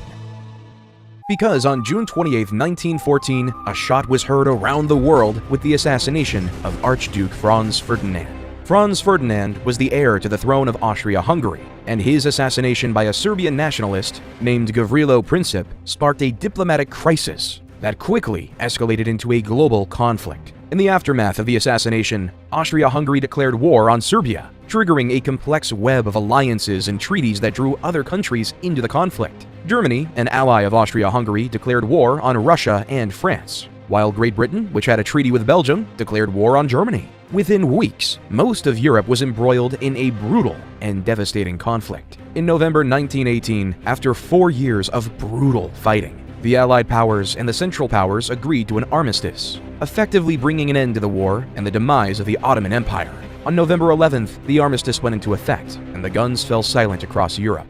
Because on June 28, 1914, a shot was heard around the world with the assassination of Archduke Franz Ferdinand. Franz Ferdinand was the heir to the throne of Austria-Hungary, and his assassination by a Serbian nationalist named Gavrilo Princip sparked a diplomatic crisis that quickly escalated into a global conflict. In the aftermath of the assassination, Austria-Hungary declared war on Serbia, triggering a complex web of alliances and treaties that drew other countries into the conflict. Germany, an ally of Austria-Hungary, declared war on Russia and France, while Great Britain, which had a treaty with Belgium, declared war on Germany. Within weeks, most of Europe was embroiled in a brutal and devastating conflict. In November 1918, after 4 years of brutal fighting, the Allied powers and the Central Powers agreed to an armistice, effectively bringing an end to the war and the demise of the Ottoman Empire. On November 11th, the armistice went into effect, and the guns fell silent across Europe.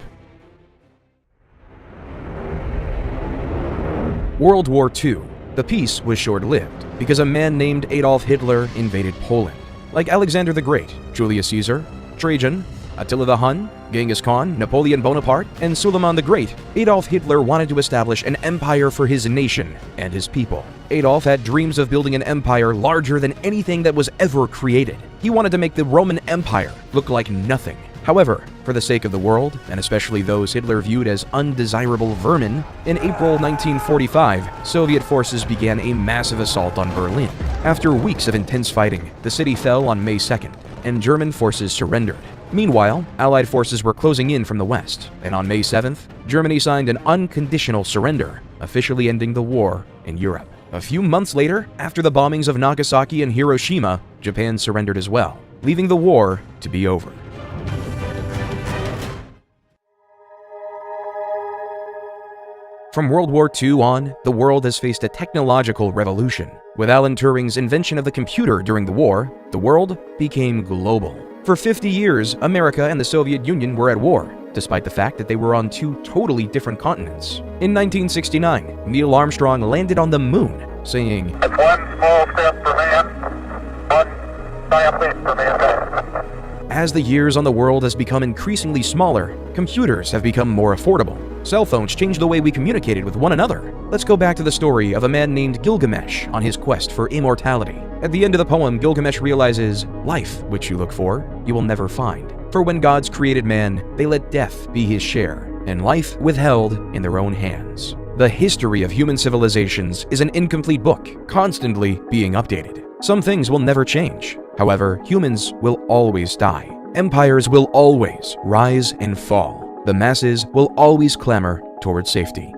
World War II. The peace was short-lived because a man named Adolf Hitler invaded Poland. Like Alexander the Great, Julius Caesar, Trajan, Attila the Hun, Genghis Khan, Napoleon Bonaparte, and Suleiman the Great, Adolf Hitler wanted to establish an empire for his nation and his people. Adolf had dreams of building an empire larger than anything that was ever created. He wanted to make the Roman Empire look like nothing. However, for the sake of the world, and especially those Hitler viewed as undesirable vermin, in April 1945, Soviet forces began a massive assault on Berlin. After weeks of intense fighting, the city fell on May 2nd, and German forces surrendered. Meanwhile, Allied forces were closing in from the west, and on May 7th, Germany signed an unconditional surrender, officially ending the war in Europe. A few months later, after the bombings of Nagasaki and Hiroshima, Japan surrendered as well, leaving the war to be over. From World War II on, the world has faced a technological revolution. With Alan Turing's invention of the computer during the war, the world became global. For 50 years, America and the Soviet Union were at war, despite the fact that they were on two totally different continents. In 1969, Neil Armstrong landed on the moon, saying, "One small step for man, one giant leap for mankind." As the years on the world has become increasingly smaller, computers have become more affordable. Cell phones changed the way we communicated with one another. Let's go back to the story of a man named Gilgamesh on his quest for immortality. At the end of the poem, Gilgamesh realizes, life, which you look for, you will never find. For when gods created man, they let death be his share, and life withheld in their own hands. The history of human civilizations is an incomplete book, constantly being updated. Some things will never change. However, humans will always die. Empires will always rise and fall. The masses will always clamor towards safety.